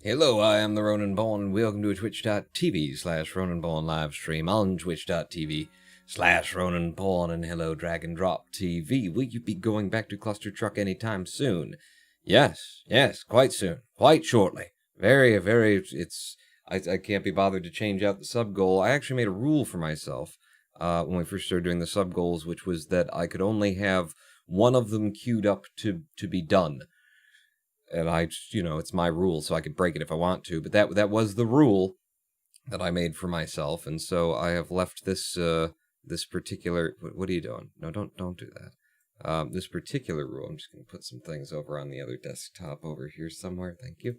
Hello, I am the Ronan Ball, and welcome to a twitch.tv/Ronan Ball live stream on twitch.tv/Ronan Ball, and hello, Dragon Drop TV. Will you be going back to Cluster Truck anytime soon? Yes, quite soon, quite shortly. Very, I can't be bothered to change out the sub-goal. I actually made a rule for myself when we first started doing the sub-goals, which was that I could only have one of them queued up to be done. And it's my rule, so I could break it if I want to. But that was the rule that I made for myself, and so I have left this this particular. What are you doing? No, don't do that. This particular rule. I'm just going to put some things over on the other desktop over here somewhere. Thank you.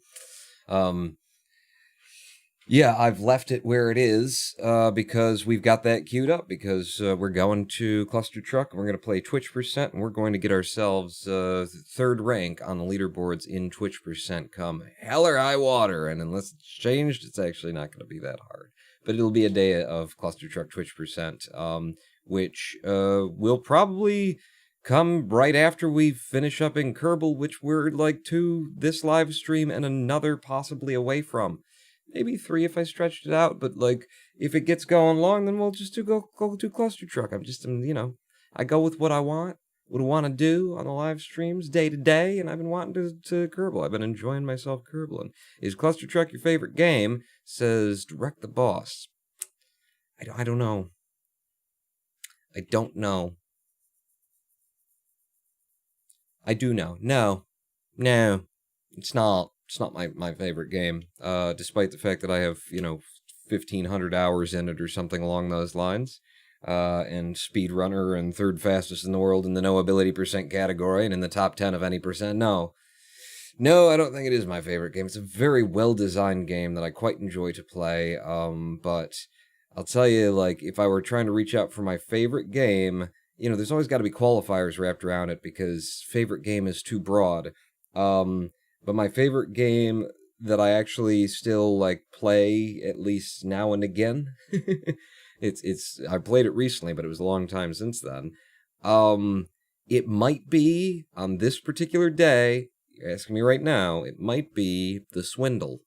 Yeah, I've left it where it is because we've got that queued up, because we're going to Cluster Truck, and we're going to play Twitch Percent, and we're going to get ourselves third rank on the leaderboards in Twitch Percent come hell or high water, and unless it's changed, it's actually not going to be that hard. But it'll be a day of Cluster Truck Twitch Percent, which will probably come right after we finish up in Kerbal, which we're like to this live stream and another possibly away from. Maybe 3 if I stretched it out, but like if it gets going long, then we'll just go to Cluster Truck. I go with what I want to do on the live streams day to day, and I've been wanting to Kerbal. I've been enjoying myself Kerbaling. Is Cluster Truck your favorite game? Says Direct the Boss. I don't know. I don't know. I do know. No, it's not. It's not my favorite game, despite the fact that I have, 1,500 hours in it or something along those lines, and speedrunner and third fastest in the world in the no ability percent category and in the top 10 of any percent. No, I don't think it is my favorite game. It's a very well-designed game that I quite enjoy to play, but I'll tell you, like, if I were trying to reach out for my favorite game, there's always got to be qualifiers wrapped around it, because favorite game is too broad. But my favorite game that I actually still play at least now and again, I played it recently, but it was a long time since then. It might be on this particular day. You're asking me right now. It might be The Swindle.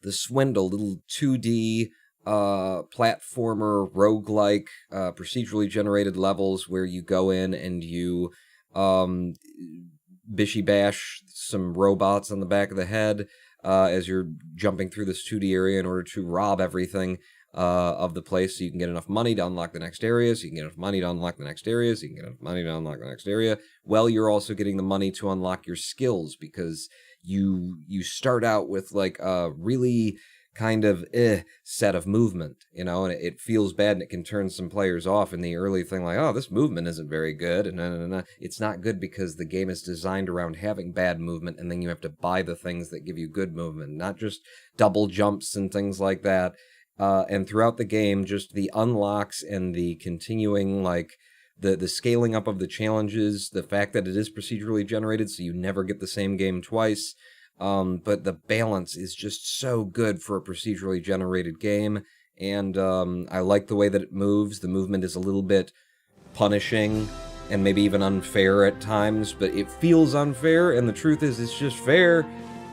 The Swindle, little 2D platformer roguelike procedurally generated levels where you go in and you bishy bash some robots on the back of the head as you're jumping through this 2D area in order to rob everything of the place, so you can get enough money to unlock the next area, so you can get enough money to unlock the next area, so you can get enough money to unlock the next area. Well, you're also getting the money to unlock your skills, because you start out with a really kind of set of movement, you know, and it feels bad and it can turn some players off in the early thing, like, oh, this movement isn't very good, and it's not good because the game is designed around having bad movement, and then you have to buy the things that give you good movement, not just double jumps and things like that. And throughout the game, just the unlocks and the continuing, like, the scaling up of the challenges, the fact that it is procedurally generated, so you never get the same game twice. But the balance is just so good for a procedurally generated game, and I like the way that it moves. The movement is a little bit punishing and maybe even unfair at times, but it feels unfair, and the truth is it's just fair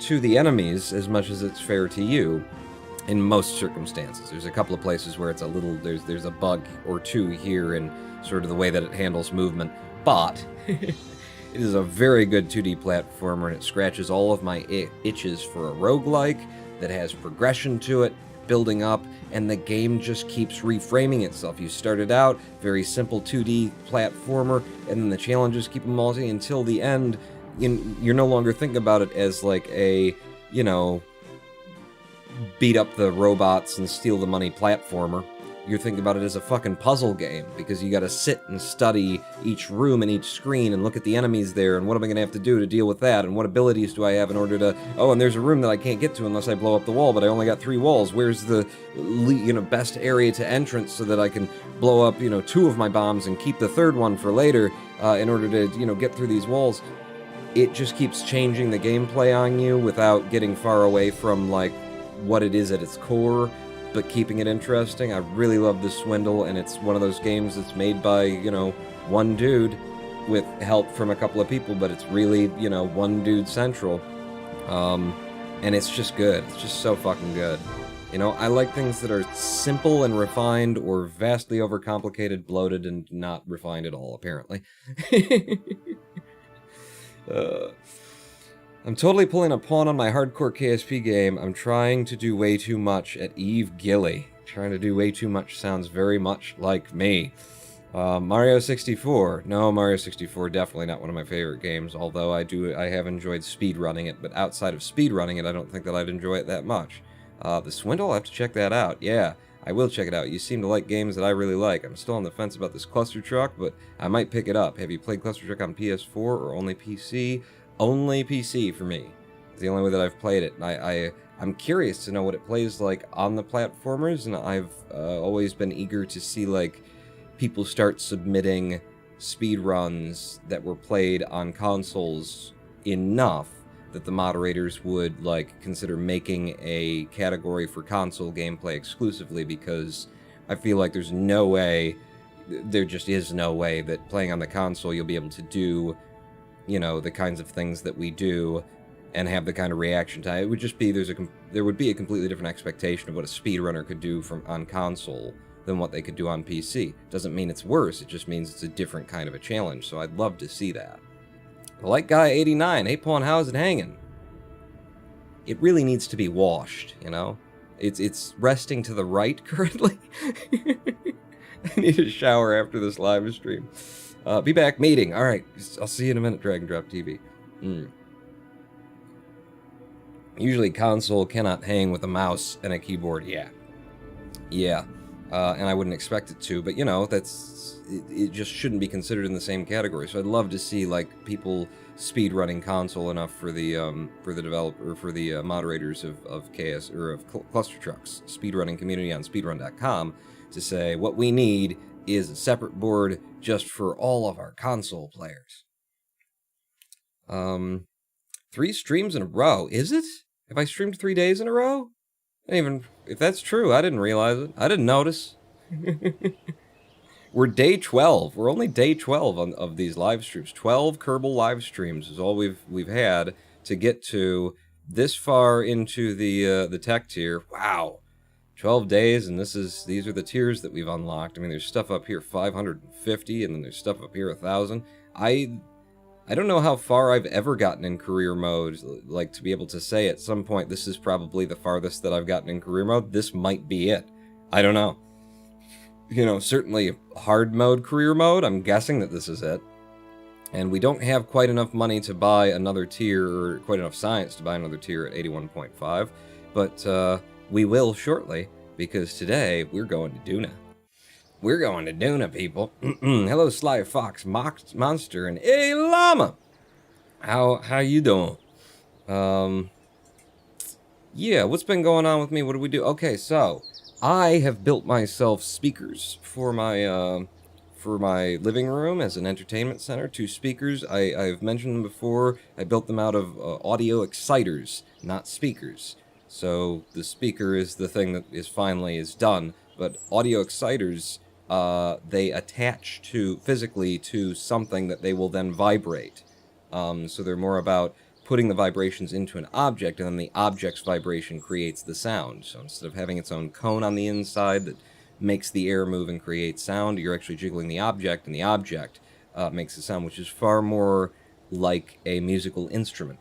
to the enemies as much as it's fair to you in most circumstances. There's a couple of places where it's a little, there's a bug or two here in sort of the way that it handles movement, but it is a very good 2D platformer, and it scratches all of my itches for a roguelike that has progression to it, building up, and the game just keeps reframing itself. You started out very simple 2D platformer, and then the challenges keep multi until the end. You're no longer thinking about it as like a, you know, beat up the robots and steal the money platformer. You're thinking about it as a fucking puzzle game, because you gotta sit and study each room and each screen and look at the enemies there, and what am I gonna have to do to deal with that, and what abilities do I have in order to, oh, and there's a room that I can't get to unless I blow up the wall, but I only got 3 walls. Where's the, you know, best area to entrance so that I can blow up, you know, 2 of my bombs and keep the 3rd one for later, in order to, you know, get through these walls. It just keeps changing the gameplay on you without getting far away from, like, what it is at its core, but keeping it interesting. I really love The Swindle, and it's one of those games that's made by, you know, one dude with help from a couple of people, but it's really, you know, one dude central. And it's just good. It's just so fucking good. You know, I like things that are simple and refined, or vastly overcomplicated, bloated, and not refined at all, apparently. I'm totally pulling a pawn on my hardcore KSP game. I'm trying to do way too much at Eve Gilly. Trying to do way too much sounds very much like me. Mario 64. No, Mario 64, definitely not one of my favorite games, although I have enjoyed speedrunning it, but outside of speedrunning it, I don't think that I'd enjoy it that much. The Swindle, I'll have to check that out. Yeah, I will check it out. You seem to like games that I really like. I'm still on the fence about this Cluster Truck, but I might pick it up. Have you played Cluster Truck on PS4 or only PC? Only PC for me. It's the only way that I've played it. I'm curious to know what it plays like on the platformers, and I've always been eager to see, like, people start submitting speedruns that were played on consoles enough that the moderators would, like, consider making a category for console gameplay exclusively, because I feel like there's no way, there just is no way that playing on the console you'll be able to do, you know, the kinds of things that we do and have the kind of reaction time. It would just be, there would be a completely different expectation of what a speedrunner could do on console than what they could do on PC. Doesn't mean it's worse, it just means it's a different kind of a challenge, so I'd love to see that. The Light Guy 89, hey Pawn, how's it hanging? It really needs to be washed, you know? It's resting to the right currently. I need a shower after this live stream. Be back, meeting. Alright, I'll see you in a minute, Drag and Drop TV. Usually console cannot hang with a mouse and a keyboard. Yeah. And I wouldn't expect it to, but, you know, it just shouldn't be considered in the same category. So I'd love to see, like, people speedrunning console enough for the developer, for the moderators of KS, or of Cluster Truck's speedrunning community on speedrun.com, to say what we need is a separate board just for all of our console players. 3 streams in a row. Is it? Have I streamed 3 days in a row? If that's true, I didn't realize it. I didn't notice. We're day 12. We're only day 12 of these live streams. 12 Kerbal live streams is all we've had to get to this far into the tech tier. Wow. 12 days, and these are the tiers that we've unlocked. I mean, there's stuff up here 550, and then there's stuff up here 1,000. I don't know how far I've ever gotten in career mode, like, to be able to say at some point this is probably the farthest that I've gotten in career mode. This might be it. I don't know. You know, certainly hard mode, career mode, I'm guessing that this is it. And we don't have quite enough money to buy another tier, or quite enough science to buy another tier at 81.5. But, We will shortly, because today we're going to Duna. We're going to Duna, people. Hello, Sly Fox, Monster, and a Llama. How you doing? Yeah, what's been going on with me? What do we do? Okay, so I have built myself speakers for my living room as an entertainment center. 2 speakers. I've mentioned them before. I built them out of audio exciters, not speakers. So the speaker is the thing that is finally done, but audio exciters, they attach physically to something that they will then vibrate. So they're more about putting the vibrations into an object, and then the object's vibration creates the sound. So instead of having its own cone on the inside that makes the air move and create sound, you're actually jiggling the object, and the object makes the sound, which is far more like a musical instrument.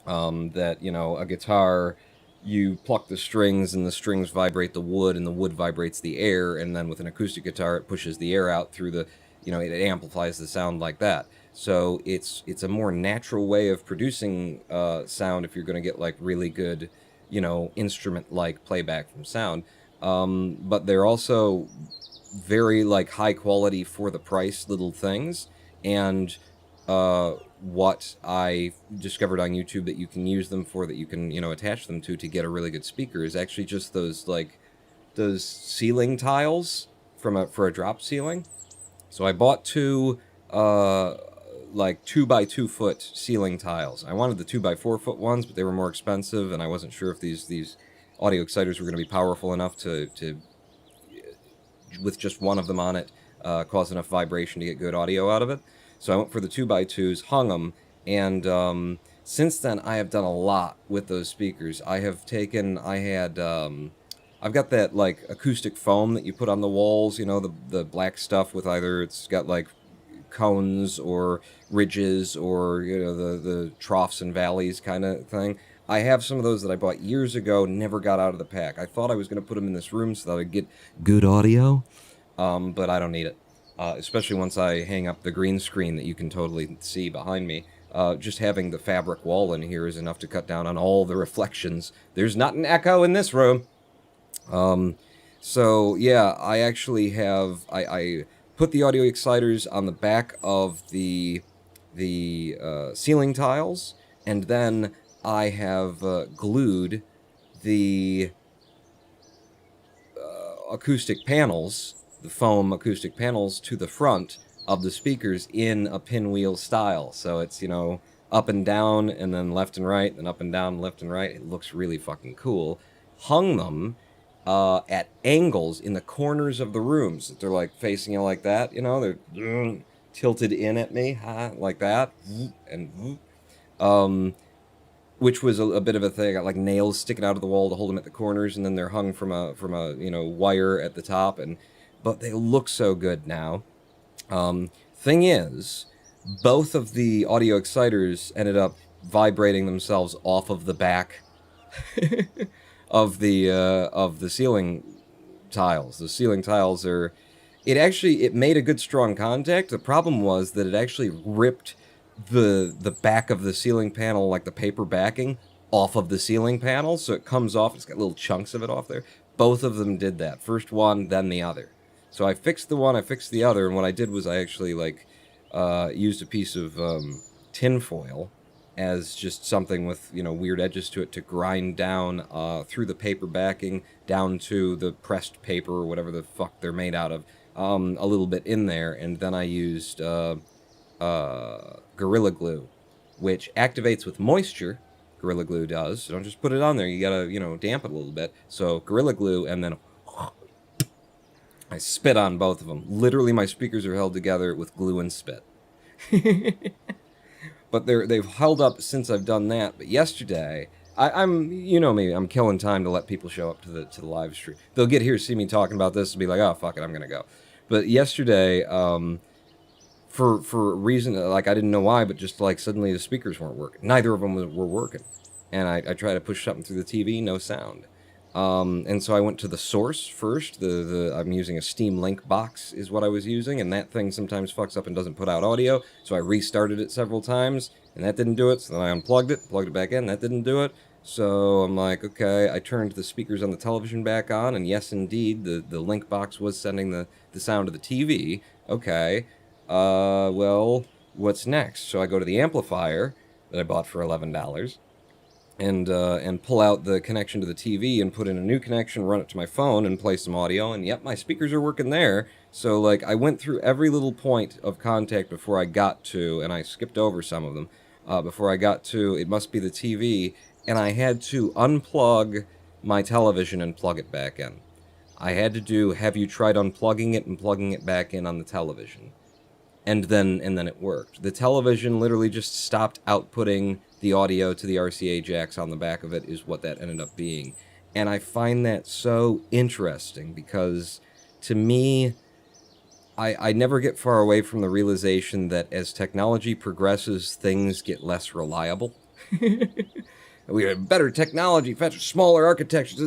That, a guitar, you pluck the strings, and the strings vibrate the wood, and the wood vibrates the air, and then with an acoustic guitar, it pushes the air out through the, it amplifies the sound like that. So it's a more natural way of producing sound if you're going to get like really good, instrument-like playback from sound. But they're also very like high quality for the price little things. And what I discovered on YouTube that you can use them for, that you can attach them to get a really good speaker, is actually just those ceiling tiles for a drop ceiling. So I bought 2 2 by 2 foot ceiling tiles. I wanted the 2 by 4 foot ones, but they were more expensive, and I wasn't sure if these audio exciters were going to be powerful enough to with just one of them on it, cause enough vibration to get good audio out of it. So I went for the 2 by 2s, hung them, and since then I have done a lot with those speakers. I've got that like acoustic foam that you put on the walls, the black stuff with either it's got like cones or ridges or the troughs and valleys kind of thing. I have some of those that I bought years ago, never got out of the pack. I thought I was going to put them in this room so that I'd get good audio, but I don't need it. Especially once I hang up the green screen that you can totally see behind me. Just having the fabric wall in here is enough to cut down on all the reflections. There's not an echo in this room. So yeah, I actually have, I put the audio exciters on the back of the ceiling tiles, and then I have glued the acoustic panels, the foam acoustic panels, to the front of the speakers in a pinwheel style. So it's, up and down, and then left and right, and up and down, left and right. It looks really fucking cool. Hung them at angles in the corners of the rooms. They're like facing you like that, they're tilted in at me, like that, and which was a bit of a thing. I got like nails sticking out of the wall to hold them at the corners, and then they're hung from a wire at the top, but they look so good now. Thing is, both of the audio exciters ended up vibrating themselves off of the back of the ceiling tiles. The ceiling tiles it made a good strong contact. The problem was that it actually ripped the back of the ceiling panel, like the paper backing, off of the ceiling panel, so it comes off. It's got little chunks of it off there. Both of them did that. First one, then the other. So I fixed the one, I fixed the other, and what I did was I actually used a piece of tin foil as just something with weird edges to it to grind down through the paper backing down to the pressed paper or whatever the fuck they're made out of, a little bit in there, and then I used Gorilla Glue, which activates with moisture. Gorilla Glue does. So don't just put it on there. You gotta damp it a little bit. So Gorilla Glue, and then I spit on both of them. Literally, my speakers are held together with glue and spit. But they've held up since I've done that. But yesterday, I'm me, I'm killing time to let people show up to the live stream. They'll get here, see me talking about this, and be like, oh fuck it, I'm gonna go. But yesterday, for a reason I didn't know why, but just suddenly the speakers weren't working. Neither of them were working, and I tried to push something through the TV, no sound. And so I went to the source first. I'm using a Steam Link box is what I was using, and that thing sometimes fucks up and doesn't put out audio, so I restarted it several times, and that didn't do it, so then I unplugged it, plugged it back in, that didn't do it. So I'm like, okay, I turned the speakers on the television back on, and yes, indeed, the link box was sending the sound to the TV. Okay, well, what's next? So I go to the amplifier that I bought for $11, and pull out the connection to the TV and put in a new connection, run it to my phone, and play some audio. And yep, my speakers are working there. So like, I went through every little point of contact before I got to, and I skipped over some of them before I got to. It must be the TV, and I had to unplug my television and plug it back in. I had to do. Have you tried unplugging it and plugging it back in on the television? And then it worked. The television literally just stopped outputting the audio to the RCA jacks on the back of it, is what that ended up being. And I find that so interesting because, to me, I never get far away from the realization that as technology progresses, things get less reliable. We have better technology, faster, smaller architectures,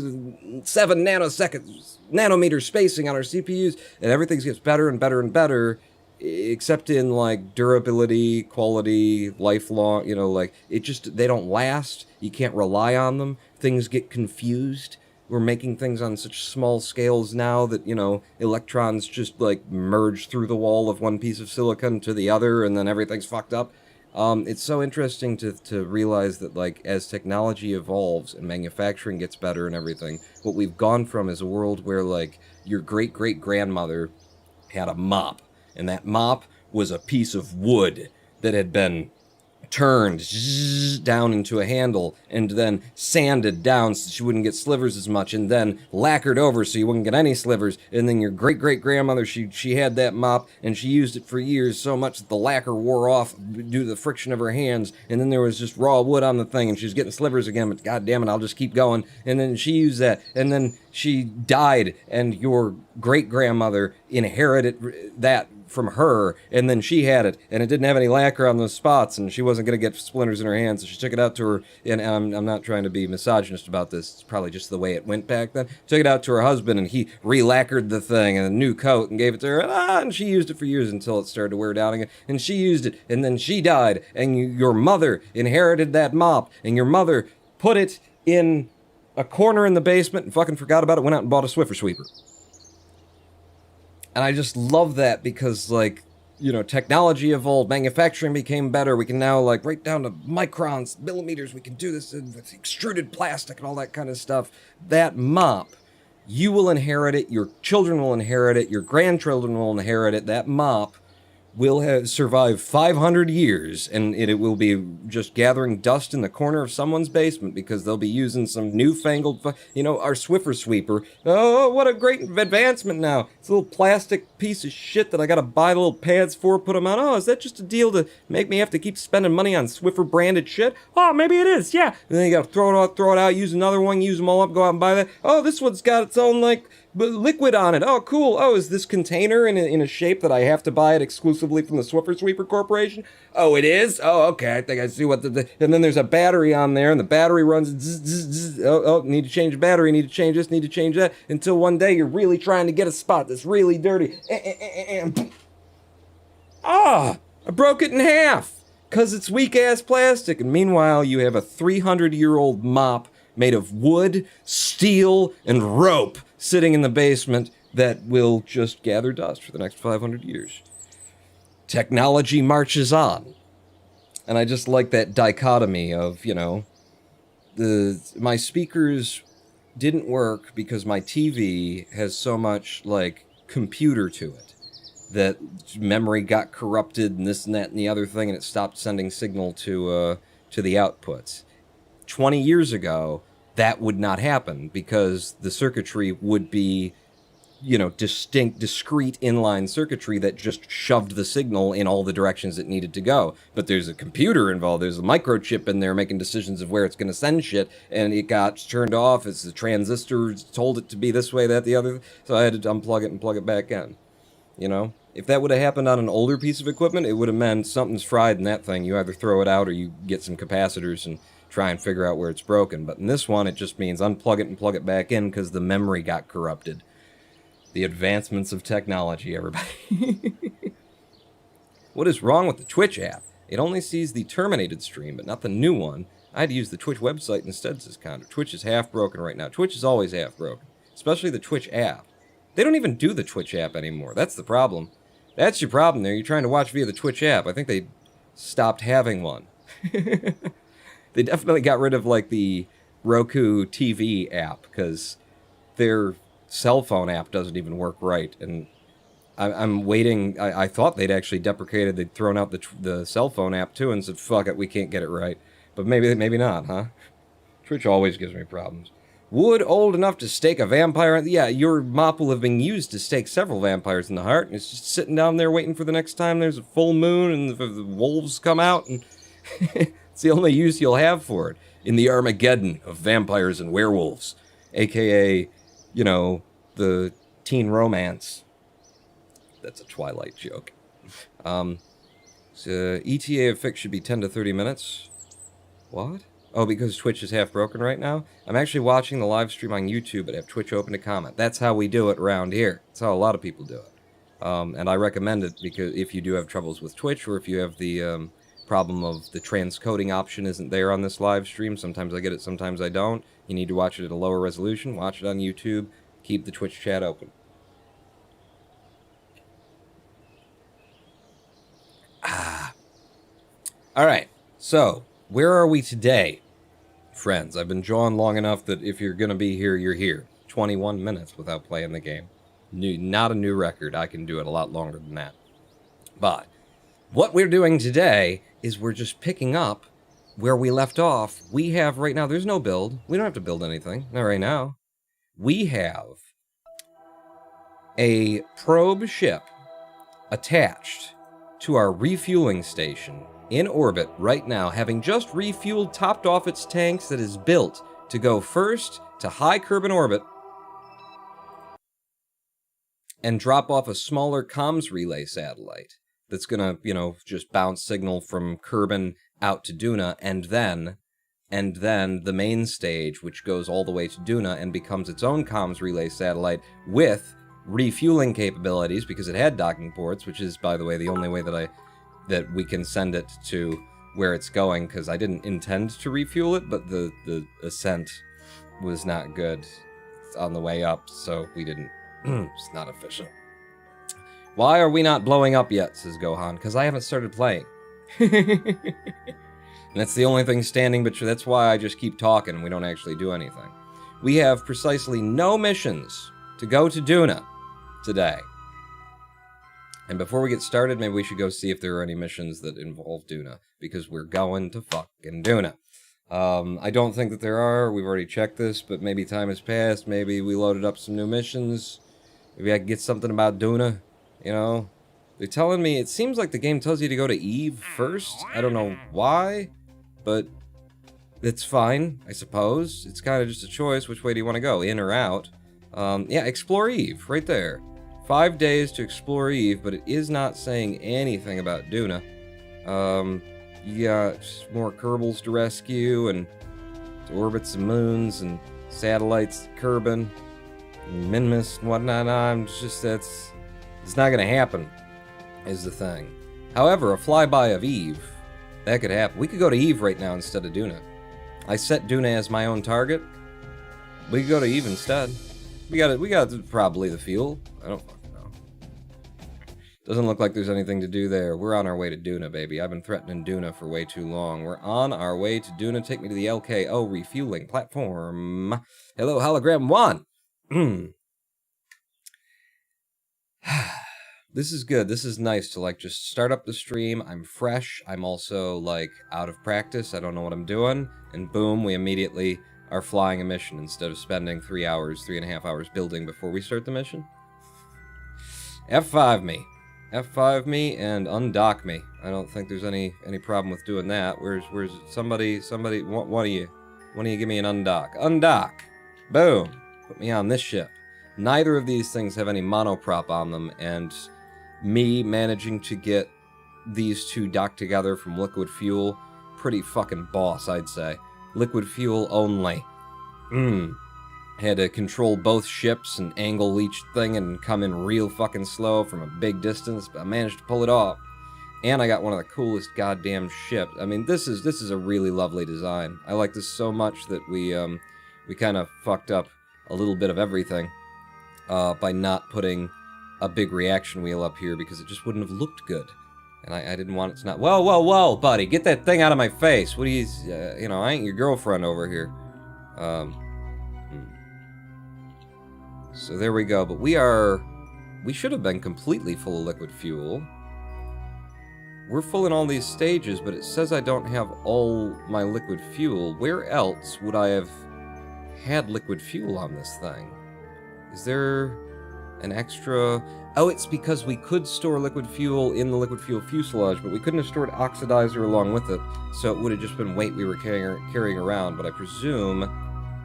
7 nanometer spacing on our CPUs, and everything gets better and better and better, except in like durability, quality, lifelong, like they don't last. You can't rely on them. Things get confused. We're making things on such small scales now that, electrons just like merge through the wall of one piece of silicon to the other, and then everything's fucked up. It's so interesting to realize that, like, as technology evolves and manufacturing gets better and everything, what we've gone from is a world where, like, your great-great-grandmother had a mop, and that mop was a piece of wood that had been turned down into a handle and then sanded down so she wouldn't get slivers as much, and then lacquered over so you wouldn't get any slivers. And then your great-great-grandmother, she had that mop and she used it for years so much that the lacquer wore off due to the friction of her hands, and then there was just raw wood on the thing and she was getting slivers again, but god damn it, I'll just keep going. And then she used that, and then she died, and your great-grandmother inherited that from her, and then she had it, and it didn't have any lacquer on those spots, and she wasn't going to get splinters in her hands, so she took it out to her, and I'm not trying to be misogynist about this, it's probably just the way it went back then, took it out to her husband, and he re-lacquered the thing, and a new coat, and gave it to her, and she used it for years until it started to wear down again, and she used it, and then she died, and your mother inherited that mop, and your mother put it in a corner in the basement and fucking forgot about it, went out and bought a Swiffer sweeper. And I just love that because, like, technology evolved, manufacturing became better. We can now, like, right down to microns, millimeters, we can do this with extruded plastic and all that kind of stuff. That mop, you will inherit it, your children will inherit it, your grandchildren will inherit it. That mop will survive 500 years, and it will be just gathering dust in the corner of someone's basement because they'll be using some newfangled, our Swiffer sweeper. Oh, what a great advancement now. It's a little plastic piece of shit that I gotta buy the little pads for, put them on. Oh, is that just a deal to make me have to keep spending money on Swiffer branded shit? Oh, maybe it is, yeah. And then you gotta throw it out, use another one, use them all up, go out and buy that. Oh, this one's got its own, like, liquid on it. Oh, cool. Oh, is this container in a shape that I have to buy it exclusively from the Swiffer Sweeper Corporation? Oh, it is? Oh, okay. I think I see what and then there's a battery on there, and the battery runs zzz, zzz, zzz. Oh, need to change the battery, need to change this, need to change that, until one day you're really trying to get a spot that's really dirty. I broke it in half because it's weak-ass plastic. And meanwhile, you have a 300-year-old mop made of wood, steel, and rope sitting in the basement that will just gather dust for the next 500 years. Technology marches on. And I just like that dichotomy of, my speakers didn't work because my TV has so much, like, computer to it that memory got corrupted and this and that and the other thing, and it stopped sending signal to the outputs. 20 years ago, that would not happen because the circuitry would be, discrete inline circuitry that just shoved the signal in all the directions it needed to go. But there's a computer involved. There's a microchip in there making decisions of where it's going to send shit, and it got turned off as the transistor told it to be this way, that, the other. So I had to unplug it and plug it back in. If that would have happened on an older piece of equipment, it would have meant something's fried in that thing. You either throw it out or you get some capacitors and try and figure out where it's broken. But in this one, it just means unplug it and plug it back in because the memory got corrupted. The advancements of technology, everybody. What is wrong with the Twitch app? It only sees the terminated stream, but not the new one. I had to use the Twitch website instead, says Connor. Twitch is half broken right now. Twitch is always half broken, especially the Twitch app. They don't even do the Twitch app anymore. That's the problem. That's your problem there. You're trying to watch via the Twitch app. I think they stopped having one. They definitely got rid of, like, the Roku TV app, because their cell phone app doesn't even work right, and I'm waiting. I thought they'd actually deprecated, they'd thrown out the cell phone app too and said, fuck it, we can't get it right. But maybe not, huh? Twitch always gives me problems. Wood old enough to stake a vampire? Yeah, your mop will have been used to stake several vampires in the heart, and it's just sitting down there waiting for the next time there's a full moon and the wolves come out, and it's the only use you'll have for it in the Armageddon of vampires and werewolves, aka, you know, the teen romance. That's a Twilight joke. So ETA of fix should be 10 to 30 minutes. What? Oh, because Twitch is half broken right now? I'm actually watching the live stream on YouTube, but have Twitch open to comment. That's how we do it around here. That's how a lot of people do it. And I recommend it because if you do have troubles with Twitch, or if you have the problem of the transcoding option isn't there on this live stream, sometimes I get it, sometimes I don't. You need to watch it at a lower resolution. Watch it on YouTube. Keep the Twitch chat open. Alright, so, where are we today, friends? I've been jawing long enough that if you're gonna be here, you're here. 21 minutes without playing the game. Not a new record, I can do it a lot longer than that. But, what we're doing today is we're just picking up where we left off. We have, right now, there's no build. We don't have to build anything, not right now. We have a probe ship attached to our refueling station in orbit right now, having just refueled, topped off its tanks, that is built to go first to high Kerbin orbit and drop off a smaller comms relay satellite that's gonna, you know, just bounce signal from Kerbin out to Duna, and then the main stage, which goes all the way to Duna and becomes its own comms relay satellite with refueling capabilities, because it had docking ports, which is, by the way, the only way that we can send it to where it's going, because I didn't intend to refuel it, but the ascent was not good on the way up, so we didn't. It's not efficient. Why are we not blowing up yet, says Gohan? Because I haven't started playing. And that's the only thing standing, but that's why I just keep talking and we don't actually do anything. We have precisely no missions to go to Duna today. And before we get started, maybe we should go see if there are any missions that involve Duna, because we're going to fucking Duna. I don't think that there are. We've already checked this, but maybe time has passed. Maybe we loaded up some new missions. Maybe I can get something about Duna, you know? They're telling me, it seems like the game tells you to go to Eve first. I don't know why, but it's fine, I suppose. It's kind of just a choice. Which way do you want to go, in or out? Yeah, explore Eve, right there. 5 days to explore Eve, but it is not saying anything about Duna. You got more Kerbals to rescue, and to orbit some moons, and satellites, Kerbin, and Minmus, and whatnot. It's not gonna happen, is the thing. However, a flyby of Eve, that could happen. We could go to Eve right now instead of Duna. I set Duna as my own target. We could go to Eve instead. We got probably the fuel. I don't fucking know. Doesn't look like there's anything to do there. We're on our way to Duna, baby. I've been threatening Duna for way too long. We're on our way to Duna. Take me to the LKO refueling platform. Hello, Hologram 1. This is good. This is nice to, like, just start up the stream. I'm fresh. I'm also, like, out of practice. I don't know what I'm doing. And boom, we immediately are flying a mission instead of spending 3.5 hours building before we start the mission. F5 me. F5 me and undock me. I don't think there's any problem with doing that. Where's somebody, one of you give me an undock. Undock! Boom! Put me on this ship. Neither of these things have any monoprop on them, and me managing to get these two docked together from liquid fuel, pretty fucking boss, I'd say. Liquid fuel only. Had to control both ships and angle each thing and come in real fucking slow from a big distance, but I managed to pull it off. And I got one of the coolest goddamn ships. I mean, this is a really lovely design. I like this so much that we kind of fucked up a little bit of everything by not putting a big reaction wheel up here because it just wouldn't have looked good. And I didn't want it to not... Whoa, whoa, whoa, buddy, get that thing out of my face. What are you... you know, I ain't your girlfriend over here. So there we go. But we should have been completely full of liquid fuel. We're full in all these stages, but it says I don't have all my liquid fuel. Where else would I have had liquid fuel on this thing? Is there an extra... Oh, it's because we could store liquid fuel in the liquid fuel fuselage, but we couldn't have stored oxidizer along with it, so it would have just been weight we were carrying around. But I presume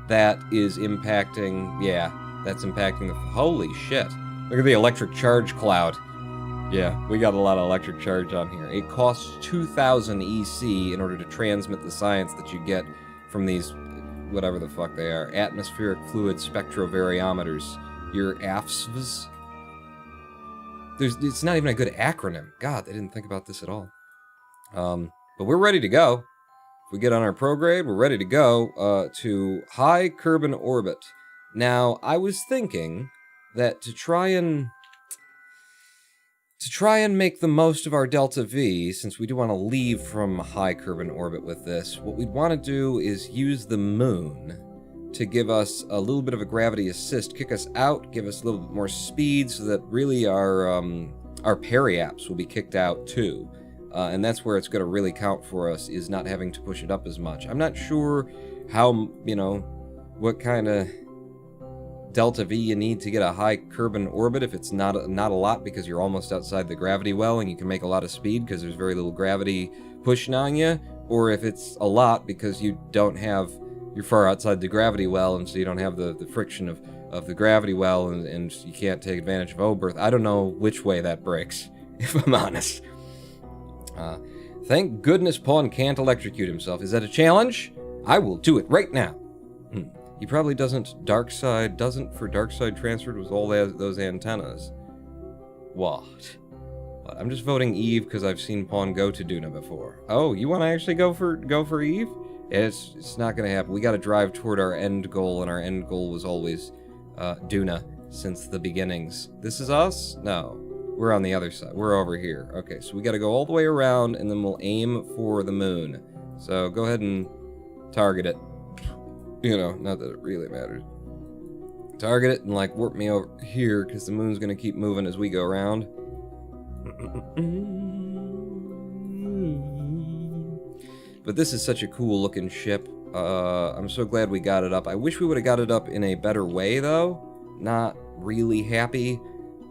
that is impacting... Yeah, that's impacting the... Holy shit. Look at the electric charge cloud. Yeah, we got a lot of electric charge on here. It costs 2,000 EC in order to transmit the science that you get from these, whatever the fuck they are, atmospheric fluid spectrovariometers. Your AFSVs? It's not even a good acronym. God, they didn't think about this at all. But we're ready to go. If we get on our prograde, we're ready to go to high Kerbin orbit. Now, I was thinking that to try and make the most of our Delta V, since we do want to leave from high Kerbin orbit with this, what we'd want to do is use the moon to give us a little bit of a gravity assist, kick us out, give us a little bit more speed, so that really our periaps will be kicked out too. And that's where it's going to really count for us, is not having to push it up as much. I'm not sure how, you know, what kind of Delta V you need to get a high Kerbin orbit, if it's not a lot because you're almost outside the gravity well and you can make a lot of speed because there's very little gravity pushing on you, or if it's a lot because you're far outside the gravity well and so you don't have the friction of the gravity well and you can't take advantage of O-berth. I don't know which way that breaks, if I'm honest. Thank goodness Pawn can't electrocute himself. Is that a challenge? I will do it right now. He probably doesn't for dark side transferred with all those antennas. What? I'm just voting Eve because I've seen Pawn go to Duna before. Oh, you want to actually go for Eve? It's not going to happen. We got to drive toward our end goal, and our end goal was always Duna since the beginnings. This is us? No. We're on the other side. We're over here. Okay, so we got to go all the way around, and then we'll aim for the moon. So go ahead and target it. You know, not that it really matters. Target it and, like, warp me over here, because the moon's going to keep moving as we go around. But this is such a cool-looking ship. I'm so glad we got it up. I wish we would have got it up in a better way, though. Not really happy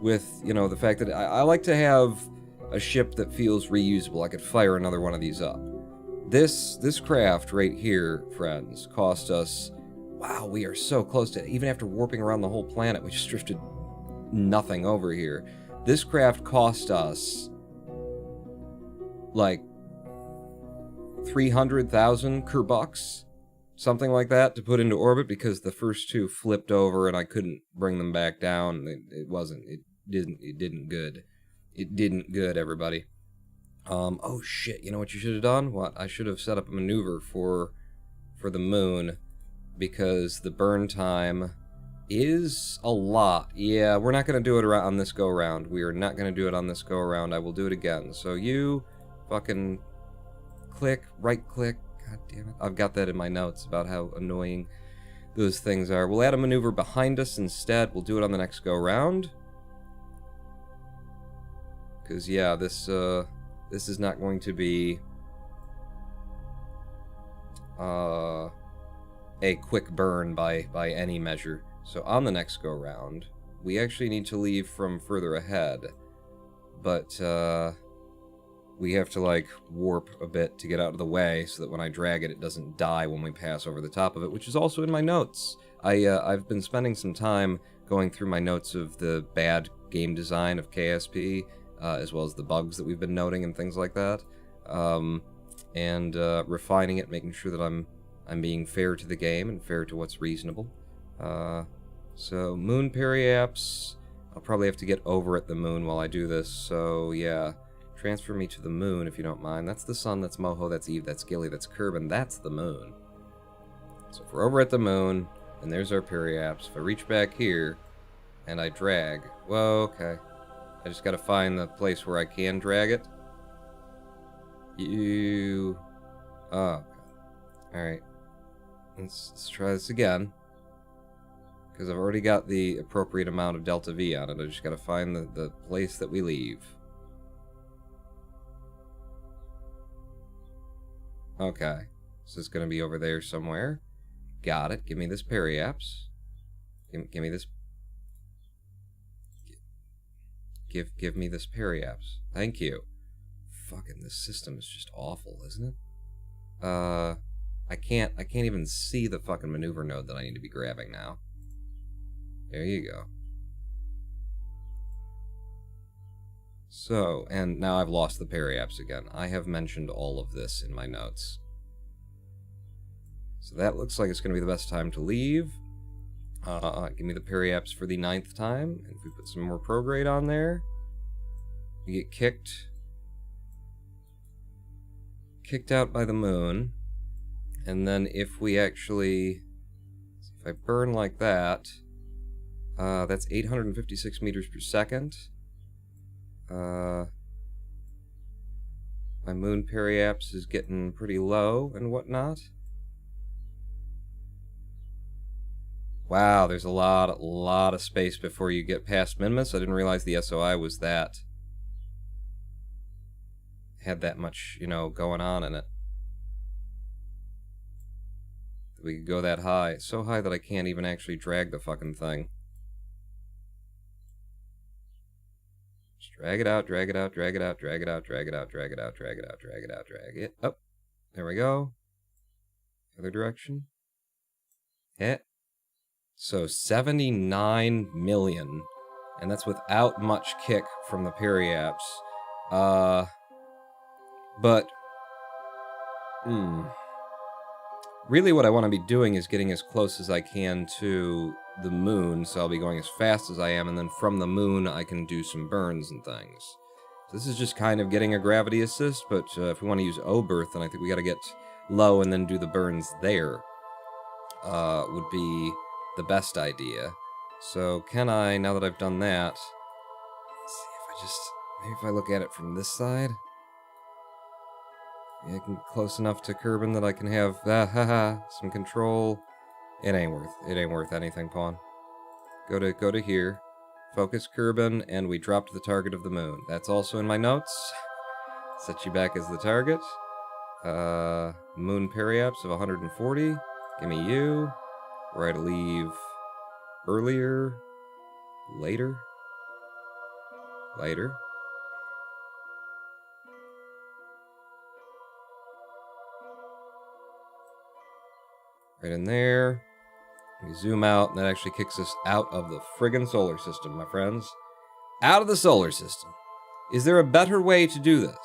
with, you know, the fact that I like to have a ship that feels reusable. I could fire another one of these up. This craft right here, friends, cost us... Wow, we are so close to it. Even after warping around the whole planet, we just drifted nothing over here. This craft cost us, like, 300,000 Kerbucks, something like that, to put into orbit, because the first two flipped over and I couldn't bring them back down. It didn't good, everybody. Oh shit, you know what you should have done? What? I should have set up a maneuver for the moon, because the burn time is a lot. Yeah, we're not going to do it on this go-around. We are not going to do it on this go-around. I will do it again. So you fucking click, right-click. God damn it. I've got that in my notes about how annoying those things are. We'll add a maneuver behind us instead. We'll do it on the next go-round. Because, yeah, this is not going to be a quick burn by any measure. So on the next go-round, we actually need to leave from further ahead. But we have to, like, warp a bit to get out of the way so that when I drag it, it doesn't die when we pass over the top of it, which is also in my notes. I've been spending some time going through my notes of the bad game design of KSP, as well as the bugs that we've been noting and things like that, and refining it, making sure that I'm being fair to the game and fair to what's reasonable. So moon periaps, I'll probably have to get over at the moon while I do this. So yeah, Transfer me to the moon, if you don't mind. That's the sun, that's Moho, that's Eve, that's Gilly, that's Kerbin, that's the moon. So if we're over at the moon, and there's our periapse, if I reach back here, and I drag... Whoa, okay. I just gotta find the place where I can drag it. Oh, okay. Alright. Let's try this again. Because I've already got the appropriate amount of delta V on it. I just gotta find the place that we leave. Okay. So it's gonna be over there somewhere. Got it. Give me this periapse. Give me this... Give me this periapse. Thank you. Fucking, this system is just awful, isn't it? I can't even see the fucking maneuver node that I need to be grabbing now. There you go. So, and now I've lost the periapse again. I have mentioned all of this in my notes. So that looks like it's going to be the best time to leave. Give me the periapse for the 9th time. And if we put some more prograde on there, we get kicked out by the moon. And then if we actually... If I burn like that... that's 856 meters per second. My moon periapse is getting pretty low and whatnot. Wow, there's a lot of space before you get past Minmus. I didn't realize the SOI was that... had that much, you know, going on in it. We could go that high. So high that I can't even actually drag the fucking thing. Just drag it out, drag it out, drag it out, drag it out, drag it out, drag it out, drag it out, drag it out, drag it up. There we go. Other direction. Hit. So 79 million. And that's without much kick from the periapse. But... really what I want to be doing is getting as close as I can to the moon, so I'll be going as fast as I am, and then from the moon I can do some burns and things. So this is just kind of getting a gravity assist, but if we want to use O-berth, then I think we got to get low and then do the burns there. Would be the best idea. So can I, now that I've done that, let's see if I just, maybe if I look at it from this side, yeah, I can get close enough to Kerbin that I can have some control. It ain't worth anything, pawn. Go to here, focus Kerbin, and we drop to the target of the moon. That's also in my notes. Set you back as the target. Moon periapse of 140. Give me you. Right, leave earlier, later. Right in there. We zoom out, and that actually kicks us out of the friggin' solar system, my friends. Out of the solar system. Is there a better way to do this?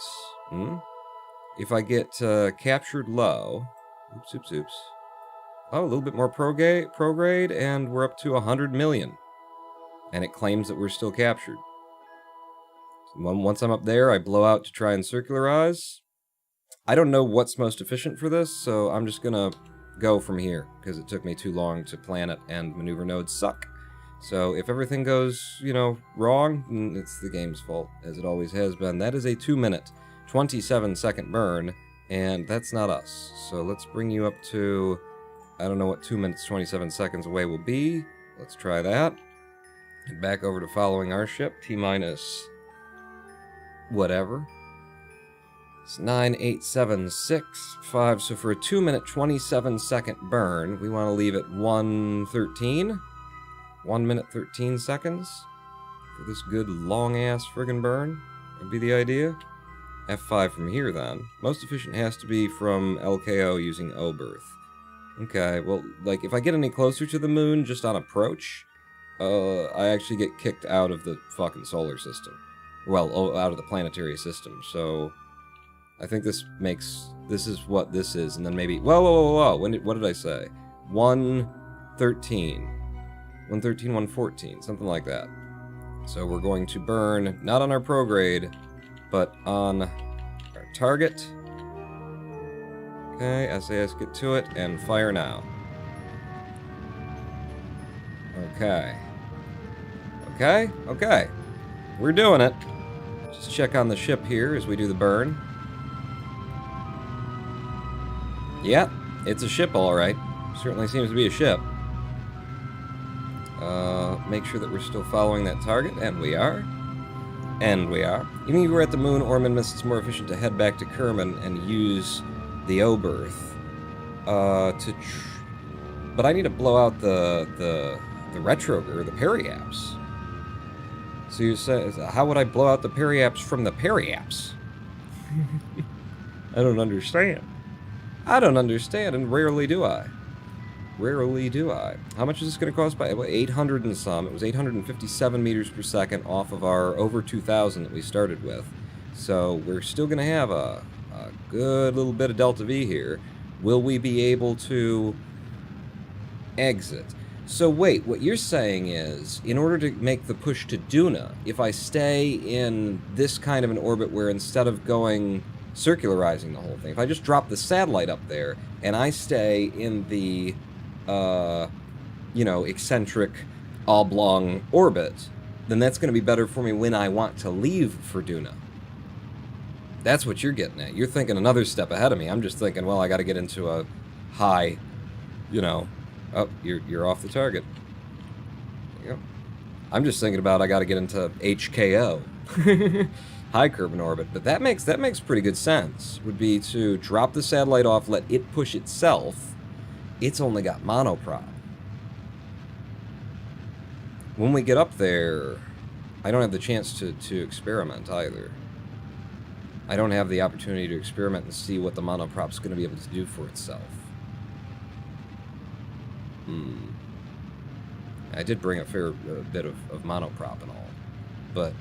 If I get captured low... Oops. Oh, a little bit more prograde, and we're up to 100 million. And it claims that we're still captured. So once I'm up there, I blow out to try and circularize. I don't know what's most efficient for this, so I'm just gonna go from here, because it took me too long to plan it, and maneuver nodes suck. So if everything goes, you know, wrong, it's the game's fault, as it always has been. That is a 2-minute, 27-second burn, and that's not us. So let's bring you up to... I don't know what 2 minutes, 27 seconds away will be. Let's try that. Head back over to following our ship. T-minus... whatever. It's 9, 8, 7, 6, 5. So for a 2-minute, 27-second burn, we want to leave it 1:13. 1 minute, 13 seconds. For this good, long-ass friggin' burn. Would be the idea. F5 from here, then. Most efficient has to be from LKO using O-berth. Okay, well, like, if I get any closer to the moon just on approach, I actually get kicked out of the fucking solar system. Well, out of the planetary system, so... I think this is what this is, and then maybe... Whoa! What did I say? 1:13. 1:14, something like that. So we're going to burn, not on our prograde, but on our target. Okay, SAS, get to it, and fire now. Okay. Okay, okay. We're doing it. Just check on the ship here as we do the burn. Yeah, it's a ship, alright. Certainly seems to be a ship. Make sure that we're still following that target, and we are. And we are. Even if we're at the moon, Orman, it's more efficient to head back to Kerman and use the O-berth. But I need to blow out the retrograde, or the periapse. So you say, how would I blow out the periapse from the periapse? I don't understand. I don't understand, and rarely do I. Rarely do I. How much is this going to cost? By 800 and some. It was 857 meters per second off of our over 2,000 that we started with. So we're still going to have a good little bit of delta V here. Will we be able to exit? So wait, what you're saying is, in order to make the push to Duna, if I stay in this kind of an orbit where instead of going circularizing the whole thing, if I just drop the satellite up there and I stay in the you know, eccentric oblong orbit, then that's going to be better for me when I want to leave for Duna. That's what you're getting at. You're thinking another step ahead of me. I'm just thinking, well, I got to get into a high, you know, oh, you're off the target. There you go. I'm just thinking about I got to get into HKO. High Kerbin orbit, but that makes pretty good sense. Would be to drop the satellite off, let it push itself. It's only got monoprop. When we get up there, I don't have the chance to experiment either. I don't have the opportunity to experiment and see what the monoprop's going to be able to do for itself. I did bring a fair bit of monoprop and all, but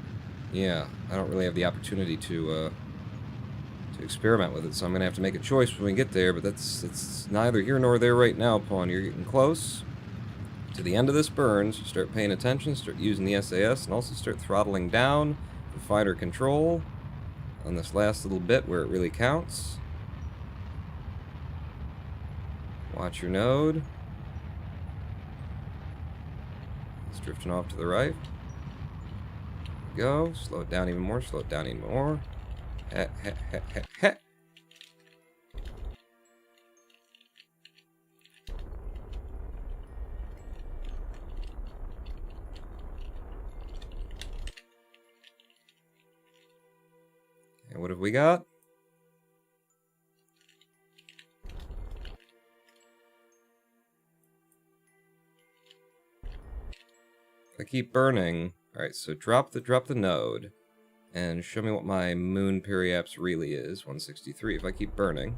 yeah, I don't really have the opportunity to experiment with it, so I'm going to have to make a choice when we get there, but that's neither here nor there right now, Pawn. You're getting close to the end of this burn, so start paying attention, start using the SAS, and also start throttling down for finer control on this last little bit where it really counts. Watch your node. It's drifting off to the right. Go. Slow it down even more. Slow it down even more. Heh, heh, heh, heh, heh. And what have we got? If I keep burning, alright, so drop the node and show me what my moon periapse really is, 163. If I keep burning,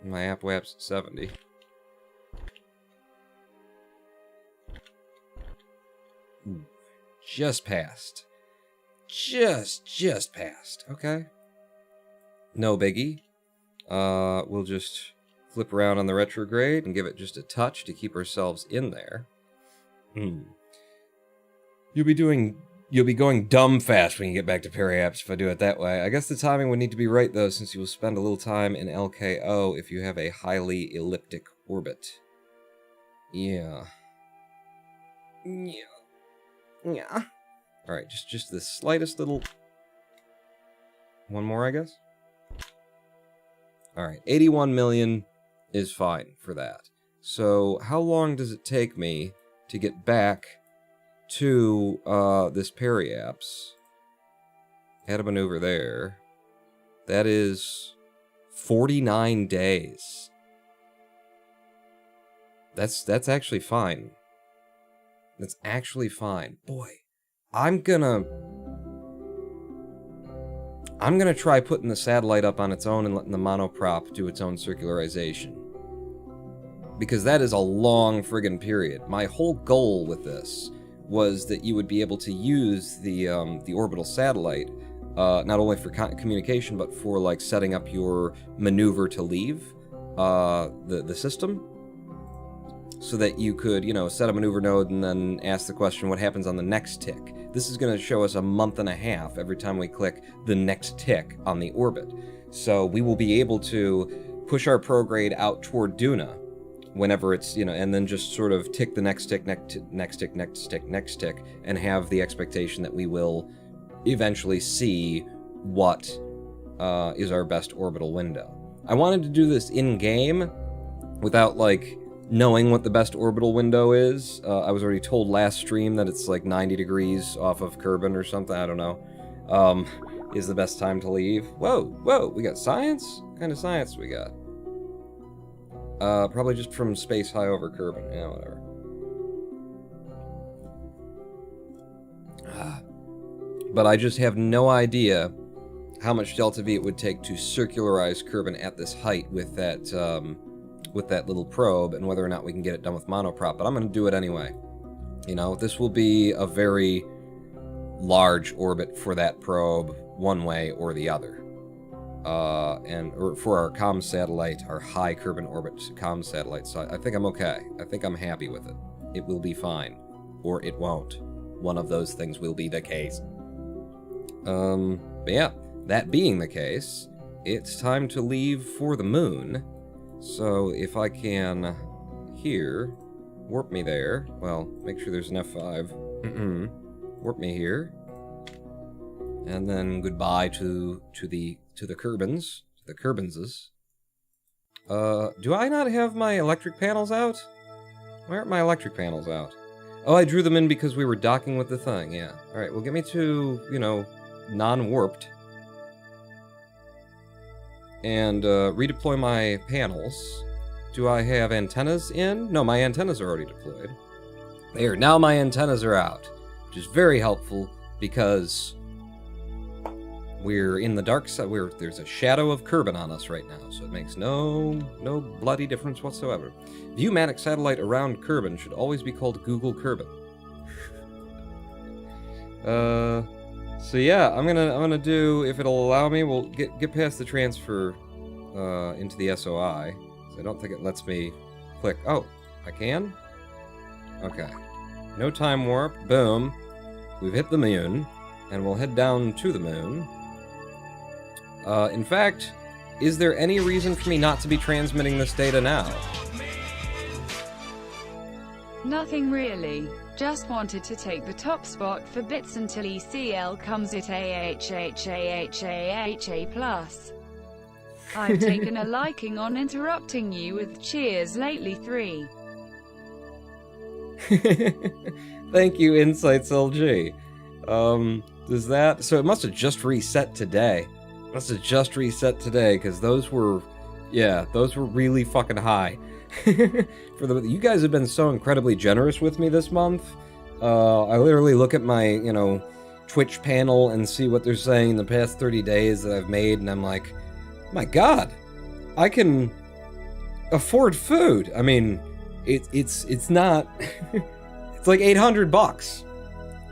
my apwap's at 70. Ooh, just passed. Just passed. Okay. No biggie. We'll just flip around on the retrograde and give it just a touch to keep ourselves in there. You'll be going dumb fast when you get back to periapse if I do it that way. I guess the timing would need to be right though, since you will spend a little time in LKO if you have a highly elliptic orbit. Yeah. Alright, just the slightest little... One more, I guess? Alright, 81 million is fine for that. So, how long does it take me to get back to this periapse? Had a maneuver there. That is 49 days. That's actually fine. That's actually fine. Boy, I'm gonna try putting the satellite up on its own and letting the monoprop do its own circularization. Because that is a long friggin' period. My whole goal with this was that you would be able to use the orbital satellite, not only for communication, but for like setting up your maneuver to leave the system. so that you could, you know, set a maneuver node and then ask the question what happens on the next tick. This is going to show us a month and a half every time we click the next tick on the orbit. So we will be able to push our prograde out toward Duna whenever it's, you know, and then just sort of tick the next tick, next tick, next tick, and have the expectation that we will eventually see what is our best orbital window. I wanted to do this in-game without, like, knowing what the best orbital window is. I was already told last stream that it's like 90 degrees off of Kerbin or something, I don't know, is the best time to leave. Whoa, we got science? What kind of science we got? Probably just from space high over Kerbin, yeah, whatever. But I just have no idea how much delta V it would take to circularize Kerbin at this height with that little probe, and whether or not we can get it done with monoprop, but I'm going to do it anyway. You know, this will be a very large orbit for that probe, one way or the other. Or for our comm satellite, our high Kerbin orbit comm satellite, so I think I'm okay. I think I'm happy with it. It will be fine. Or it won't. One of those things will be the case. But yeah, that being the case, it's time to leave for the moon. So if I can, here, warp me there. Well, make sure there's an F5. Warp me here. And then goodbye to the Kerbins, the Kerbinses. Do I not have my electric panels out? Why aren't my electric panels out? Oh, I drew them in because we were docking with the thing, yeah. Alright, well get me to, you know, non-warped. And redeploy my panels. Do I have antennas in? No, my antennas are already deployed. There, now my antennas are out, which is very helpful because we're in the dark side. There's a shadow of Kerbin on us right now, so it makes no bloody difference whatsoever. Viewmatic satellite around Kerbin should always be called Google Kerbin. So yeah, I'm gonna do, if it'll allow me, we'll get past the transfer into the SOI. So I don't think it lets me click. Oh, I can? Okay. No time warp. Boom. We've hit the moon, and we'll head down to the moon. In fact, is there any reason for me not to be transmitting this data now? Nothing really. Just wanted to take the top spot for bits until ECL comes at AHAHAHAHA+. I've taken a liking on interrupting you with cheers lately 3. Thank you, Insights LG. Does that... So it must have just reset today. Because those were... Yeah, those were really fucking high. You guys have been so incredibly generous with me this month. I literally look at my, you know, Twitch panel and see what they're saying in the past 30 days that I've made, and I'm like, my God, I can afford food. I mean, it's not. It's like $800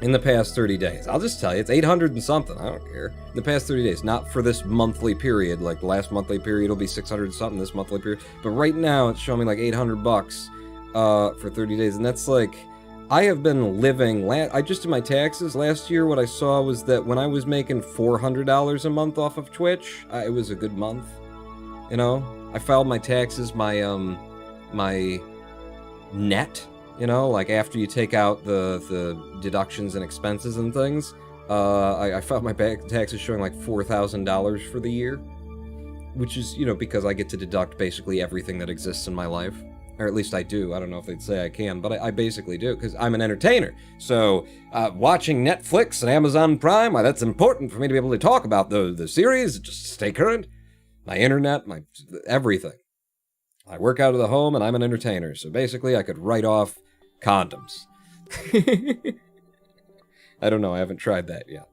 in the past 30 days. I'll just tell you, it's 800 and something. I don't care. In the past 30 days, not for this monthly period. Like the last monthly period will be 600 and something this monthly period. But right now, it's showing me like $800 for 30 days, and that's like, I have been living. I just did my taxes last year. What I saw was that when I was making $400 a month off of Twitch, it was a good month. You know, I filed my taxes, my net. You know, like after you take out the deductions and expenses and things, I filed my taxes showing like $4,000 for the year, which is, you know, because I get to deduct basically everything that exists in my life. Or at least I do. I don't know if they'd say I can, but I basically do, because I'm an entertainer. So, watching Netflix and Amazon Prime, that's important for me to be able to talk about the series, just stay current. My internet, my everything. I work out of the home and I'm an entertainer, so basically I could write off condoms. I don't know, I haven't tried that yet.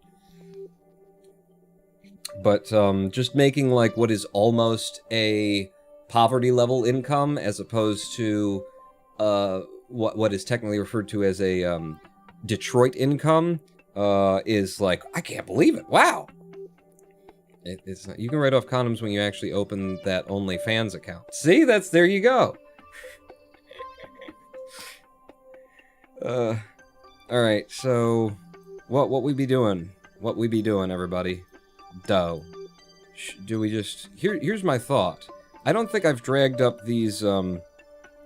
But just making like what is almost a poverty level income as opposed to what is technically referred to as a Detroit income is like, I can't believe it. Wow. It's not, you can write off condoms when you actually open that OnlyFans account. See, there you go. Alright, so... What we be doing? What we be doing, everybody? Do we just... Here's my thought. I don't think I've dragged up these,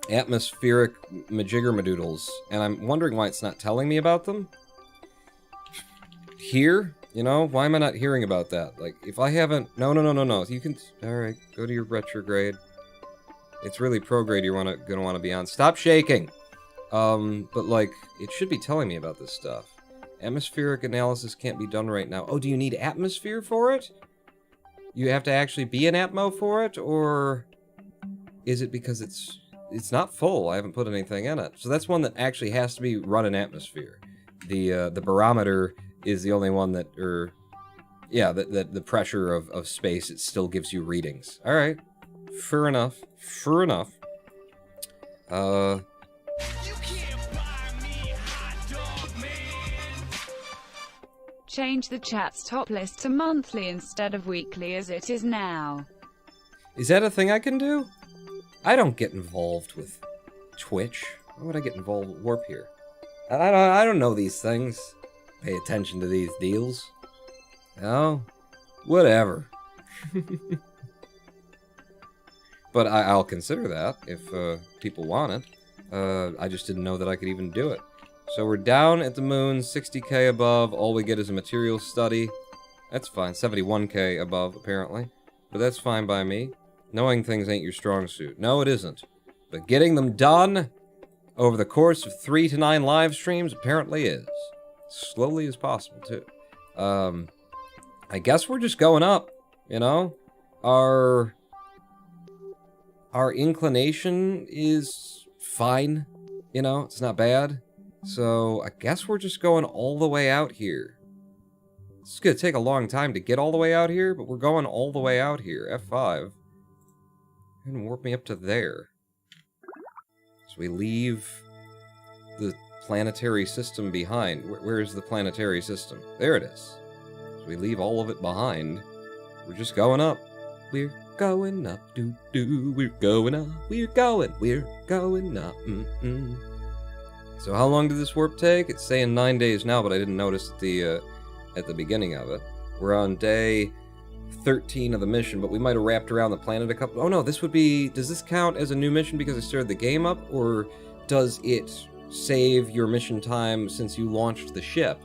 atmospheric majigger-madoodles, and I'm wondering why it's not telling me about them. Here? You know, why am I not hearing about that? Like, if I haven't... No. You can... Alright, go to your retrograde. It's really prograde you're gonna want to be on. Stop shaking! But, like, it should be telling me about this stuff. Atmospheric analysis can't be done right now. Oh, do you need atmosphere for it? You have to actually be in Atmo for it? Or is it because it's not full? I haven't put anything in it. So that's one that actually has to be run in atmosphere. The barometer is the only one that, yeah, the pressure of space, it still gives you readings. Alright. Fair enough. Fair enough. Change the chat's top list to monthly instead of weekly as it is now. Is that a thing I can do? I don't get involved with Twitch. Why would I get involved with Warp here? I don't know these things. Pay attention to these deals. Oh, whatever. But I'll consider that if people want it. I just didn't know that I could even do it. So we're down at the moon, 60k above. All we get is a material study. That's fine. 71k above, apparently. But that's fine by me. Knowing things ain't your strong suit. No, it isn't. But getting them done over the course of 3 to 9 live streams apparently is. Slowly as possible, too. I guess we're just going up, you know? Our inclination is fine, you know? It's not bad. So, I guess we're just going all the way out here. It's gonna take a long time to get all the way out here, but we're going all the way out here. F5. And warp me up to there. So we leave the planetary system behind. Where is the planetary system? There it is. So we leave all of it behind. We're just going up. We're going up. Doo-doo. We're going up. We're going up. Mm-mm. So how long did this warp take? It's saying 9 days now, but I didn't notice at the beginning of it. We're on day 13 of the mission, but we might have wrapped around the planet a couple... Oh no, this would be... Does this count as a new mission because I started the game up? Or does it save your mission time since you launched the ship?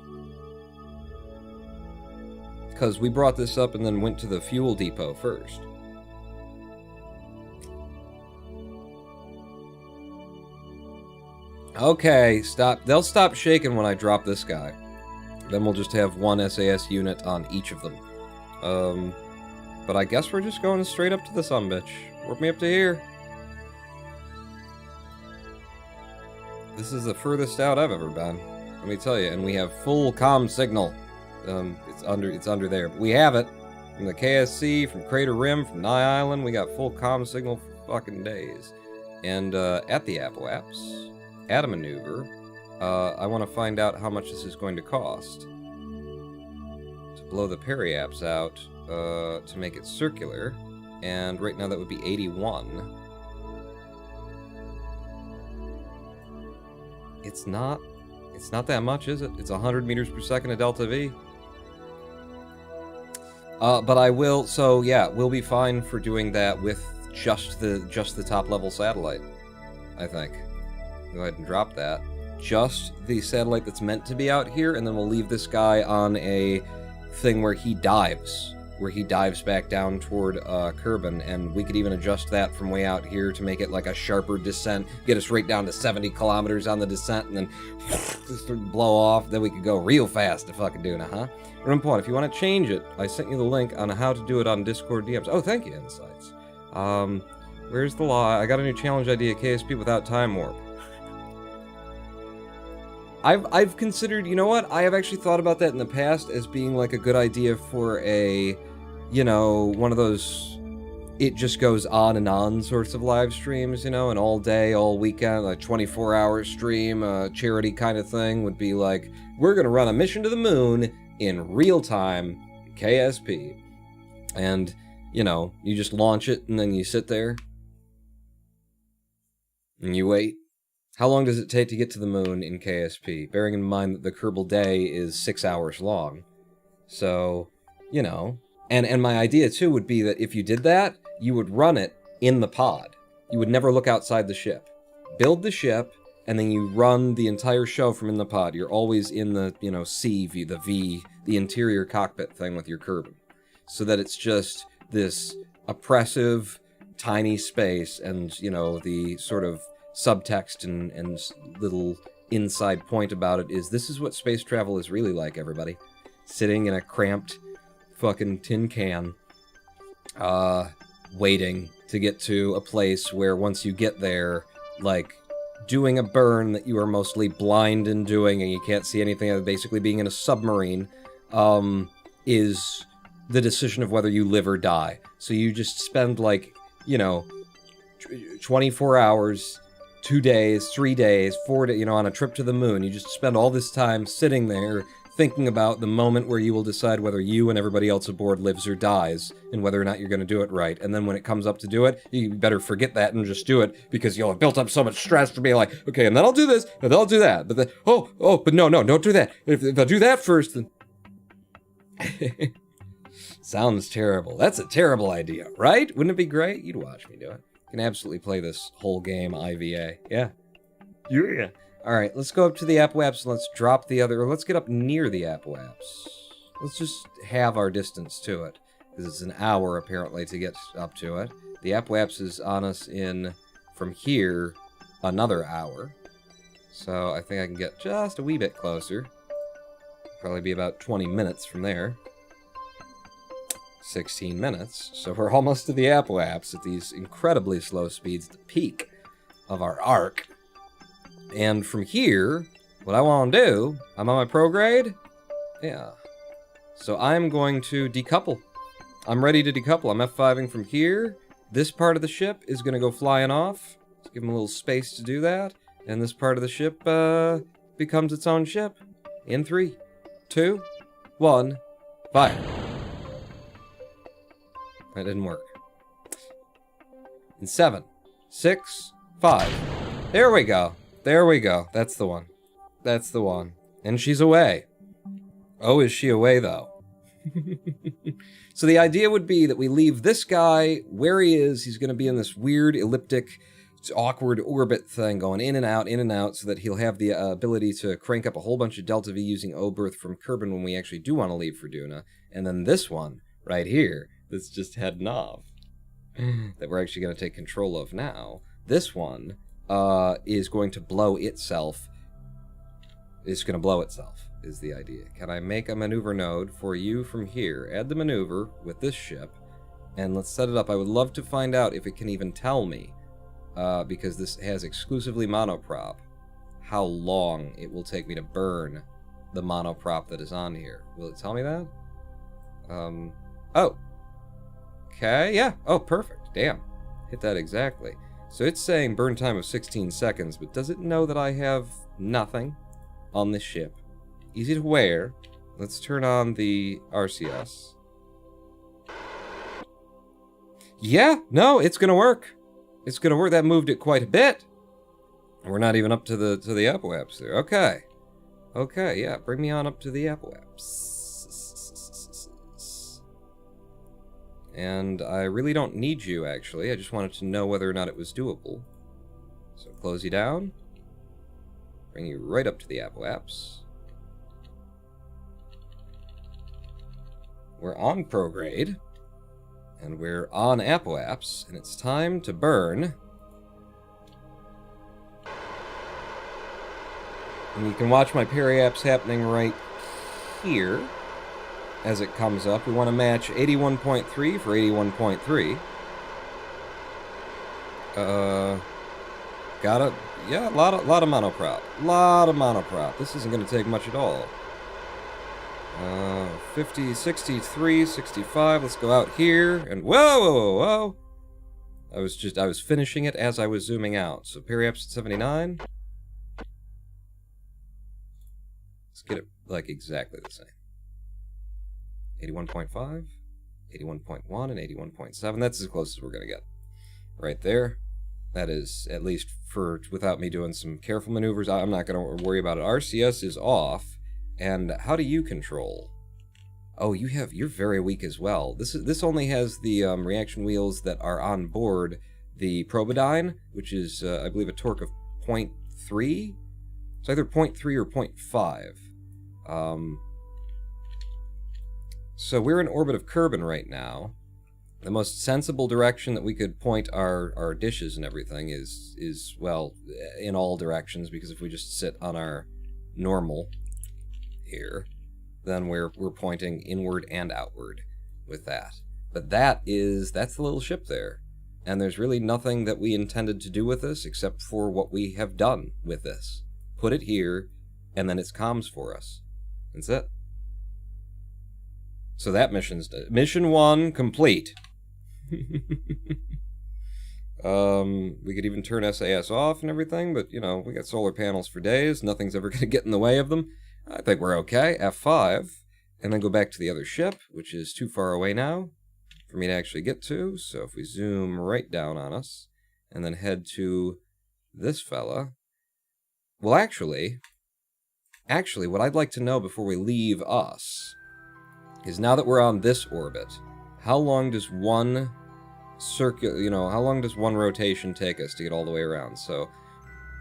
Because we brought this up and then went to the fuel depot first. Okay, stop. They'll stop shaking when I drop this guy. Then we'll just have one SAS unit on each of them. But I guess we're just going straight up to the sumbitch. Warp me up to here. This is the furthest out I've ever been. Let me tell you, and we have full comm signal. It's under there. But we have it. From the KSC, from Crater Rim, from Nye Island, we got full comm signal for fucking days. And at the Apoaps, at a maneuver, I want to find out how much this is going to cost. To blow the periaps out, to make it circular, and right now that would be 81. It's not that much, is it? It's 100 meters per second at delta V. But I will, so yeah, we'll be fine for doing that with just the top level satellite, I think. Go ahead and drop that. Just the satellite that's meant to be out here, and then we'll leave this guy on a thing where he dives back down toward Kerbin, and we could even adjust that from way out here to make it like a sharper descent, get us right down to 70 kilometers on the descent, and then just blow off. Then we could go real fast to fucking Duna, huh? Rimpon, if you want to change it, I sent you the link on how to do it on Discord DMs. Oh, thank you, Insights. Where's the law? I got a new challenge idea, KSP without time warp. I've considered, you know what? I have actually thought about that in the past as being like a good idea for a, you know, one of those it just goes on and on sorts of live streams, you know, an all day, all weekend, like 24-hour stream, charity kind of thing would be like, we're going to run a mission to the moon in real time, KSP. And, you know, you just launch it and then you sit there and you wait. How long does it take to get to the moon in KSP? Bearing in mind that the Kerbal Day is 6 hours long. So, you know. And my idea, too, would be that if you did that, you would run it in the pod. You would never look outside the ship. Build the ship, and then you run the entire show from in the pod. You're always in the, you know, C view, the interior cockpit thing with your Kerbin. So that it's just this oppressive, tiny space, and, you know, the sort of subtext and little inside point about it is this is what space travel is really like, everybody. Sitting in a cramped fucking tin can, waiting to get to a place where once you get there, like, doing a burn that you are mostly blind in doing and you can't see anything, basically being in a submarine, is the decision of whether you live or die. So you just spend, like, you know, 24 hours, 2 days, 3 days, 4 days, you know, on a trip to the moon. You just spend all this time sitting there thinking about the moment where you will decide whether you and everybody else aboard lives or dies, and whether or not you're going to do it right. And then when it comes up to do it, you better forget that and just do it, because you'll have built up so much stress for being like, okay, and then I'll do this, and then I'll do that. But then, but no, don't do that. If I do that first, then... Sounds terrible. That's a terrible idea, right? Wouldn't it be great? You'd watch me do it. You can absolutely play this whole game IVA. Yeah. Yeah. Alright, let's go up to the Apoaps and let's drop the other... Or let's get up near the Apoaps. Let's just have our distance to it. Because it's an hour, apparently, to get up to it. The Apoaps is on us in, from here, another hour. So I think I can get just a wee bit closer. Probably be about 20 minutes from there. 16 minutes. So we're almost to the Apoaps at these incredibly slow speeds, the peak of our arc. And from here, what I want to do, I'm on my prograde. Yeah. So I'm going to decouple. I'm ready to decouple. I'm F5ing from here. This part of the ship is going to go flying off. Let's give him a little space to do that. And this part of the ship becomes its own ship. In 3, 2, 1, fire. That didn't work. In 7, 6, 5. There we go. There we go. That's the one. That's the one. And she's away. Oh, is she away, though? So the idea would be that we leave this guy where he is. He's going to be in this weird, elliptic, awkward orbit thing going in and out, so that he'll have the ability to crank up a whole bunch of Delta V using O-berth from Kerbin when we actually do want to leave for Duna. And then this one, right here, that's just heading off, that we're actually going to take control of now. This one is going to blow itself. It's going to blow itself, is the idea. Can I make a maneuver node for you from here? Add the maneuver with this ship, and let's set it up. I would love to find out if it can even tell me, because this has exclusively monoprop, how long it will take me to burn the monoprop that is on here. Will it tell me that? Oh. Okay, yeah. Oh, perfect. Damn. Hit that exactly. So it's saying burn time of 16 seconds, but does it know that I have nothing on this ship? Easy to wear. Let's turn on the RCS. Yeah, no, it's gonna work. It's gonna work. That moved it quite a bit. We're not even up to the Apoaps there. Okay. Okay, yeah, bring me on up to the Apoaps. And I really don't need you, actually. I just wanted to know whether or not it was doable. So close you down. Bring you right up to the Apoaps. We're on prograde. And we're on Apoaps. And it's time to burn. And you can watch my periaps happening right here. As it comes up, we want to match 81.3 for 81.3. Yeah, a lot of monoprop. Lot of monoprop. This isn't going to take much at all. 50, 63, 65. Let's go out here. And whoa. I was finishing it as I was zooming out. So periaps at 79. Let's get it like exactly the same. 81.5, 81.1, and 81.7. That's as close as we're going to get. Right there. That is, at least without me doing some careful maneuvers, I'm not going to worry about it. RCS is off, and how do you control? Oh, you're very weak as well. This only has the reaction wheels that are on board the Probodyne, which is, I believe, a torque of 0.3? It's either 0.3 or 0.5. So we're in orbit of Kerbin right now. The most sensible direction that we could point our dishes and everything is, well, in all directions, because if we just sit on our normal here, then we're pointing inward and outward with that. But that's the little ship there. And there's really nothing that we intended to do with this except for what we have done with this. Put it here, and then it's comms for us. That's it. So that mission 1 complete. We could even turn SAS off and everything, but, you know, we got solar panels for days. Nothing's ever going to get in the way of them. I think we're okay. F5, and then go back to the other ship, which is too far away now for me to actually get to. So if we zoom right down on us, and then head to this fella. Well, actually, what I'd like to know before we leave us is, now that we're on this orbit, how long does one how long does one rotation take us to get all the way around? So,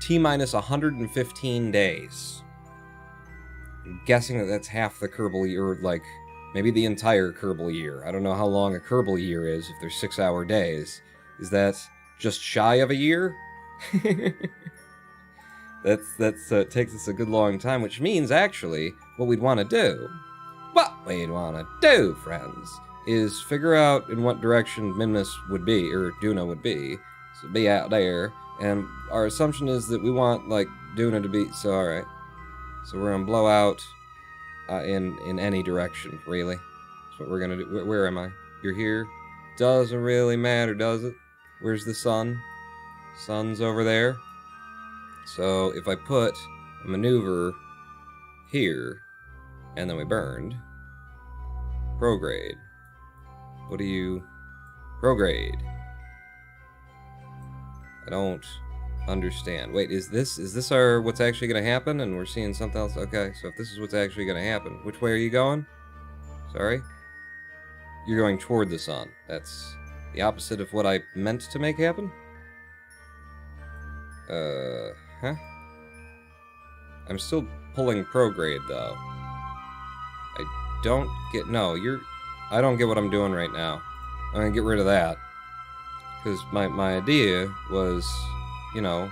T-minus 115 days. I'm guessing that that's half the Kerbal year, or like, maybe the entire Kerbal year. I don't know how long a Kerbal year is, if there's 6-hour days. Is that just shy of a year? That's takes us a good long time, which means, actually, what we'd want to do, friends, is figure out in what direction Minmus would be, or Duna would be. So be out there, and our assumption is that we want, like, Duna to be, so alright. So we're gonna blow out in any direction, really. That's what we're gonna do. Where am I? You're here? Doesn't really matter, does it? Where's the sun? Sun's over there. So if I put a maneuver here, and then we burned, prograde. What do you... Prograde. I don't understand. Wait, is this what's actually going to happen? And we're seeing something else? Okay, so if this is what's actually going to happen, which way are you going? Sorry? You're going toward the sun. That's the opposite of what I meant to make happen? Huh? I'm still pulling prograde, though. I don't get... No, I don't get what I'm doing right now. I'm gonna get rid of that. Because my idea was, you know,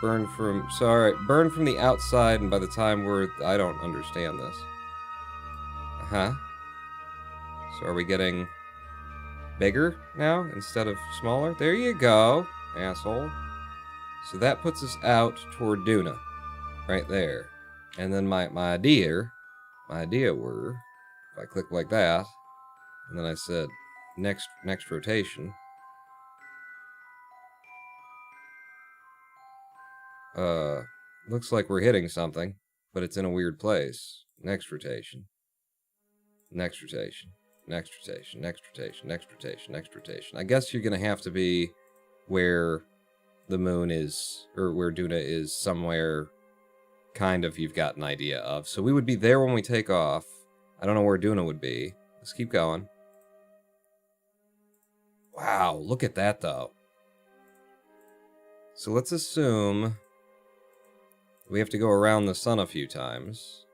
burn from the outside, and by the time I don't understand this. Uh-huh. So are we getting bigger now instead of smaller? There you go, asshole. So that puts us out toward Duna. Right there. And then my idea were, if I click like that, and then I said, next rotation. Looks like we're hitting something, but it's in a weird place. Next rotation. Next rotation. Next rotation. Next rotation. Next rotation. Next rotation. I guess you're gonna have to be where the moon is, or where Duna is, somewhere kind of you've got an idea of. So we would be there when we take off. I don't know where Duna would be. Let's keep going. Wow, look at that, though. So let's assume we have to go around the sun a few times.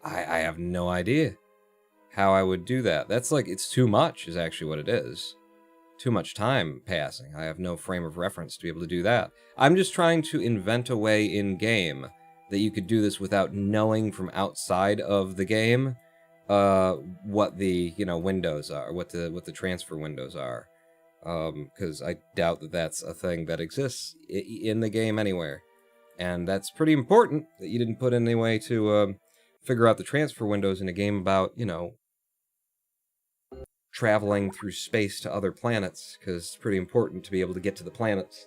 I have no idea how I would do that. That's like, it's too much, is actually what it is. Too much time passing. I have no frame of reference to be able to do that. I'm just trying to invent a way in-game that you could do this without knowing from outside of the game what the, windows are, what the transfer windows are. Because I doubt that that's a thing that exists in the game anywhere. And that's pretty important that you didn't put in any way to figure out the transfer windows in a game about, traveling through space to other planets, because it's pretty important to be able to get to the planets.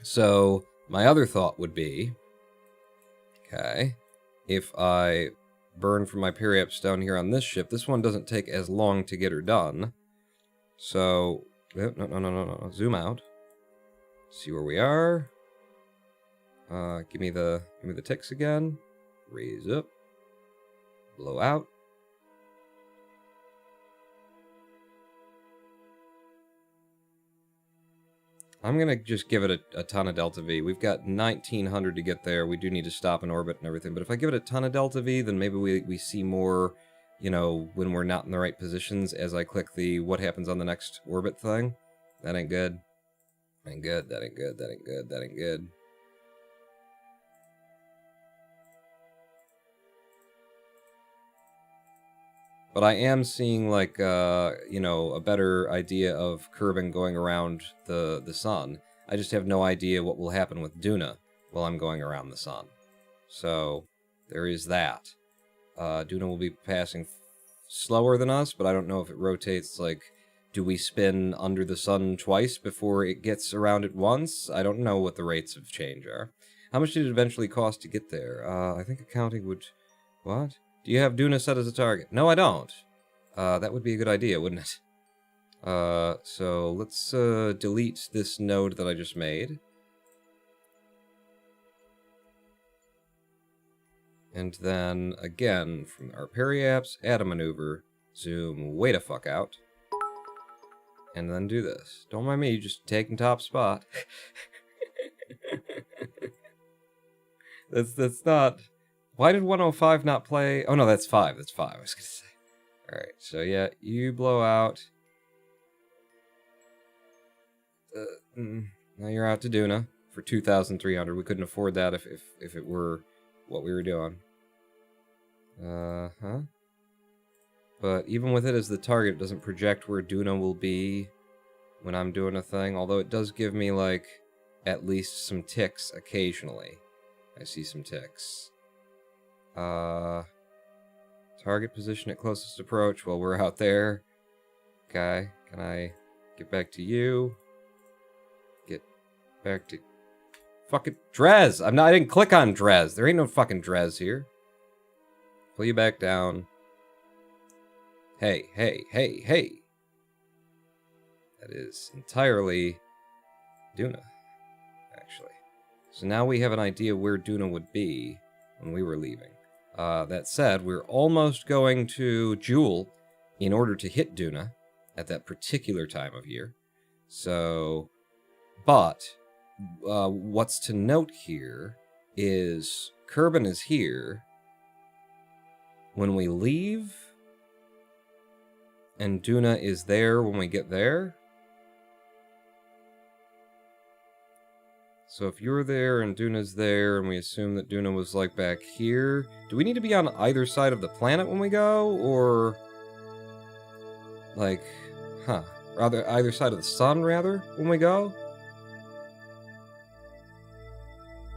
So, my other thought would be, okay, if I burn from my periaps down here on this ship. This one doesn't take as long to get her done. So, no. Zoom out. See where we are. Give me the ticks again. Raise up. Blow out. I'm going to just give it a ton of Delta V. We've got 1900 to get there. We do need to stop in orbit and everything. But if I give it a ton of Delta V, then maybe we see more, you know, when we're not in the right positions as I click the what happens on the next orbit thing. That ain't good. Ain't good. That ain't good. That ain't good. That ain't good. But I am seeing, like, you know, a better idea of Kerbin going around the sun. I just have no idea what will happen with Duna while I'm going around the sun. So, there is that. Duna will be passing slower than us, but I don't know if it rotates, like, do we spin under the sun twice before it gets around it once? I don't know what the rates of change are. How much did it eventually cost to get there? I think accounting would... What? Do you have Duna set as a target? No, I don't. That would be a good idea, wouldn't it? So let's delete this node that I just made. And then, again, from our periaps, add a maneuver, zoom way the fuck out. And then do this. Don't mind me, just taking top spot. That's not... Why did 105 not play? Oh, no, that's 5. That's 5, I was going to say. Alright, so yeah, you blow out. Now you're out to Duna for 2,300. We couldn't afford that if it were what we were doing. But even with it as the target, it doesn't project where Duna will be when I'm doing a thing. Although it does give me, like, at least some ticks occasionally. I see some ticks. Target position at closest approach while we're out there. Okay, can I get back to you? Get back to... Fucking Drez! I didn't click on Drez. There ain't no fucking Drez here. Pull you back down. Hey. That is entirely Duna, actually. So now we have an idea where Duna would be when we were leaving. That said, we're almost going to Joule in order to hit Duna at that particular time of year. So, but what's to note here is Kerbin is here when we leave, and Duna is there when we get there. So if you're there and Duna's there, and we assume that Duna was, like, back here, do we need to be on either side of the planet when we go, or, like, rather, either side of the sun, rather, when we go?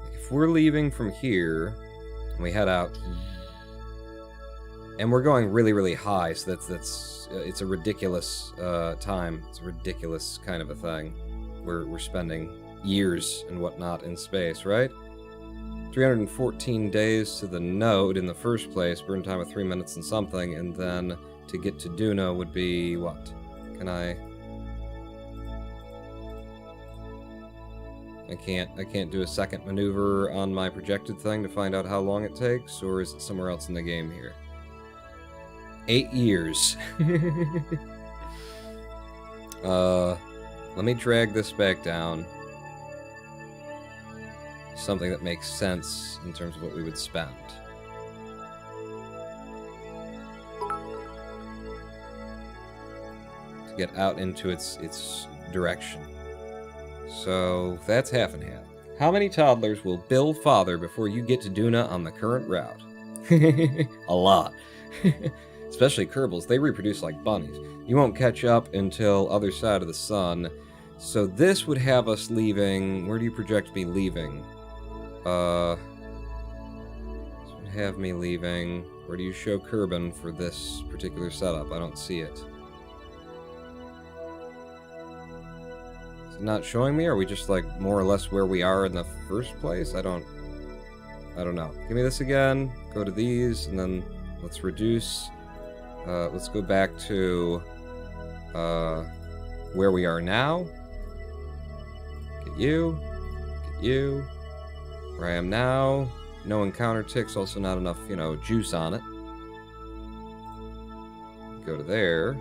Like, if we're leaving from here, and we head out, and we're going really, really high, so it's a ridiculous time. It's a ridiculous kind of a thing. We're spending years and whatnot in space, right? 314 days to the node in the first place, burn time of 3 minutes and something, and then to get to Duna would be what? Can I can't do a second maneuver on my projected thing to find out how long it takes, or is it somewhere else in the game here? 8 years. Let me drag this back down. Something that makes sense in terms of what we would spend. To get out into its direction. So that's half and half. How many toddlers will Bill father before you get to Duna on the current route? A lot. Especially Kerbals, they reproduce like bunnies. You won't catch up until other side of the sun. So this would have us leaving... Where do you project me leaving? This would have me leaving... Where do you show Kerbin for this particular setup? I don't see it. Is it not showing me? Or are we just like more or less where we are in the first place? I don't know. Give me this again. Go to these, and then let's reduce. Let's go back to where we are now. Get you. Get you. Where I am now. No encounter ticks, also not enough, you know, juice on it. Go to there.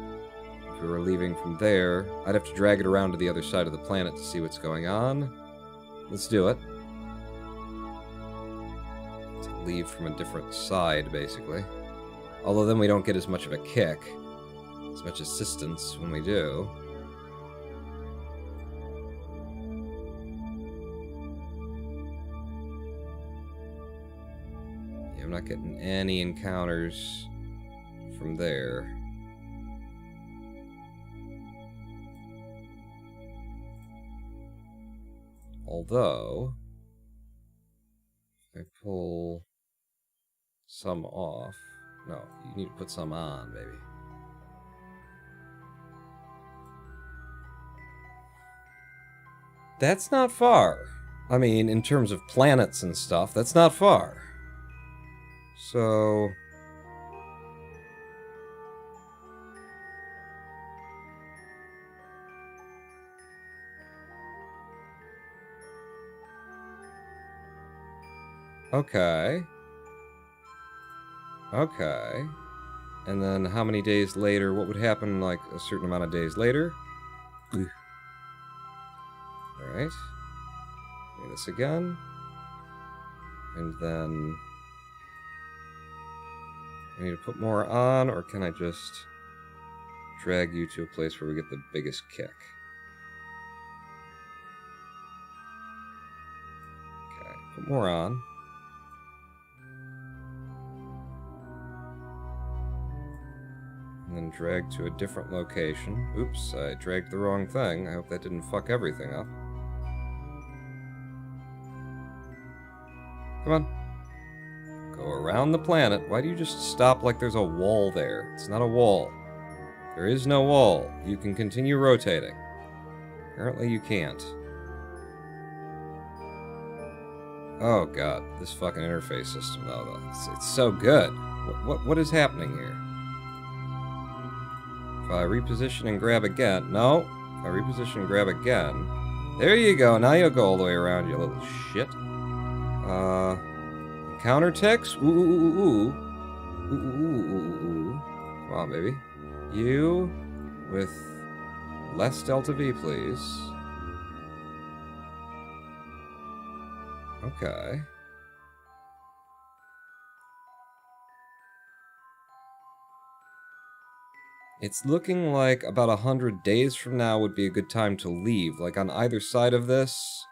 If we were leaving from there, I'd have to drag it around to the other side of the planet to see what's going on. Let's do it. To leave from a different side, basically. Although then we don't get as much of a kick, as much assistance when we do. Yeah, I'm not getting any encounters from there. Although, if I pull some off... No, you need to put some on, baby. That's not far. I mean, in terms of planets and stuff, that's not far. So... Okay. Okay. And then how many days later? What would happen, like, a certain amount of days later? Alright. Do this again. And then... I need to put more on, or can I just drag you to a place where we get the biggest kick? Okay, put more on. And then drag to a different location. Oops, I dragged the wrong thing. I hope that didn't fuck everything up. Come on. Go around the planet. Why do you just stop like there's a wall there? It's not a wall. There is no wall. You can continue rotating. Apparently you can't. Oh god, this fucking interface system though. It's so good. What is happening here? If I reposition and grab again... No. If I reposition and grab again... There you go. Now you'll go all the way around, you little shit. Counter ticks? Ooh, ooh, ooh, ooh. Ooh, ooh, ooh, ooh, ooh. Come on, baby. You with less delta V, please. Okay. It's looking like about 100 days from now would be a good time to leave. Like, on either side of this,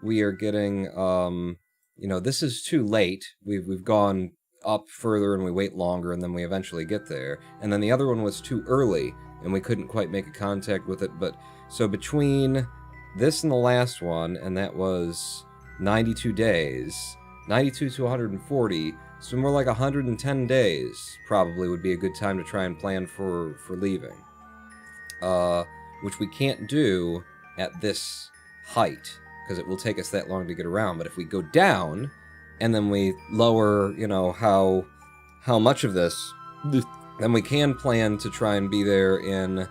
we are getting, you know, this is too late. We've gone up further and we wait longer and then we eventually get there. And then the other one was too early and we couldn't quite make a contact with it. But, so between this and the last one, and that was 92 days, 92 to 140, so more like 110 days probably would be a good time to try and plan for leaving. Which we can't do at this height, because it will take us that long to get around. But if we go down, and then we lower, you know, how much of this, then we can plan to try and be there in...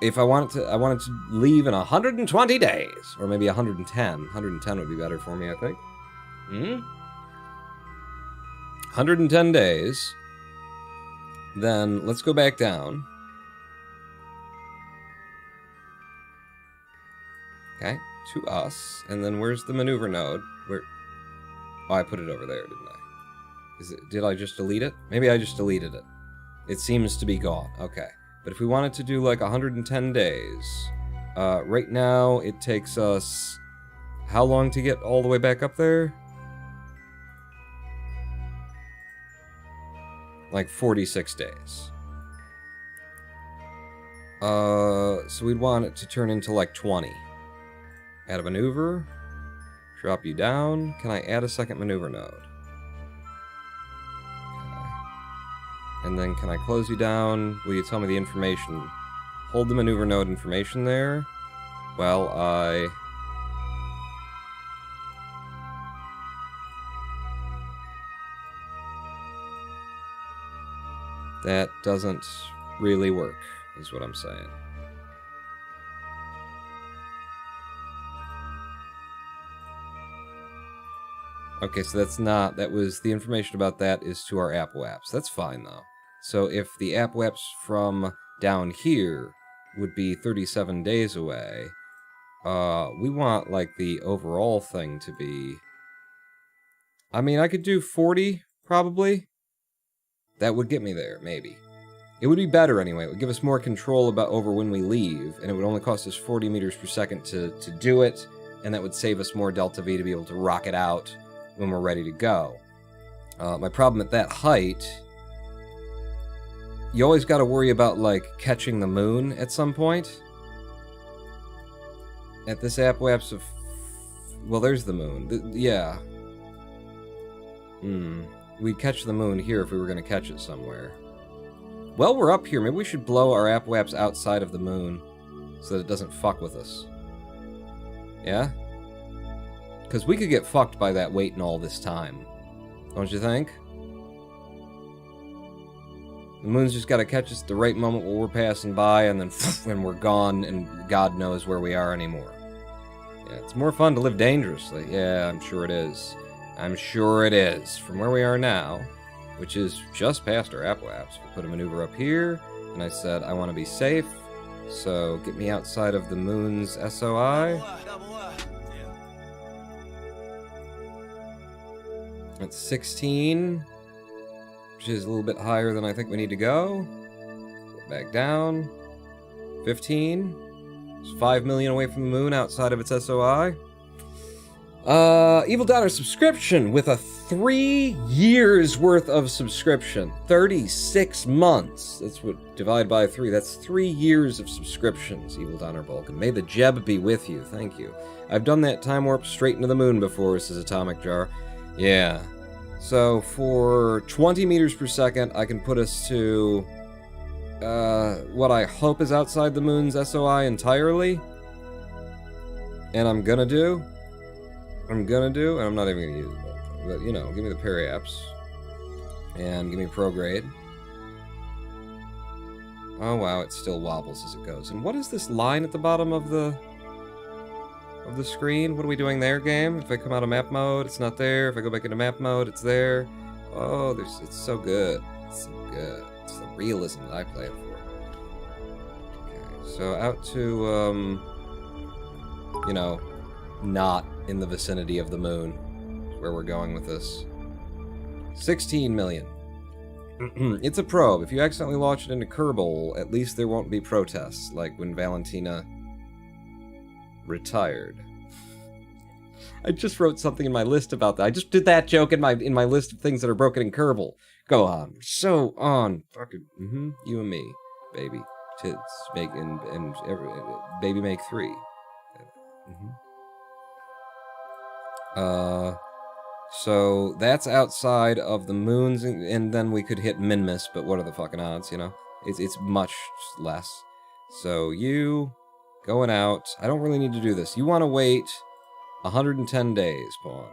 If I wanted to leave in 120 days, or maybe 110. 110 would be better for me, I think. 110 days. Then let's go back down. Okay, to us. And then where's the maneuver node? Where? Oh, I put it over there, didn't I? Did I just delete it? Maybe I just deleted it. It seems to be gone. Okay. But if we wanted to do like 110 days, right now it takes us how long to get all the way back up there? Like 46 days. So we'd want it to turn into like 20. Add a maneuver. Drop you down. Can I add a second maneuver node? Okay. And then can I close you down? Will you tell me the information? Hold the maneuver node information there. While I... That doesn't really work, is what I'm saying. Okay, so that's not, that was, the information about that is to our apoaps. That's fine, though. So if the apoaps from down here would be 37 days away, we want, like, the overall thing to be... I mean, I could do 40, probably. That would get me there, maybe. It would be better, anyway. It would give us more control about over when we leave, and it would only cost us 40 meters per second to do it, and that would save us more Delta V to be able to rocket out when we're ready to go. My problem at that height... You always gotta worry about, like, catching the moon at some point. At this apoapse of... Well, there's the moon. Yeah. We'd catch the moon here if we were gonna catch it somewhere. Well, we're up here. Maybe we should blow our apoapse outside of the moon so that it doesn't fuck with us. Yeah? Because we could get fucked by that waiting all this time. Don't you think? The moon's just got to catch us at the right moment while we're passing by, and then when we're gone, and God knows where we are anymore. Yeah, it's more fun to live dangerously. Yeah, I'm sure it is. I'm sure it is. From where we are now, which is just past our apoapse, we put a maneuver up here, and I said I want to be safe, so get me outside of the moon's SOI. That's 16. Which is a little bit higher than I think we need to go. Go back down. 15. It's 5 million away from the moon outside of its SOI. Evil Donner subscription with a 3 years worth of subscription. 36 months. That's what, divide by 3. That's 3 years of subscriptions, Evil Donner Vulcan. May the Jeb be with you. Thank you. I've done that time warp straight into the moon before, says Atomic Jar. Yeah. So, for 20 meters per second, I can put us to, what I hope is outside the moon's SOI entirely. And I'm gonna do, and I'm not even gonna use it, but, you know, give me the periapse. And give me prograde. Oh wow, it still wobbles as it goes. And what is this line at the bottom of the screen? What are we doing there, game? If I come out of map mode, it's not there. If I go back into map mode, it's there. Oh, it's so good. It's so good. It's the realism that I play it for. Okay, so out to, you know, not in the vicinity of the moon is where we're going with this. 16 million. It's a probe. If you accidentally launch it into Kerbal, at least there won't be protests, like when Valentina retired. I just wrote something in my list about that. I just did that joke in my list of things that are broken in Kerbal. Go on. So on. Fucking you and me, baby. Tits make and baby make 3. So that's outside of the moons, and then we could hit Minmus, but what are the fucking odds, you know? It's much less. So you going out. I don't really need to do this. You want to wait 110 days, Pawn.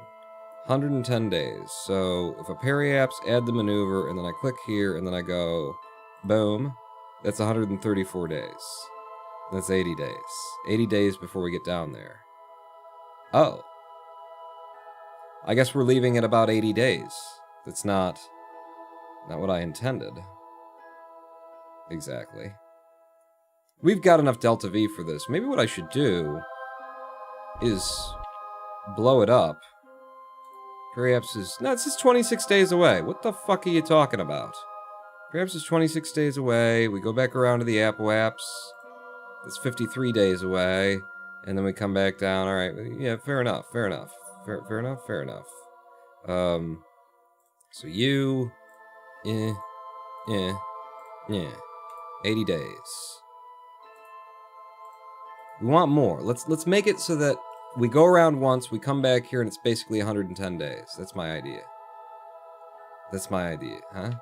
110 days. So if a periapse, add the maneuver, and then I click here, and then I go, boom. That's 134 days. That's 80 days. 80 days before we get down there. Oh. I guess we're leaving at about 80 days. That's not what I intended. Exactly. We've got enough Delta V for this. Maybe what I should do is blow it up. Periapse is... No, it says 26 days away. What the fuck are you talking about? Periapse is 26 days away. We go back around to the apoapse. It's 53 days away. And then we come back down. Alright, yeah, fair enough, fair enough. Fair enough, fair enough. So you... 80 days. We want more. Let's make it so that we go around once, we come back here, and it's basically 110 days. That's my idea. That's my idea, huh?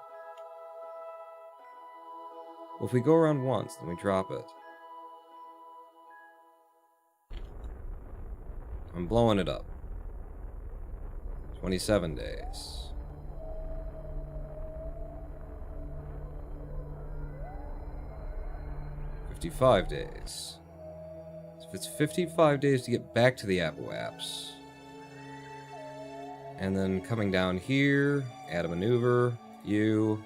Well, if we go around once, then we drop it. I'm blowing it up. 27 days. 55 days. So if it's 55 days to get back to the Apoaps. And then coming down here, add a maneuver, you.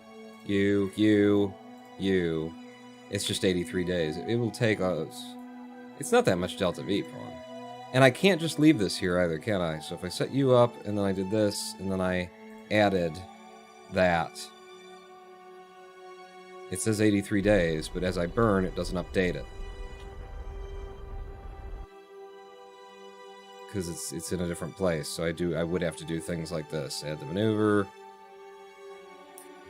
It's just 83 days. It will take us... It's not that much Delta V, Pawn. And I can't just leave this here either, can I? So if I set you up, and then I did this, and then I added that, it says 83 days, but as I burn, it doesn't update it. Because it's in a different place, so I would have to do things like this. Add the maneuver.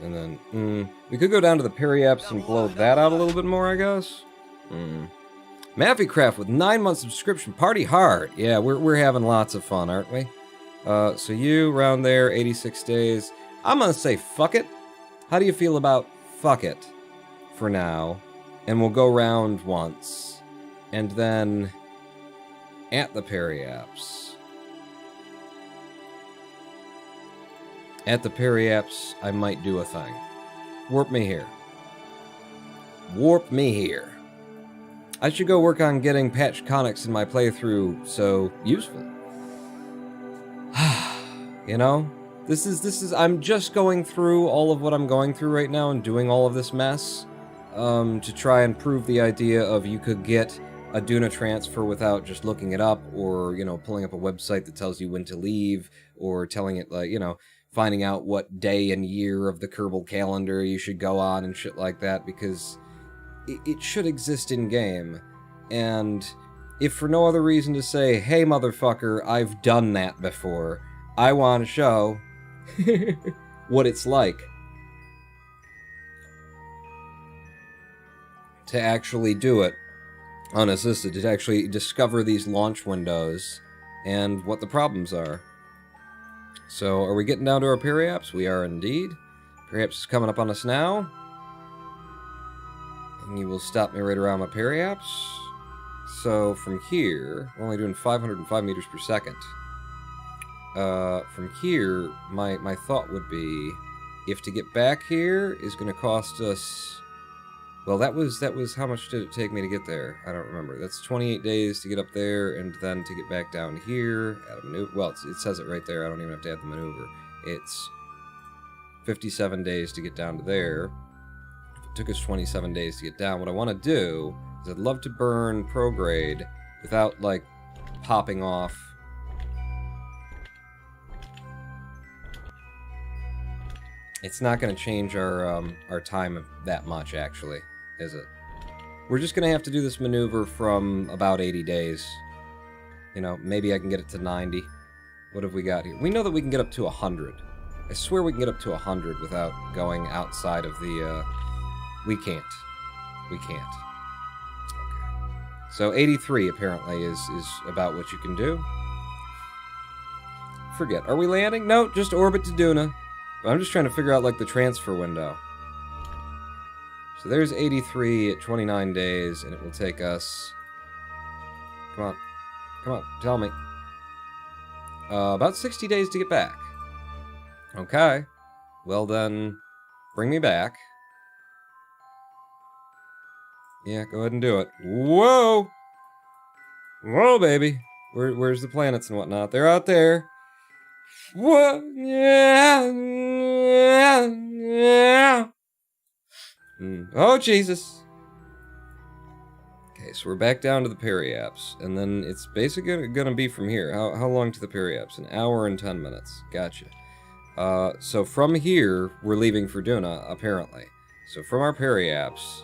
And then, we could go down to the Periaps and blow that out a little bit more, I guess. Maffycraft with 9-month subscription. Party hard. Yeah, we're having lots of fun, aren't we? So you, around there, 86 days. I'm gonna say fuck it. How do you feel about fuck it for now? And we'll go round once. And then at the Periaps. At the Periaps, I might do a thing. Warp me here. Warp me here. I should go work on getting patch conics in my playthrough so useful. You know? This is I'm just going through all of what I'm going through right now and doing all of this mess to try and prove the idea of you could get a Duna transfer without just looking it up, or, you know, pulling up a website that tells you when to leave, or telling it, like, you know, finding out what day and year of the Kerbal calendar you should go on and shit like that, because it should exist in-game. And if for no other reason to say, hey, motherfucker, I've done that before, I want to show what it's like to actually do it unassisted, to actually discover these launch windows and what the problems are. So, are we getting down to our Periaps? We are indeed. Periaps is coming up on us now. And you will stop me right around my Periaps. So, from here, we're only doing 505 meters per second. From here, my thought would be, if to get back here is going to cost us... Well, that was how much did it take me to get there? I don't remember. That's 28 days to get up there, and then to get back down here, add a maneuver. Well, it says it right there. I don't even have to add the maneuver. It's 57 days to get down to there. It took us 27 days to get down. What I want to do is I'd love to burn prograde without, like, popping off. It's not going to change our time that much, actually, is it? We're just going to have to do this maneuver from about 80 days. You know, maybe I can get it to 90. What have we got here? We know that we can get up to 100. I swear we can get up to 100 without going outside of the... We can't. We can't. Okay. So 83, apparently, is about what you can do. Forget. Are we landing? No, just orbit to Duna. I'm just trying to figure out, like, the transfer window. So there's 83 at 29 days, and it will take us... Come on. Come on, tell me. About 60 days to get back. Okay. Well then, bring me back. Yeah, go ahead and do it. Whoa! Whoa, baby! Where's the planets and whatnot? They're out there. Whoa! Yeah! Oh, Jesus! Okay, so we're back down to the Periaps, and then it's basically gonna be from here. How long to the Periaps? An hour and 10 minutes. Gotcha. So from here, we're leaving for Duna, apparently. So from our Periaps,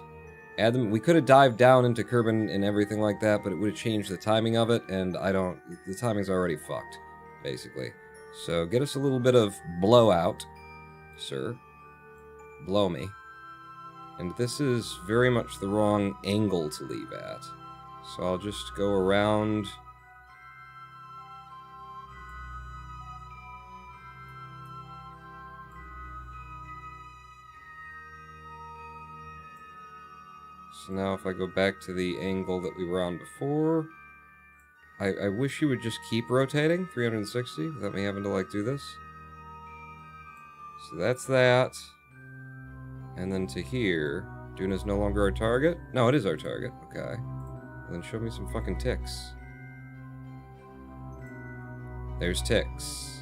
add them. We could have dived down into Kerbin and everything like that, but it would have changed the timing of it, and the timing's already fucked, basically. So get us a little bit of blowout, sir. Blow me. And this is very much the wrong angle to leave at. So I'll just go around. So now if I go back to the angle that we were on before, I wish you would just keep rotating 360 without me having to, like, do this. So that's that. And then to here. Duna's no longer our target? No, it is our target. Okay. Then show me some fucking ticks. There's ticks.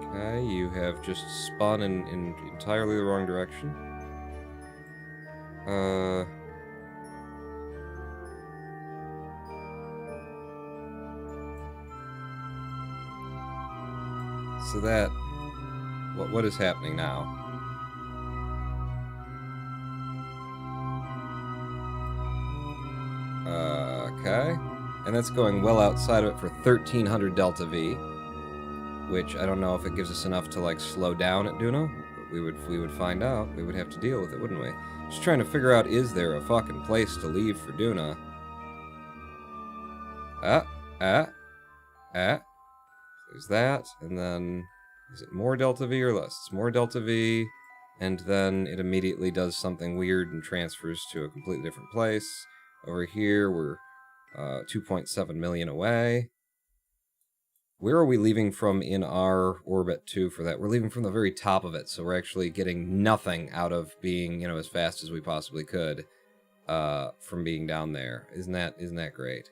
Okay, you have just spun in entirely the wrong direction. So that... What is happening now? Okay. And that's going well outside of it for 1300 Delta V. Which, I don't know if it gives us enough to, like, slow down at Duna. But we would find out. We would have to deal with it, wouldn't we? Just trying to figure out, is there a fucking place to leave for Duna? There's that, and then... Is it more Delta V or less? It's more Delta V, and then it immediately does something weird and transfers to a completely different place. Over here, we're 2.7 million away. Where are we leaving from in our orbit, too, for that? We're leaving from the very top of it, so we're actually getting nothing out of being, you know, as fast as we possibly could from being down there. Isn't that great?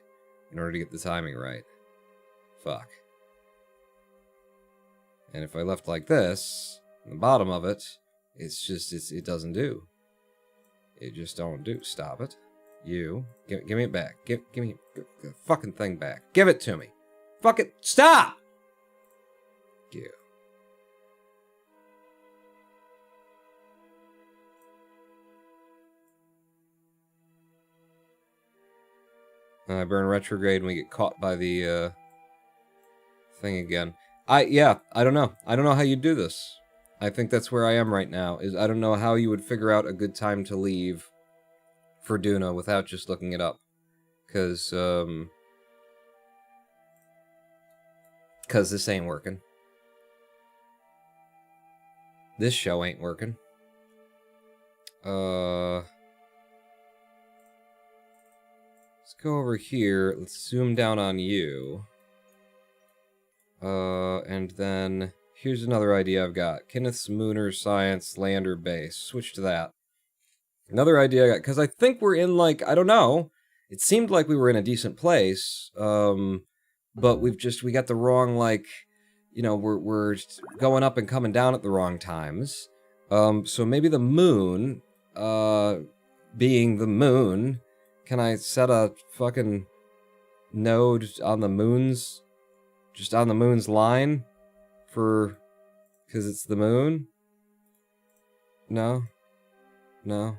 In order to get the timing right. Fuck. And if I left like this, on the bottom of it, it's just, it doesn't do. It just don't do. Stop it. You. Give me it back. Give me the fucking thing back. Give it to me. Fuck it. Stop! You. I burn retrograde and we get caught by the, thing again. I don't know. I don't know how you do this. I think that's where I am right now, is I don't know how you would figure out a good time to leave for Duna without just looking it up. Because this ain't working. This show ain't working. Let's go over here. Let's zoom down on you. And then here's another idea I've got. Kenneth's Mooner Science Lander Base. Switch to that. Another idea I got, because I think we're in, like, I don't know. It seemed like we were in a decent place, but we got the wrong, like, you know, we're going up and coming down at the wrong times. So maybe the moon, being the moon, can I set a fucking node on the moon's, just on the moon's line for, because it's the moon? No? No?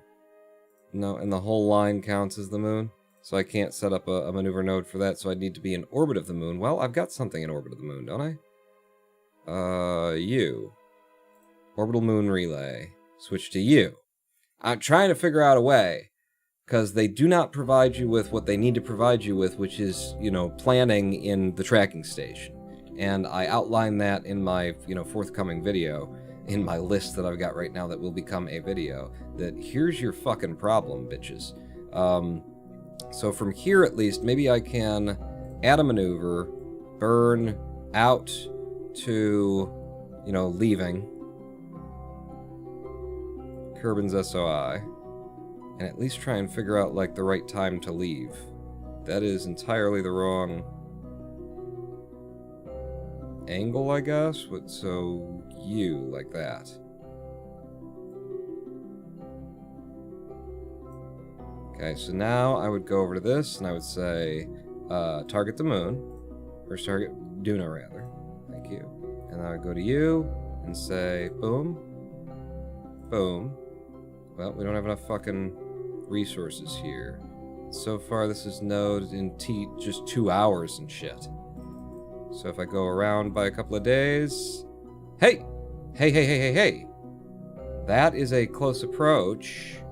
No, and the whole line counts as the moon? So I can't set up a maneuver node for that, so I'd need to be in orbit of the moon. Well, I've got something in orbit of the moon, don't I? You. Orbital moon relay. Switch to you. I'm trying to figure out a way, because they do not provide you with what they need to provide you with, which is, you know, planning in the tracking station. And I outline that in my, you know, forthcoming video, in my list that I've got right now that will become a video, that here's your fucking problem, bitches. So from here, at least, maybe I can add a maneuver, burn out to, you know, leaving Kerbin's SOI, and at least try and figure out, like, the right time to leave. That is entirely the wrong angle, I guess. So you, like that. Okay, so now I would go over to this, and I would say, target the moon. First target, Duna, rather. Thank you. And I would go to you, and say, boom. Boom. Well, we don't have enough fucking resources here. So far, this is node in just 2 hours and shit. So if I go around by a couple of days... Hey! Hey! That is a close approach.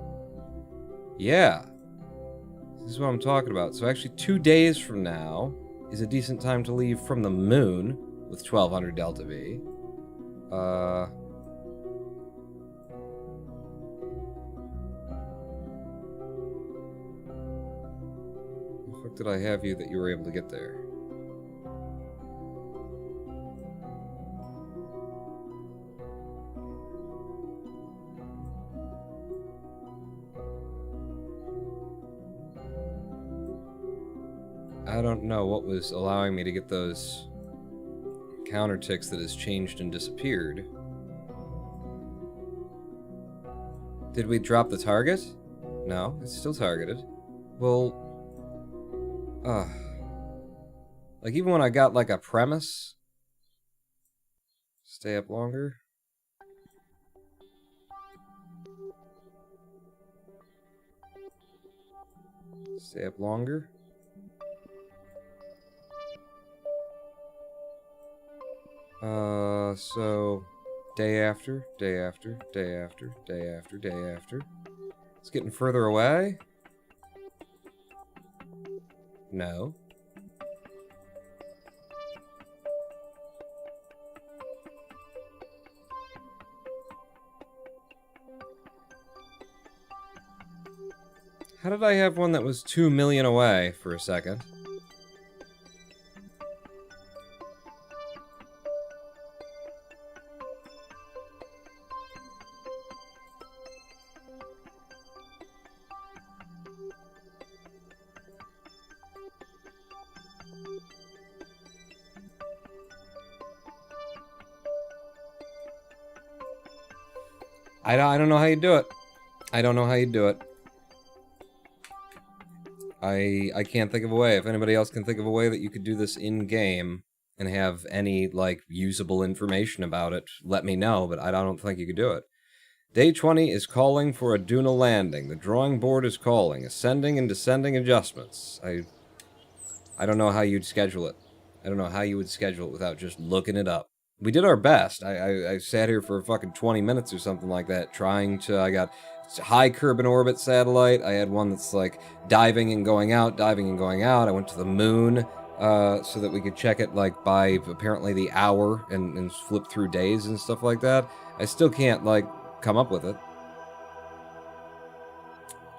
Yeah. This is what I'm talking about. So actually 2 days from now is a decent time to leave from the moon with 1200 Delta V. Where the fuck did I have you that you were able to get there? I don't know what was allowing me to get those counter ticks that has changed and disappeared. Did we drop the target? No, it's still targeted. Well, like even when I got like a premise, stay up longer. Stay up longer. So day after, day after, day after, day after, day after. It's getting further away. No. How did I have one that was 2 million away for a second? I don't know how you do it. I don't know how you do it. I can't think of a way. If anybody else can think of a way that you could do this in-game and have any, like, usable information about it, let me know, but I don't think you could do it. Day 20 is calling for a Duna landing. The drawing board is calling. Ascending and descending adjustments. I don't know how you'd schedule it. I don't know how you would schedule it without just looking it up. We did our best. I sat here for fucking 20 minutes or something like that, trying to... I got high Kerbin orbit satellite. I had one that's like diving and going out, diving and going out. I went to the moon so that we could check it like by apparently the hour and flip through days and stuff like that. I still can't like come up with it.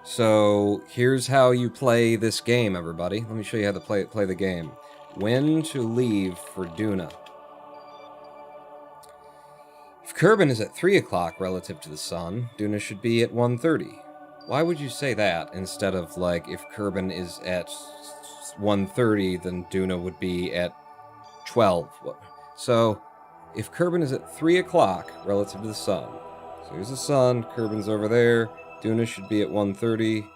So here's how you play this game, everybody. Let me show you how to play the game. When to leave for Duna. If Kerbin is at 3 o'clock relative to the sun, Duna should be at 1:30. Why would you say that instead of, like, if Kerbin is at 1:30, then Duna would be at 12? So, if Kerbin is at 3 o'clock relative to the sun, so here's the sun, Kerbin's over there, Duna should be at 1:30.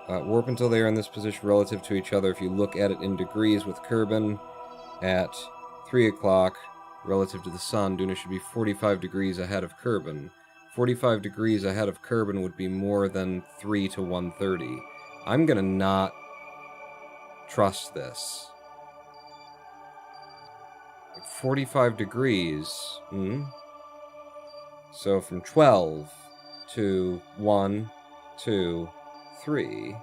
Warp until they are in this position relative to each other. If you look at it in degrees with Kerbin at 3 o'clock, relative to the sun, Duna should be 45 degrees ahead of Kerbin. 45 degrees ahead of Kerbin would be more than 3 to 1:30. I'm gonna not trust this. 45 degrees. So from 12 to 1, 2, 3.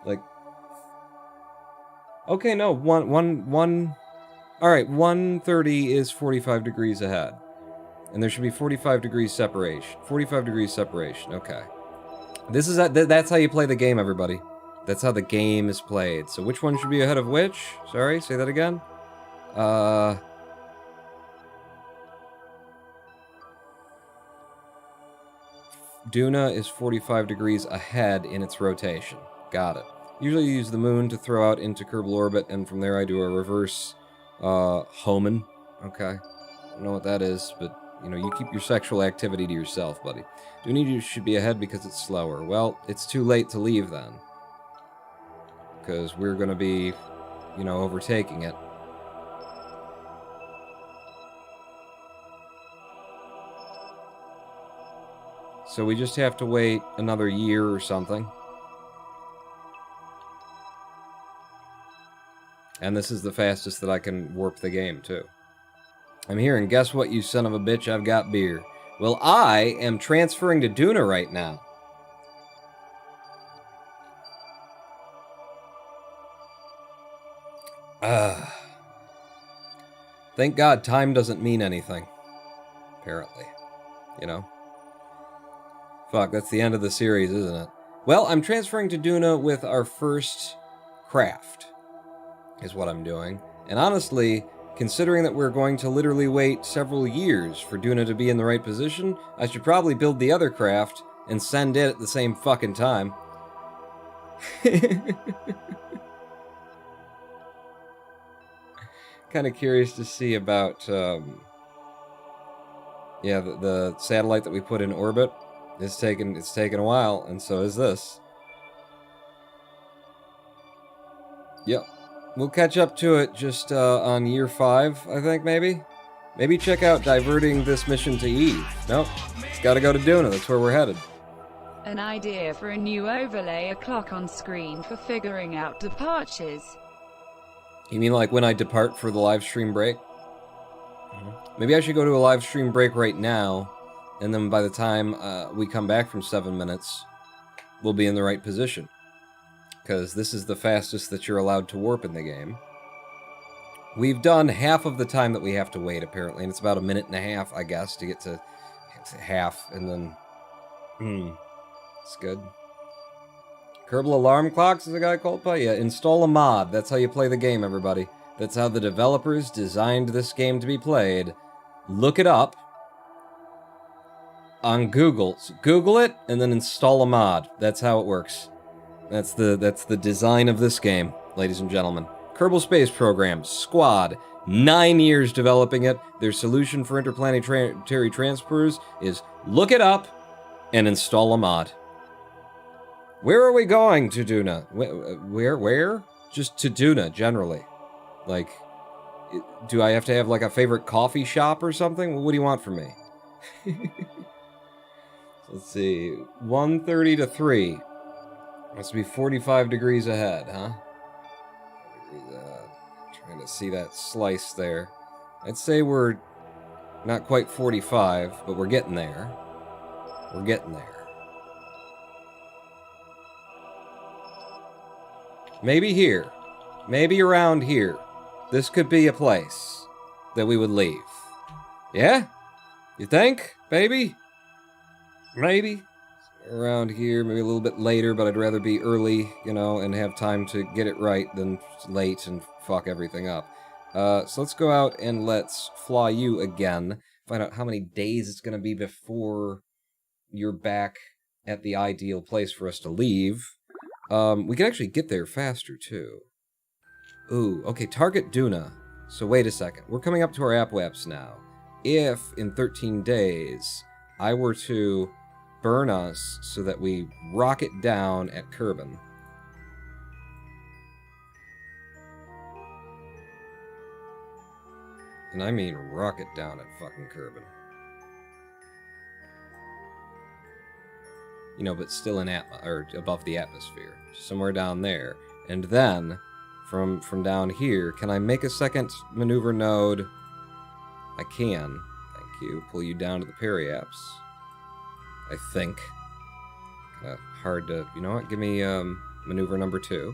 Like... Okay, no, one... Alright, 1:30 is 45 degrees ahead. And there should be 45 degrees separation. 45 degrees separation, okay. That's how you play the game, everybody. That's how the game is played. So which one should be ahead of which? Sorry, say that again? Duna is 45 degrees ahead in its rotation. Got it. Usually you use the moon to throw out into Kerbal orbit, and from there I do a reverse... Homan. Okay. I don't know what that is, but, you know, you keep your sexual activity to yourself, buddy. Duna should be ahead because it's slower. Well, it's too late to leave then. Because we're gonna be, you know, overtaking it. So we just have to wait another year or something. And this is the fastest that I can warp the game, too. I'm here, and guess what, you son of a bitch? I've got beer. Well, I am transferring to Duna right now. Thank God time doesn't mean anything. Apparently. You know? Fuck, that's the end of the series, isn't it? Well, I'm transferring to Duna with our first craft. Is what I'm doing. And honestly, considering that we're going to literally wait several years for Duna to be in the right position, I should probably build the other craft and send it at the same fucking time. Kind of curious to see about, yeah, the satellite that we put in orbit. It's taken a while, and so is this. Yep. We'll catch up to it just on year 5, I think, maybe? Maybe check out diverting this mission to Eve. Nope. It's gotta go to Duna, that's where we're headed. An idea for a new overlay, a clock on screen for figuring out departures. You mean like when I depart for the live stream break? Maybe I should go to a live stream break right now, and then by the time we come back from 7 minutes, we'll be in the right position. Because this is the fastest that you're allowed to warp in the game. We've done half of the time that we have to wait, apparently, and it's about 1.5 minutes, I guess, to get to half, and then... it's good. Kerbal Alarm Clocks is a guy called by? Yeah, install a mod. That's how you play the game, everybody. That's how the developers designed this game to be played. Look it up on Google. So Google it, and then install a mod. That's how it works. That's the design of this game, ladies and gentlemen. Kerbal Space Program, Squad, 9 years developing it. Their solution for interplanetary transfers is look it up and install a mod. Where are we going to Duna? Where? Just to Duna, generally. Like, do I have to have, like, a favorite coffee shop or something? What do you want from me? Let's see. 1:30 to 3. Must be 45 degrees ahead, huh? Trying to see that slice there. I'd say we're not quite 45, but we're getting there. We're getting there. Maybe here. Maybe around here. This could be a place that we would leave. Yeah? You think? Maybe? Maybe? Around here, maybe a little bit later, but I'd rather be early, you know, and have time to get it right than late and fuck everything up. So let's go out and let's fly you again. Find out how many days it's going to be before you're back at the ideal place for us to leave. We can actually get there faster, too. Ooh, okay, target Duna. So wait a second. We're coming up to our AppWaps now. If, in 13 days, I were to burn us so that we rocket down at Kerbin. And I mean rocket down at fucking Kerbin. You know, but still in or above the atmosphere. Somewhere down there. And then, from down here, can I make a second maneuver node? I can. Thank you. Pull you down to the periapse. I think. Kinda hard to... You know what? Give me maneuver number 2.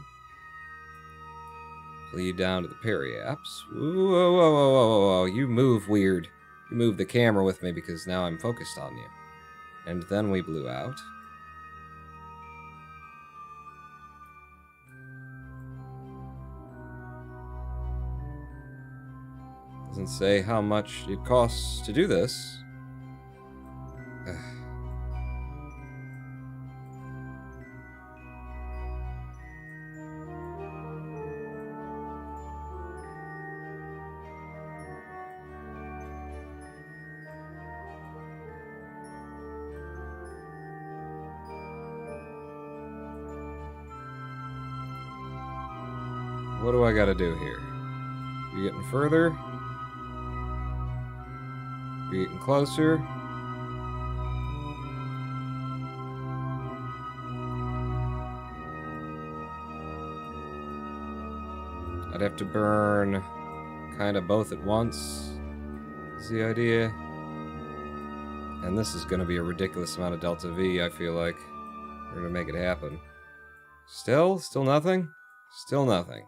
Pull you down to the periapse. Whoa, whoa, whoa, whoa, whoa, whoa. You move weird. You move the camera with me because now I'm focused on you. And then we blew out. Doesn't say how much it costs to do this. What do I gotta do here? You getting further? You getting closer? I'd have to burn kind of both at once, is the idea. And this is going to be a ridiculous amount of Delta V, I feel like, in order to make it happen. Still nothing? Still nothing.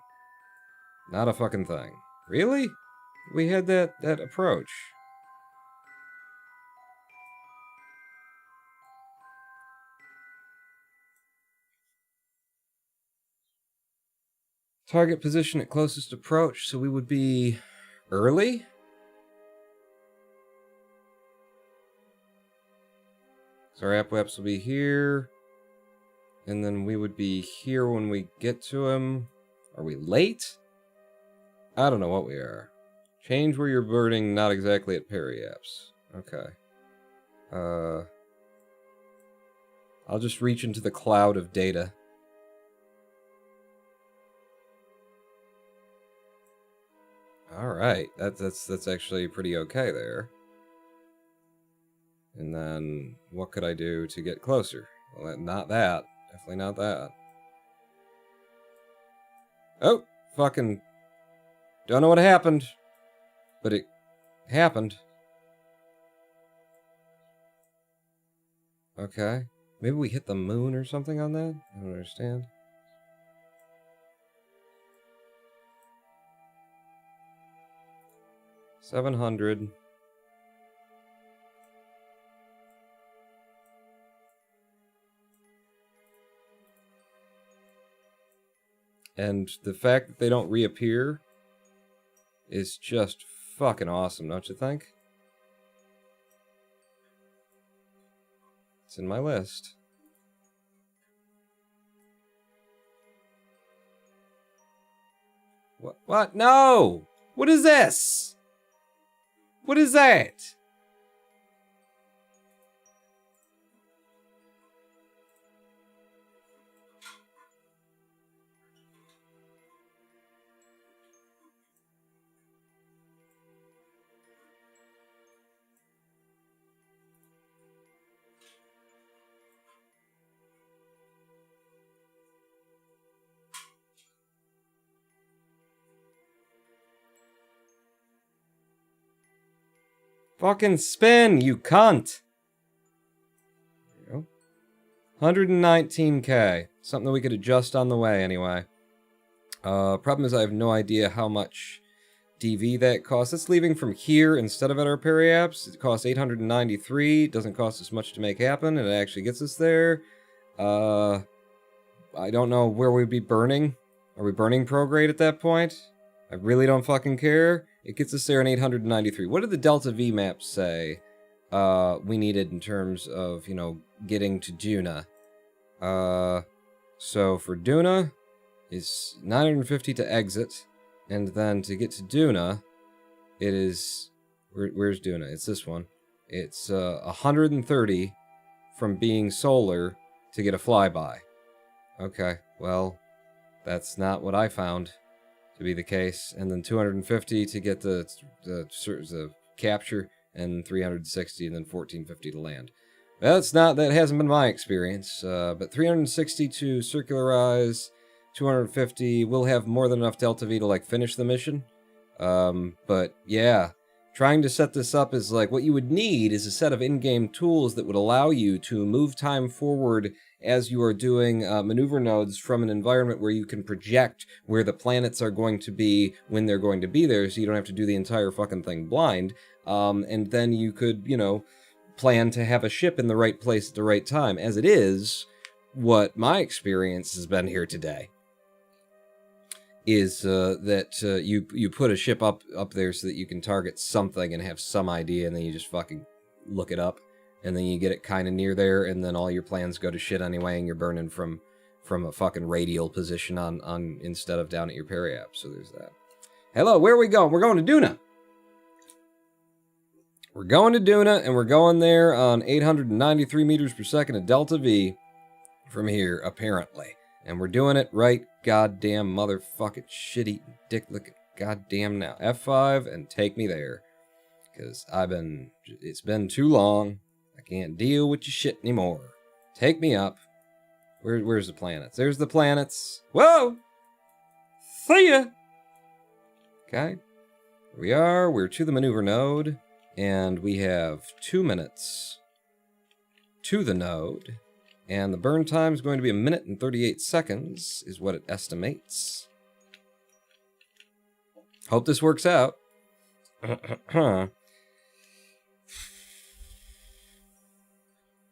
Not a fucking thing. Really? We had that approach. Target position at closest approach, so we would be early? So our AppWaps will be here. and then we would be here when we get to him. Are we late? I don't know what we are. Change where you're burning, not exactly at periapse. Okay. I'll just reach into the cloud of data. Alright, that's actually pretty okay there. And then, what could I do to get closer? Well, not that. Definitely not that. Oh! Fucking... Don't know what happened. But it happened. Okay. Maybe we hit the moon or something on that? I don't understand. $700. And the fact that they don't reappear is just fucking awesome, don't you think? It's in my list. What? No! What is this? What is that? Fucking spin, you cunt! There you go. 119k. Something that we could adjust on the way, anyway. Problem is I have no idea how much DV that costs. It's leaving from here instead of at our periapse. It costs 893. It doesn't cost us much to make happen, and it actually gets us there. I don't know where we'd be burning. Are we burning prograde at that point? I really don't fucking care. It gets us there in 893. What did the Delta V maps say we needed in terms of, you know, getting to Duna? So for Duna, it's 950 to exit. And then to get to Duna, it is... Where's Duna? It's this one. It's 130 from being solar to get a flyby. Okay, well, that's not what I found to be the case. And then 250 to get the capture, and 360, and then 1450 to land. That hasn't been my experience, but 360 to circularize, 250, we'll have more than enough Delta V to, like, finish the mission. But, yeah, trying to set this up is, like, what you would need is a set of in-game tools that would allow you to move time forward as you are doing maneuver nodes from an environment where you can project where the planets are going to be when they're going to be there, so you don't have to do the entire fucking thing blind. And then you could, you know, plan to have a ship in the right place at the right time. As it is, what my experience has been here today is that you put a ship up there so that you can target something and have some idea, and then you just fucking look it up, and then you get it kind of near there, and then all your plans go to shit anyway, and you're burning from a fucking radial position on instead of down at your periapse. So there's that. Hello, where are we going? We're going to Duna. We're going to Duna, and we're going there on 893 meters per second of Delta V from here, apparently. And we're doing it right goddamn motherfucking shit-eating dick-looking goddamn now. F5 and take me there. Because it's been too long. I can't deal with your shit anymore. Take me up. Where's the planets? There's the planets. Whoa! See ya! Okay. Here we are. We're to the maneuver node. And we have 2 minutes to the node. And the burn time is going to be 1 minute and 38 seconds, is what it estimates. Hope this works out.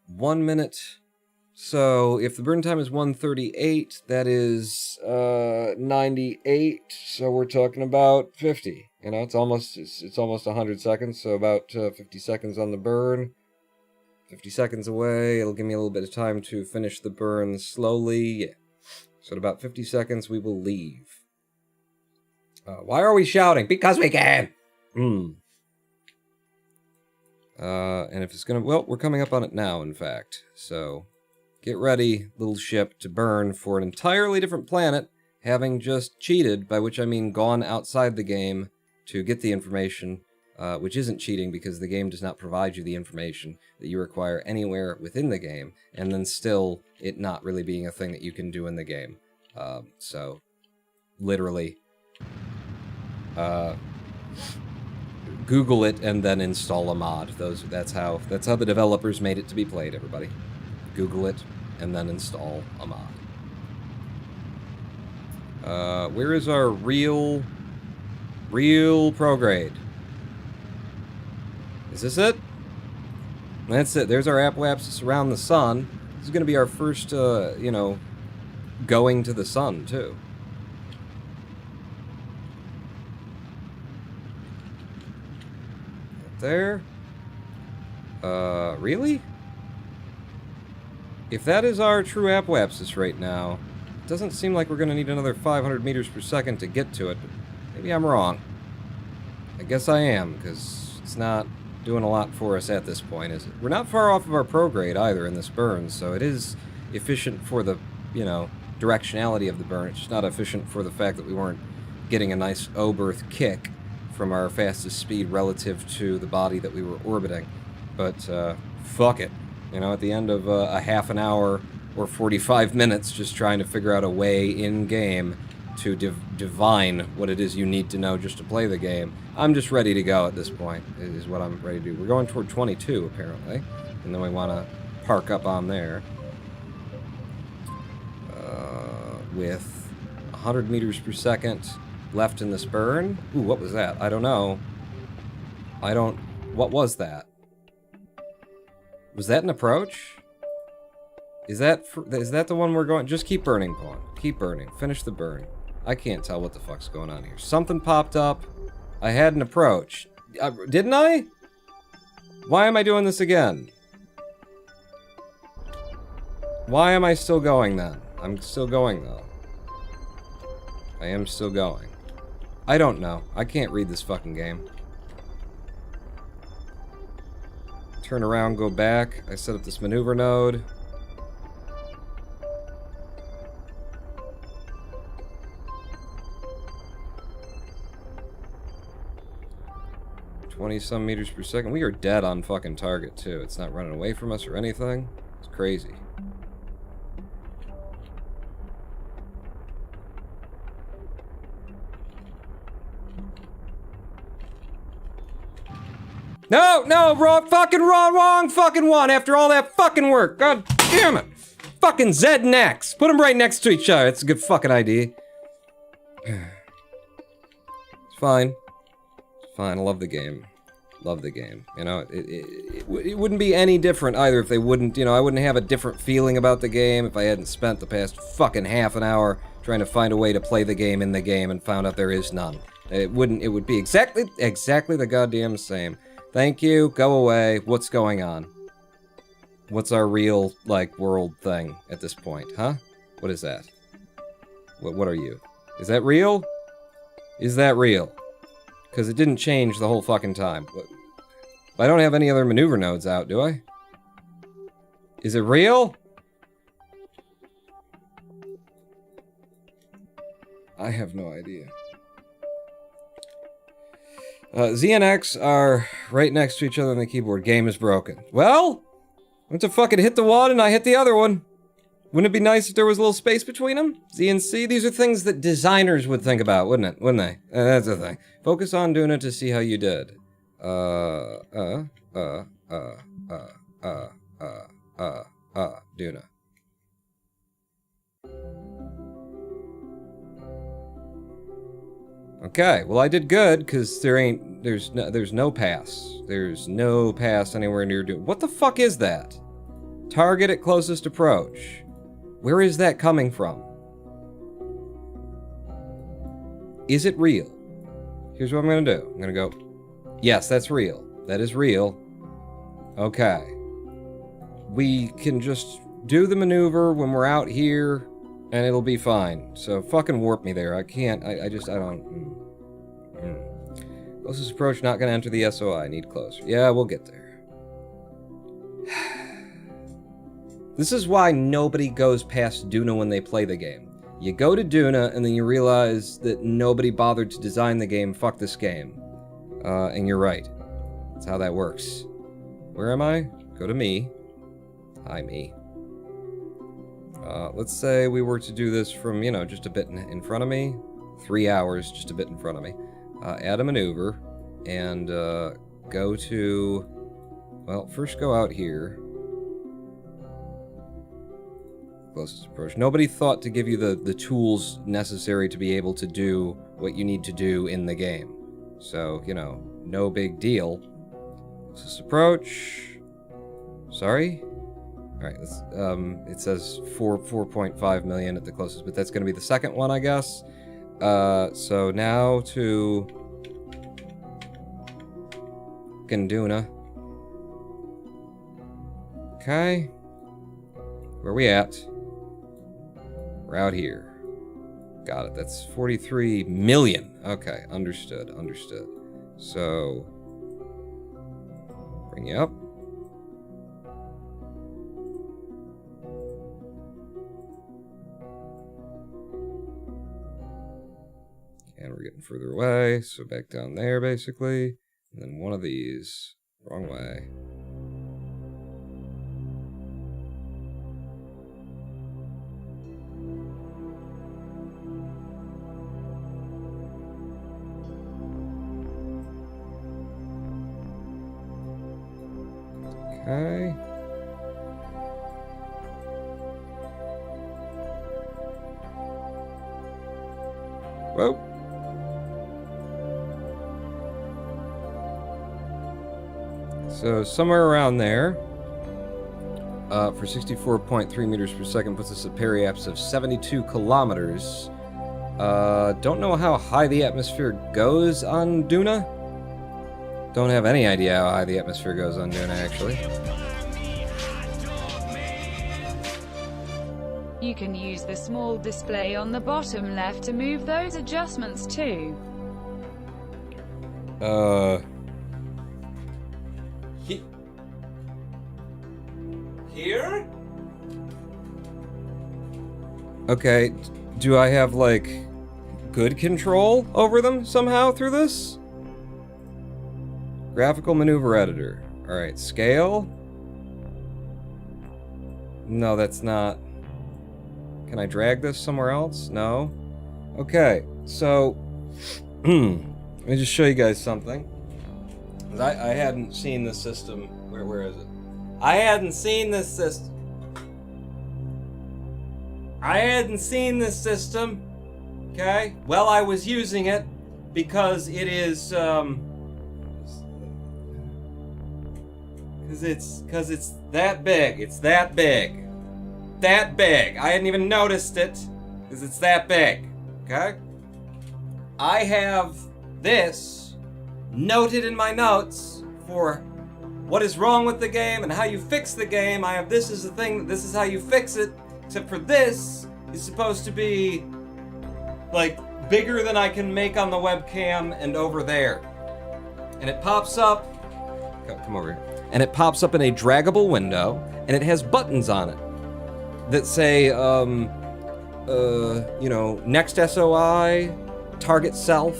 1 minute. So if the burn time is 138, that is 98. So we're talking about 50. You know, it's almost 100 seconds. So about 50 seconds on the burn. 50 seconds away. It'll give me a little bit of time to finish the burn slowly. Yeah. So in about 50 seconds, we will leave. Why are we shouting? Because we can! And if it's gonna... Well, we're coming up on it now, in fact. So, get ready, little ship, to burn for an entirely different planet, having just cheated, by which I mean gone outside the game to get the information, which isn't cheating because the game does not provide you the information that you require anywhere within the game, and then still it not really being a thing that you can do in the game. So, literally... Google it and then install a mod. That's how the developers made it to be played, everybody. Google it and then install a mod. Where is our real prograde? Is this it? That's it. There's our apoapsis around the sun. This is going to be our first, you know, going to the sun, too. There. Really? If that is our true apoapsis right now, it doesn't seem like we're going to need another 500 meters per second to get to it, but maybe I'm wrong. I guess I am, because it's not doing a lot for us at this point, is it? We're not far off of our prograde either in this burn, so it is efficient for the, you know, directionality of the burn. It's just not efficient for the fact that we weren't getting a nice O-berth kick from our fastest speed relative to the body that we were orbiting. But, fuck it. You know, at the end of a half an hour or 45 minutes just trying to figure out a way in-game to divine what it is you need to know just to play the game, I'm just ready to go at this point, is what I'm ready to do. We're going toward 22, apparently, and then we want to park up on there. With 100 meters per second left in this burn. Ooh, what was that? I don't know. What was that? Was that an approach? Is that the one we're going? Just keep burning, Pawn. Keep burning. Finish the burn. I can't tell what the fuck's going on here. Something popped up. I had an approach. Didn't I? Why am I doing this again? Why am I still going then? I'm still going though. I am still going. I don't know. I can't read this fucking game. Turn around, go back. I set up this maneuver node. ...20-some meters per second. We are dead on fucking target, too. It's not running away from us or anything. It's crazy. No, wrong fucking one after all that fucking work. God damn it. Fucking Z and X. Put them right next to each other. That's a good fucking idea. It's fine. It's fine. I love the game. Love the game. You know, it wouldn't be any different either if they wouldn't, you know, I wouldn't have a different feeling about the game if I hadn't spent the past fucking half an hour trying to find a way to play the game in the game and found out there is none. It would be exactly the goddamn same. Thank you, go away. What's going on? What's our real, like, world thing at this point, huh? What is that? What are you? Is that real? Is that real? Because it didn't change the whole fucking time. I don't have any other maneuver nodes out, do I? Is it real? I have no idea. Z and X are right next to each other on the keyboard. Game is broken. Well, I went to fucking hit the one and I hit the other one. Wouldn't it be nice if there was a little space between them? Z and C? These are things that designers would think about, wouldn't it? Wouldn't they? That's the thing. Focus on Duna to see how you did. Duna. Okay, well I did good, because there's no pass. There's no pass anywhere near Duna. What the fuck is that? Target at closest approach. Where is that coming from? Is it real? Here's what I'm gonna do. I'm gonna go, yes, that's real. That is real. Okay. we can just do the maneuver when we're out here, and it'll be fine. So fucking warp me there. I can't, I don't... Closest approach, not gonna enter the SOI. Need closer. Yeah, we'll get there. This is why nobody goes past Duna when they play the game. You go to Duna, and then you realize that nobody bothered to design the game. Fuck this game. And you're right. That's how that works. Where am I? Go to me. Hi, me. Let's say we were to do this from, you know, just a bit in front of me. 3 hours, just a bit in front of me. Add a maneuver, and go to... Well, first go out here. Closest approach. Nobody thought to give you the tools necessary to be able to do what you need to do in the game. So, you know, no big deal. Closest approach. Sorry? Alright, let's, it says 4.5 million at the closest, but that's going to be the second one, I guess. So now to... Duna. Okay. Where are we at? We're out here. Got it. That's 43 million. Okay, understood, understood. So... Bring you up. And we're getting further away, so back down there, basically. And then one of these. Wrong way. Okay. Whoa. So somewhere around there, for 64.3 meters per second, puts us at periaps of 72 kilometers. Don't know how high the atmosphere goes on Duna. Don't have any idea how high the atmosphere goes on Duna, actually. You can use the small display on the bottom left to move those adjustments too. Here? Okay, do I have, like, good control over them somehow through this? Graphical maneuver editor. Alright, scale? No, that's not... Can I drag this somewhere else? No? Okay, so... let me just show you guys something. I hadn't seen this system. Where is it? I hadn't seen this system. Okay? Well, I was using it because it is, Because it's that big. It's that big. That big. I hadn't even noticed it because it's that big. Okay? I have this noted in my notes for what is wrong with the game and how you fix the game. I have this as a thing, this is how you fix it, except for this is supposed to be, like, bigger than I can make on the webcam and over there. And it pops up, come over here, and it pops up in a draggable window, and it has buttons on it that say, you know, next SOI, target self,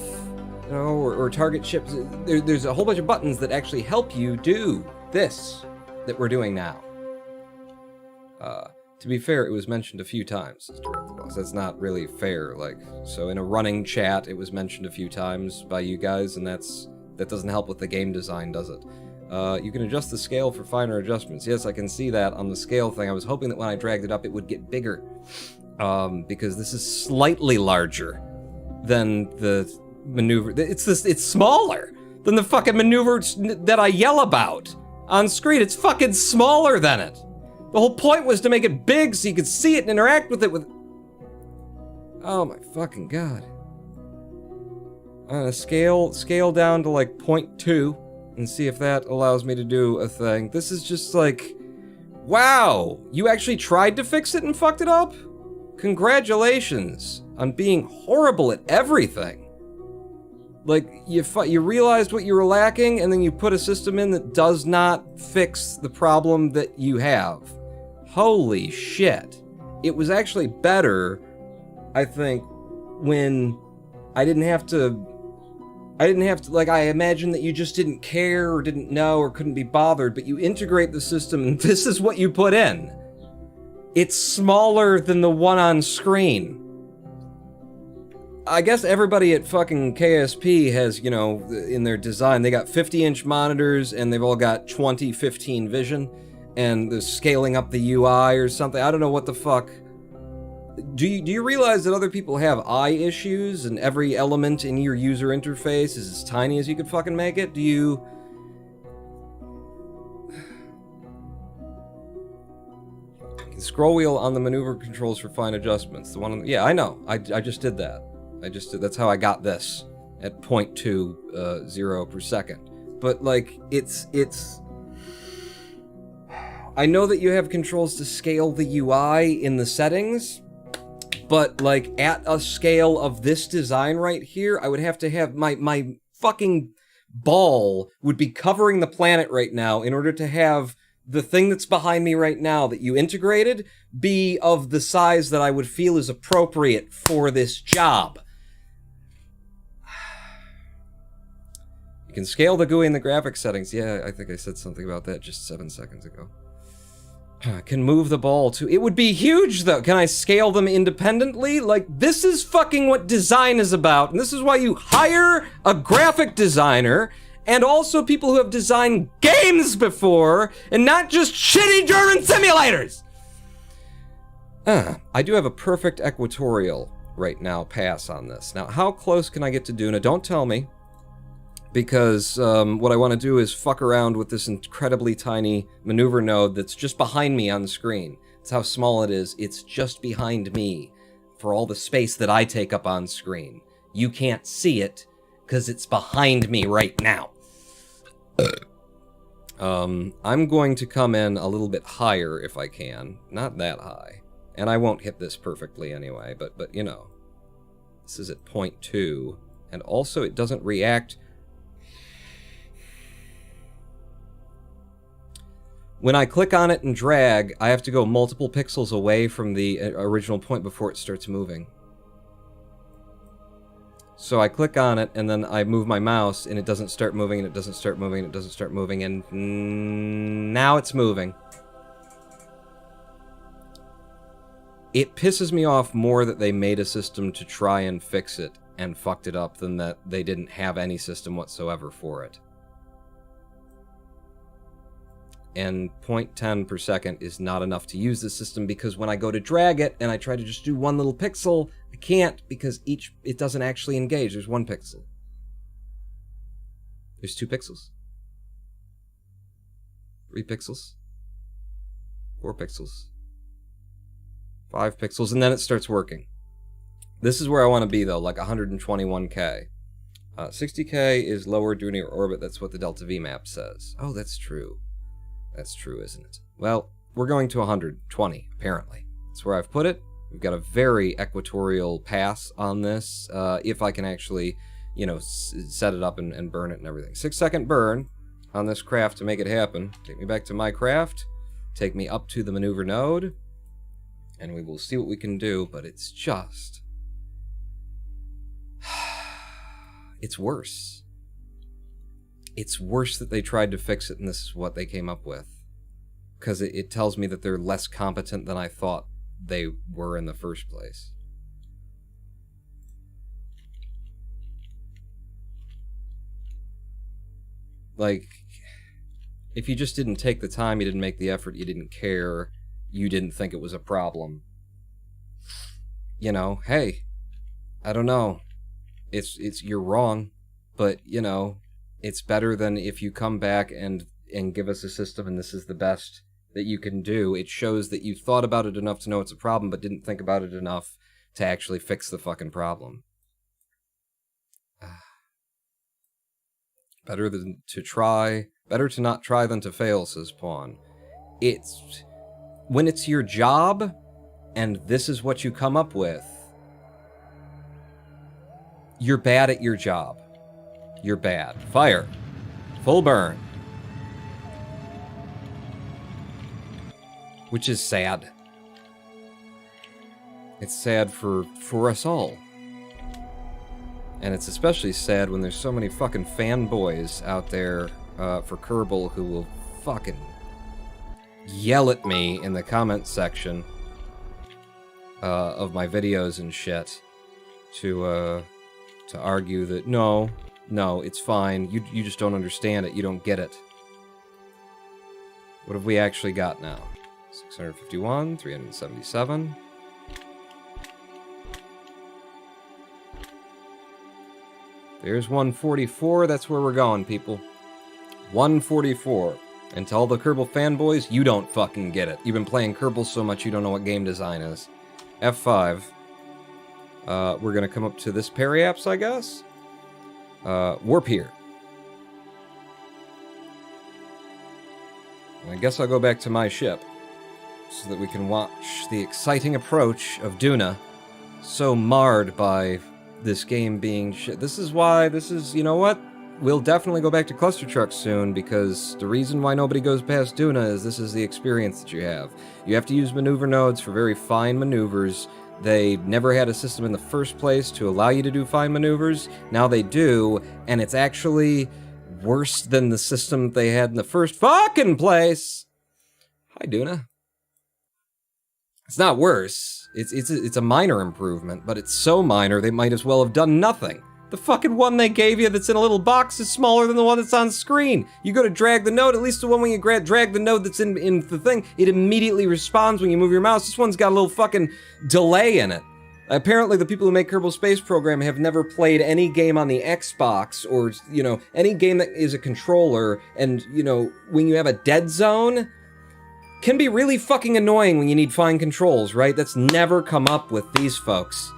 you know, or target ships. There's a whole bunch of buttons that actually help you do this that we're doing now. To be fair, it was mentioned a few times. That's not really fair. Like, so in a running chat, it was mentioned a few times by you guys, and that doesn't help with the game design, does it? You can adjust the scale for finer adjustments. Yes, I can see that on the scale thing. I was hoping that when I dragged it up, it would get bigger, because this is slightly larger than the maneuver. It's smaller than the fucking maneuver that I yell about on screen. It's fucking smaller than it. The whole point was to make it big so you could see it and interact with it with... Oh my fucking god. I'm gonna scale down to like 0.2 and see if that allows me to do a thing. This is just like Wow! You actually tried to fix it and fucked it up? Congratulations on being horrible at everything. Like, you realized what you were lacking, and then you put a system in that does not fix the problem that you have. Holy shit. It was actually better, I think, when I didn't have to, like, I imagine that you just didn't care or didn't know or couldn't be bothered, but you integrate the system and this is what you put in. It's smaller than the one on screen. I guess everybody at fucking KSP has, you know, in their design, they got 50-inch monitors and they've all got 2015 vision and they're scaling up the UI or something. I don't know what the fuck. Do you realize that other people have eye issues and every element in your user interface is as tiny as you could fucking make it? Do you... Scroll wheel on the maneuver controls for fine adjustments. The one on the, yeah, I know. I just did that. That's how I got this at 0.20 per second. But like, it's I know that you have controls to scale the UI in the settings, but like at a scale of this design right here, I would have to have my fucking ball would be covering the planet right now in order to have the thing that's behind me right now that you integrated be of the size that I would feel is appropriate for this job. You can scale the GUI in the graphics settings. Yeah, I think I said something about that just 7 seconds ago. Can move the ball too. It would be huge though. Can I scale them independently? Like, this is fucking what design is about. And this is why you hire a graphic designer and also people who have designed games before and not just shitty German simulators. I do have a perfect equatorial right now pass on this. Now, how close can I get to Duna? Don't tell me. Because what I want to do is fuck around with this incredibly tiny maneuver node that's just behind me on the screen. That's how small it is. It's just behind me for all the space that I take up on screen. You can't see it because it's behind me right now. I'm going to come in a little bit higher if I can. Not that high. And I won't hit this perfectly anyway, but you know. This is at 0.2. And also it doesn't react... When I click on it and drag, I have to go multiple pixels away from the original point before it starts moving. So I click on it, and then I move my mouse, and it doesn't start moving, and it doesn't start moving, and it doesn't start moving, and now it's moving. It pisses me off more that they made a system to try and fix it and fucked it up than that they didn't have any system whatsoever for it. And 0.10 per second is not enough to use the system because when I go to drag it and I try to just do one little pixel, I can't because it doesn't actually engage. There's 1 pixel. There's 2 pixels. 3 pixels. 4 pixels. 5 pixels, and then it starts working. This is where I want to be though, like 121K. 60K is lower Duna orbit, that's what the Delta V map says. Oh, that's true. That's true, isn't it? Well, we're going to 120, apparently. That's where I've put it. We've got a very equatorial pass on this, if I can actually, you know, set it up and burn it and everything. 6-second burn on this craft to make it happen. Take me back to my craft, take me up to the maneuver node, and we will see what we can do, but it's just... It's worse. It's worse that they tried to fix it and this is what they came up with. Because it tells me that they're less competent than I thought they were in the first place. Like, if you just didn't take the time, you didn't make the effort, you didn't care, you didn't think it was a problem. You know, hey, I don't know. You're wrong, but, you know... It's better than if you come back and give us a system and this is the best that you can do. It shows that you thought about it enough to know it's a problem, but didn't think about it enough to actually fix the fucking problem. Better to not try than to fail, says Pawn. when it's your job and this is what you come up with, you're bad at your job. You're bad. Fire. Full burn. Which is sad. It's sad for us all. And it's especially sad when there's so many fucking fanboys out there for Kerbal who will fucking yell at me in the comment section of my videos and shit to argue that no, it's fine. You just don't understand it. You don't get it. What have we actually got now? 651, 377. There's 144. That's where we're going, people. 144. And to all the Kerbal fanboys, you don't fucking get it. You've been playing Kerbal so much you don't know what game design is. F5. We're gonna come up to this periapse, I guess. Warp here. And I guess I'll go back to my ship so that we can watch the exciting approach of Duna, so marred by this game being shit. This is why, you know what? We'll definitely go back to cluster trucks soon, because the reason why nobody goes past Duna is this is the experience that you have. You have to use maneuver nodes for very fine maneuvers. They never had a system in the first place to allow you to do fine maneuvers. Now they do, and it's actually worse than the system they had in the first fucking place. Hi, Duna. It's not worse. It's a minor improvement, but it's so minor they might as well have done nothing. The fucking one they gave you that's in a little box is smaller than the one that's on screen. You go to drag the node, at least the one when you drag the node that's in the thing, it immediately responds when you move your mouse. This one's got a little fucking delay in it. Apparently the people who make Kerbal Space Program have never played any game on the Xbox or, you know, any game that is a controller, and, you know, when you have a dead zone, can be really fucking annoying when you need fine controls, right? That's never come up with these folks.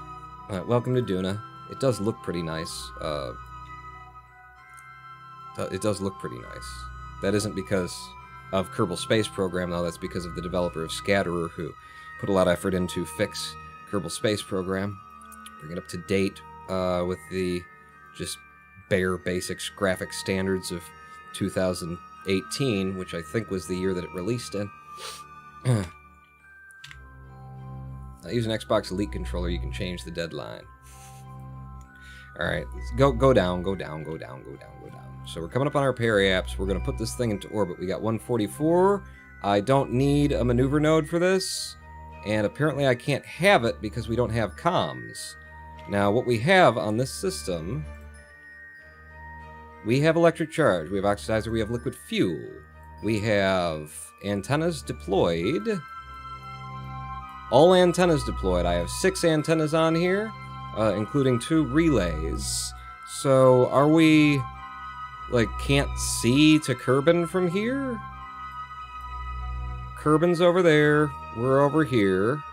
Welcome to Duna. It does look pretty nice. It does look pretty nice. That isn't because of Kerbal Space Program, though. That's because of the developer of Scatterer, who put a lot of effort into fix Kerbal Space Program, bring it up to date with the just bare basics graphic standards of 2018, which I think was the year that it released in. I use an Xbox Elite controller. You can change the deadline. Alright, go down. So we're coming up on our periapse. We're going to put this thing into orbit. We got 144. I don't need a maneuver node for this. And apparently I can't have it because we don't have comms. Now, what we have on this system... we have electric charge. We have oxidizer. We have liquid fuel. We have antennas deployed. All antennas deployed. I have 6 antennas on here, including 2 relays. So, are we, like, can't see to Kerbin from here? Kerbin's over there. We're over here.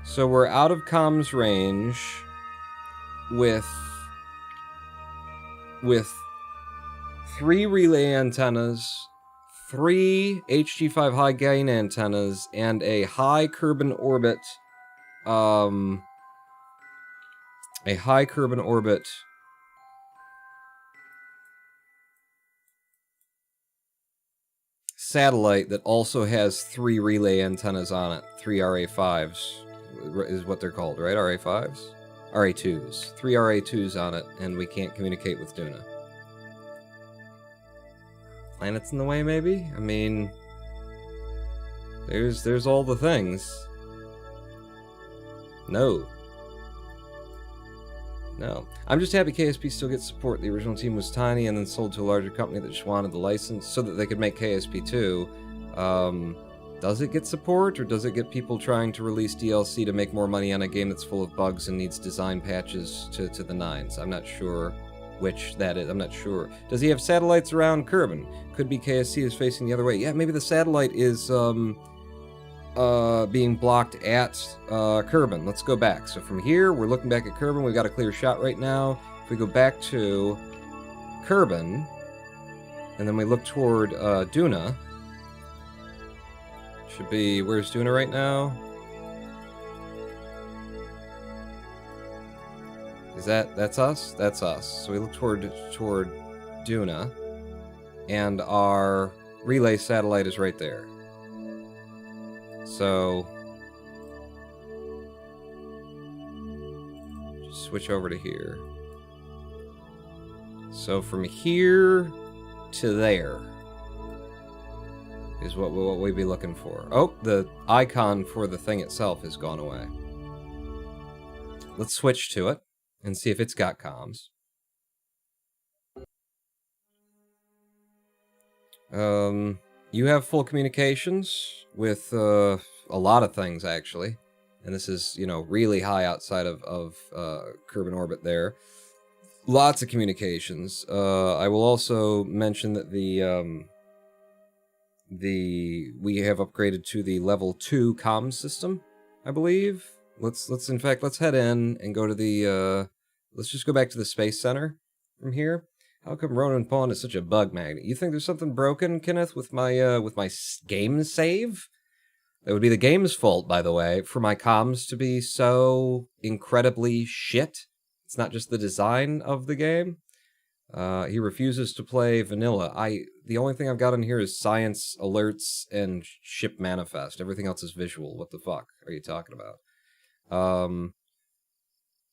So we're out of comms range with 3 relay antennas, 3 HG5 high gain antennas, and a high Kerbin orbit, satellite that also has 3 relay antennas on it. 3 RA5s is what they're called, right? RA5s? RA2s. 3 RA2s on it, and we can't communicate with Duna. Planets in the way, maybe? I mean, there's all the things. No. I'm just happy KSP still gets support. The original team was tiny and then sold to a larger company that just wanted the license so that they could make KSP 2. Does it get support, or does it get people trying to release DLC to make more money on a game that's full of bugs and needs design patches to the nines? I'm not sure which that is. I'm not sure. Does he have satellites around Kerbin? Could be KSC is facing the other way. Yeah, maybe the satellite is being blocked at Kerbin. Let's go back. So from here, we're looking back at Kerbin. We've got a clear shot right now. If we go back to Kerbin, and then we look toward Duna. Should be, where's Duna right now? Is that's us? That's us. So we look toward Duna, and our relay satellite is right there. So just switch over to here. So from here to there is what we'd be looking for. Oh, the icon for the thing itself has gone away. Let's switch to it and see if it's got comms. You have full communications with a lot of things, actually. And this is, you know, really high outside of Kerbin orbit there. Lots of communications. I will also mention that we have upgraded to the level 2 comms system, I believe. Let's head in and go to the let's just go back to the Space Center from here. How come Ronan Pawn is such a bug magnet? You think there's something broken, Kenneth, with my game save? That would be the game's fault, by the way, for my comms to be so incredibly shit. It's not just the design of the game. He refuses to play vanilla. The only thing I've got in here is science alerts and ship manifest. Everything else is visual. What the fuck are you talking about?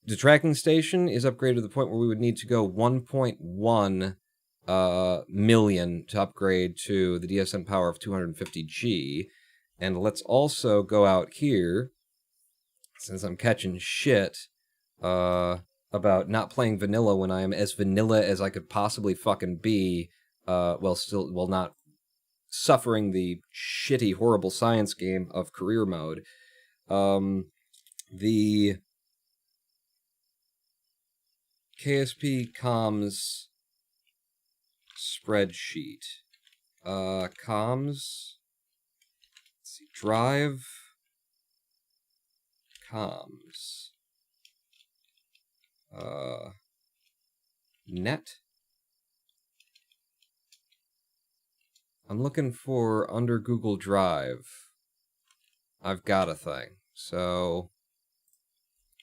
The tracking station is upgraded to the point where we would need to go 1.1 million to upgrade to the DSN power of 250G. And let's also go out here, since I'm catching shit about not playing vanilla when I am as vanilla as I could possibly fucking be, while not suffering the shitty, horrible science game of career mode. The KSP comms spreadsheet. Comms. Let's see. Drive. Comms. Net. I'm looking for under Google Drive. I've got a thing. So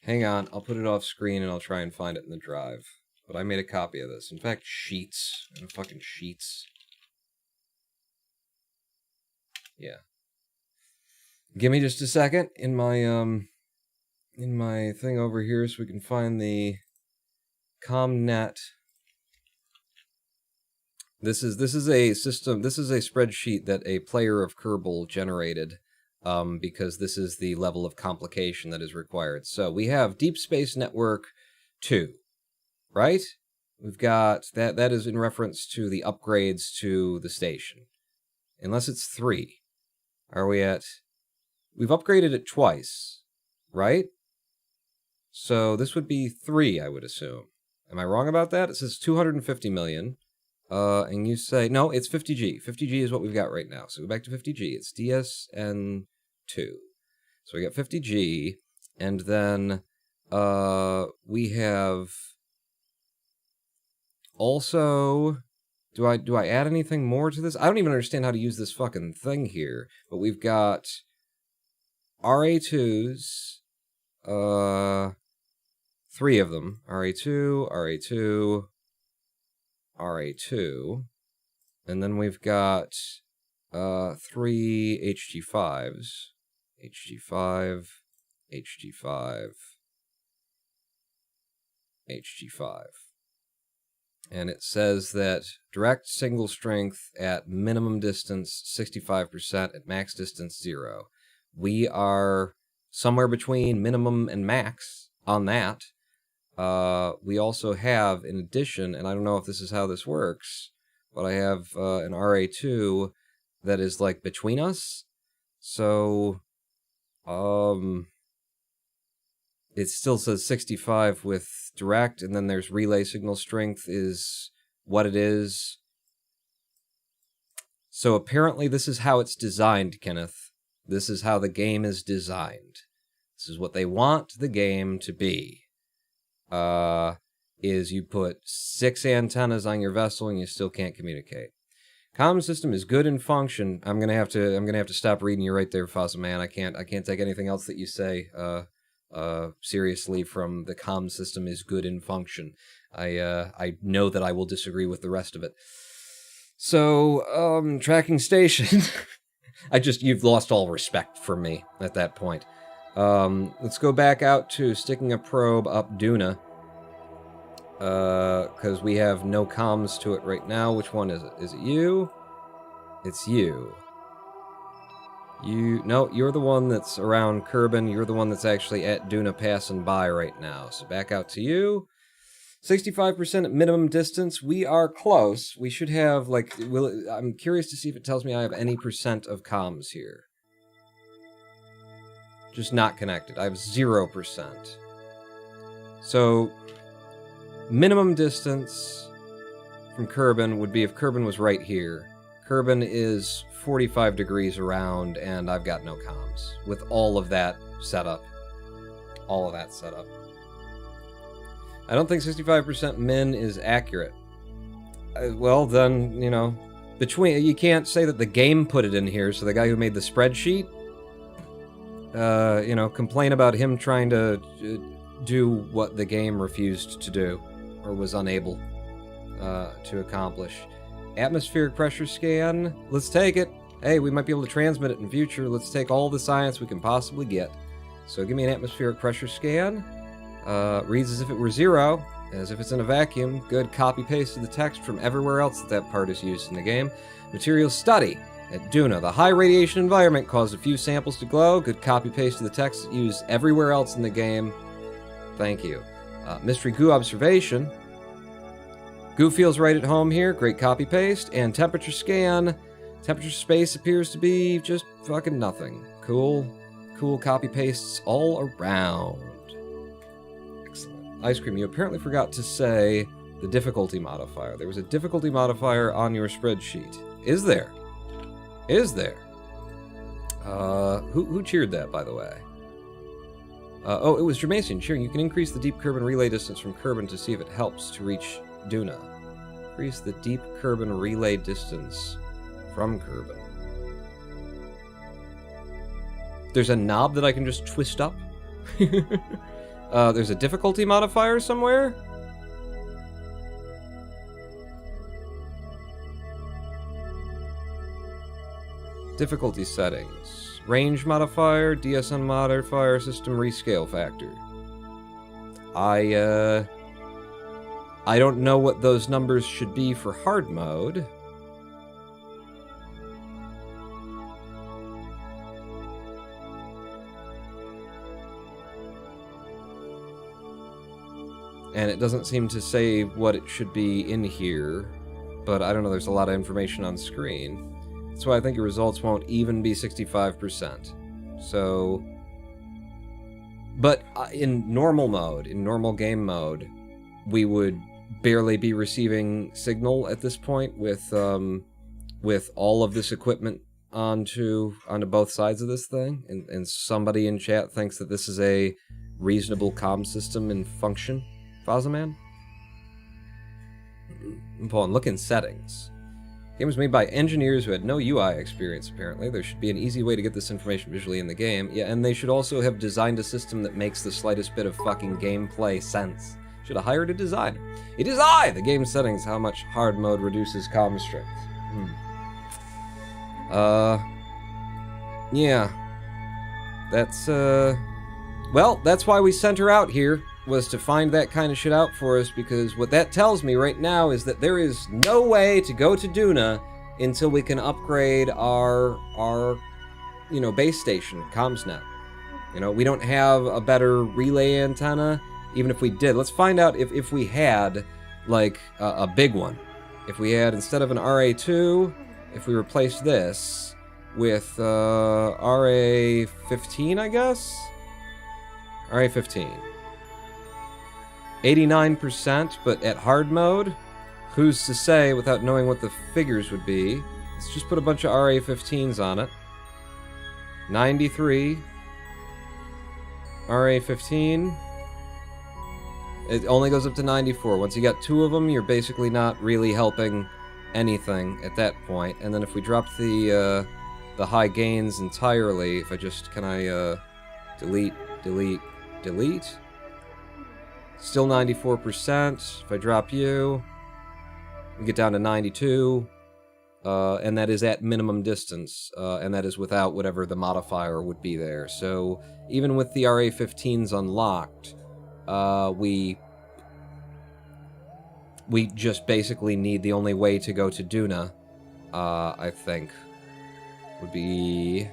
hang on, I'll put it off screen and I'll try and find it in the drive. But I made a copy of this. In fact, Sheets. Fucking Sheets. Yeah. Give me just a second in my thing over here so we can find the ComNet. This is a system, this is a spreadsheet that a player of Kerbal generated. Because this is the level of complication that is required. So we have Deep Space Network 2, right? We've got, that is in reference to the upgrades to the station. Unless it's 3. Are we at, we've upgraded it twice, right? So this would be 3, I would assume. Am I wrong about that? It says 250 million. And you say, no, it's 50G. 50G is what we've got right now. So go back to 50G. It's DSN2. So we got 50G, and then we have also, do I add anything more to this? I don't even understand how to use this fucking thing here, but we've got RA2s, 3 of them, RA2, RA2, RA2, and then we've got 3 HG5s, HG5, HG5, HG5. And it says that direct single strength at minimum distance 65%, at max distance 0. We are somewhere between minimum and max on that. We also have, in addition, and I don't know if this is how this works, but I have an RA2 that is like between us. So, it still says 65 with direct, and then there's relay signal strength is what it is. So apparently this is how it's designed, Kenneth. This is how the game is designed. This is what they want the game to be. Is you put 6 antennas on your vessel and you still can't communicate. Comm system is good in function. I'm gonna have to stop reading you right there, Fuzz Man. I can't take anything else that you say seriously from the comm system is good in function. I know that I will disagree with the rest of it. So, tracking station. You've lost all respect for me at that point. Let's go back out to sticking a probe up Duna. Because we have no comms to it right now. Which one is it? Is it you? It's you. No, you're the one that's around Kerbin. You're the one that's actually at Duna passing by right now. So back out to you. 65% at minimum distance. We are close. We should have, like, I'm curious to see if it tells me I have any percent of comms here. Just not connected. I have 0%. So, minimum distance from Kerbin would be if Kerbin was right here. Kerbin is 45 degrees around, and I've got no comms. With all of that set up. All of that set up. I don't think 65% min is accurate. Well, then, you know, you can't say that the game put it in here, so the guy who made the spreadsheet, you know, complain about him trying to do what the game refused to do, or was unable to accomplish. Atmospheric pressure scan, let's take it. Hey, we might be able to transmit it in future. Let's take all the science we can possibly get. So give me an atmospheric pressure scan. Reads as if it were 0, as if it's in a vacuum. Good, copy-paste to the text from everywhere else that part is used in the game. Material study. At Duna, the high radiation environment caused a few samples to glow. Good copy-paste to the text used everywhere else in the game. Thank you. Mystery goo observation. Goo feels right at home here. Great copy-paste. And temperature scan. Temperature space appears to be just fucking nothing. Cool. Cool copy-pastes all around. Ice Cream, you apparently forgot to say the difficulty modifier. There was a difficulty modifier on your spreadsheet. Is there? Is there? Who cheered that, by the way? Oh, it was Germasian cheering. You can increase the deep Kerbin relay distance from Kerbin to see if it helps to reach Duna. Increase the deep Kerbin relay distance from Kerbin. There's a knob that I can just twist up? There's a difficulty modifier somewhere? Difficulty settings. Range modifier, DSN modifier, system rescale factor. I don't know what those numbers should be for hard mode. And it doesn't seem to say what it should be in here, but I don't know, there's a lot of information on screen. That's why I think your results won't even be 65%. So, but in normal mode, in normal game mode, we would barely be receiving signal at this point with all of this equipment onto both sides of this thing, and somebody in chat thinks that this is a reasonable comm system in function. Fazaman? Paul, look in settings. The game was made by engineers who had no UI experience, apparently. There should be an easy way to get this information visually in the game. Yeah, and they should also have designed a system that makes the slightest bit of fucking gameplay sense. Should have hired a designer. It is I! The game settings, how much hard mode reduces comm strength. Yeah. That's, well, that's why we sent her out here, was to find that kind of shit out for us, because what that tells me right now is that there is no way to go to Duna until we can upgrade our you know, base station, CommsNet. You know, we don't have a better relay antenna, even if we did. Let's find out if we had, like, a big one. If we had, instead of an RA2, if we replaced this with RA15, I guess? RA15. 89%, but at hard mode, who's to say without knowing what the figures would be? Let's just put a bunch of RA15s on it. 93. RA15. It only goes up to 94. Once you got 2 of them, you're basically not really helping anything at that point. And then if we drop the high gains entirely, if I just, can I delete, delete? Still 94%. If I drop you, we get down to 92. And that is at minimum distance, and that is without whatever the modifier would be there. So even with the RA-15s unlocked, we just basically need the only way to go to Duna, I think, would be,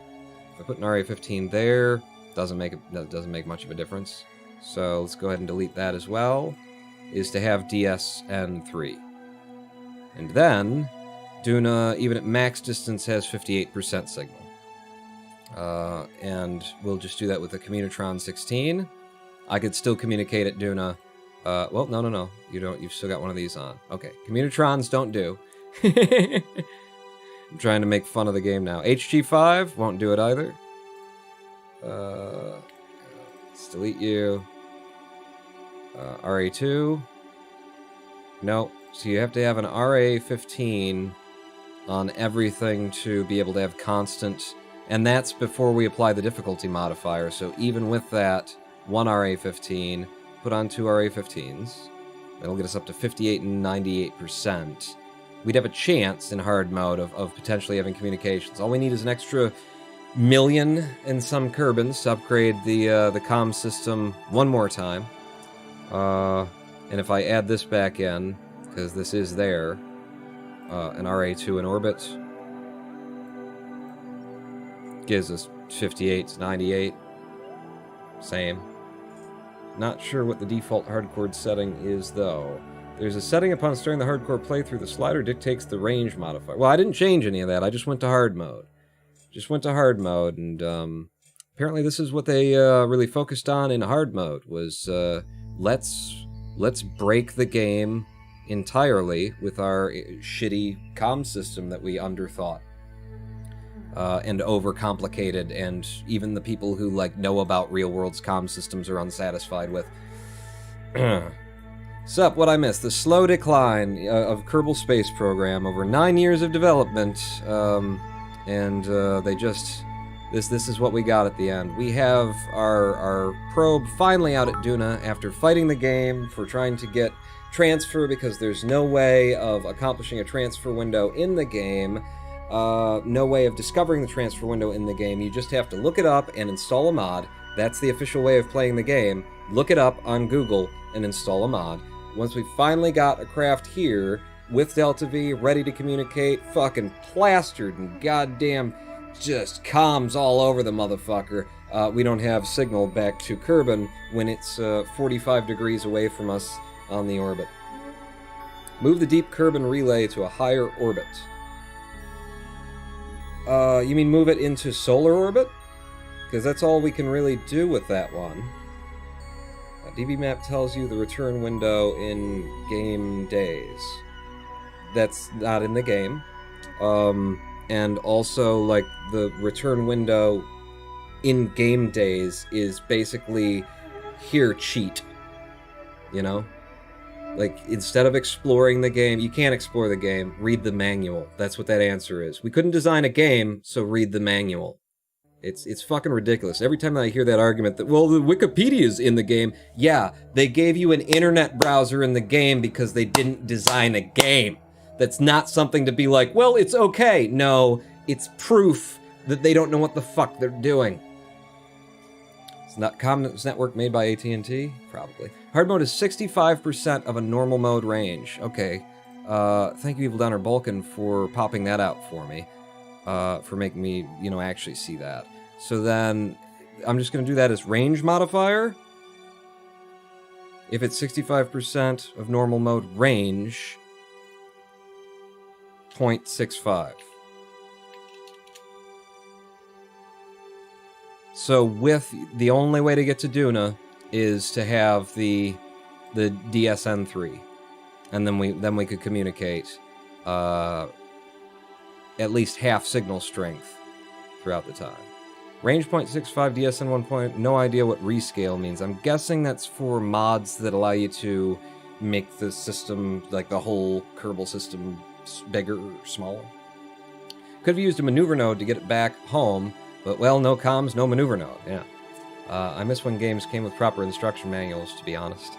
if I put an RA-15 there, doesn't make much of a difference. So let's go ahead and delete that as well, is to have DSN3. And then Duna, even at max distance, has 58% signal. And we'll just do that with the Communitron 16. I could still communicate at Duna. Well, no. You don't. You've still got one of these on. Okay. Communitrons don't do. I'm trying to make fun of the game now. HG5 won't do it either. Let's delete you. RA2. No. So you have to have an RA15 on everything to be able to have constant, and that's before we apply the difficulty modifier. So even with that, one RA15, put on two RA15s, that'll get us up to 58 and 98%. We'd have a chance in hard mode of potentially having communications. All we need is an extra million and some Kerbins to upgrade the comm system one more time. And if I add this back in, because this is there, an RA2 in orbit gives us 58 to 98. Same. Not sure what the default hardcore setting is, though. There's a setting upon starting the hardcore playthrough. The slider dictates the range modifier. Well, I didn't change any of that. I just went to hard mode. And apparently this is what they really focused on in hard mode, was let's break the game entirely with our shitty comm system that we underthought and overcomplicated, and even the people who know about real world's comm systems are unsatisfied with. Sup, what I missed? The slow decline of Kerbal Space Program over 9 years of development, and they just... This is what we got at the end. We have our probe finally out at Duna after fighting the game for trying to get transfer, because there's no way of accomplishing a transfer window in the game. No way of discovering the transfer window in the game. You just have to look it up and install a mod. That's the official way of playing the game. Look it up on Google and install a mod. Once we finally got a craft here with Delta V, ready to communicate, fucking plastered and goddamn just comms all over the motherfucker, we don't have signal back to Kerbin when it's 45 degrees away from us on the orbit. Move the deep Kerbin relay to a higher orbit. You mean move it into solar orbit? Because that's all we can really do with that one. DB map tells you the return window in game days. That's not in the game. And also, the return window in game days is basically, here, cheat. You know? Instead of exploring the game, you can't explore the game, read the manual. That's what that answer is. We couldn't design a game, so read the manual. It's fucking ridiculous. Every time I hear that argument that, well, the Wikipedia's in the game, yeah, they gave you an internet browser in the game because they didn't design a game. That's not something to be like, well, it's okay. No, it's proof that they don't know what the fuck they're doing. It's not Comms Network made by AT&T? Probably. Hard mode is 65% of a normal mode range. Okay. Thank you, Evil Downer Balkan, for popping that out for me. For making me, actually see that. So then, I'm just going to do that as range modifier. If it's 65% of normal mode range, 0.65. So with the only way to get to Duna is to have the DSN3, and then we could communicate at least half signal strength throughout the time. Range 0.65, DSN 1 point, no idea what rescale means. I'm guessing that's for mods that allow you to make the system, the whole Kerbal system, bigger or smaller. Could have used a maneuver node to get it back home, but, well, no comms, no maneuver node, yeah. I miss when games came with proper instruction manuals, to be honest.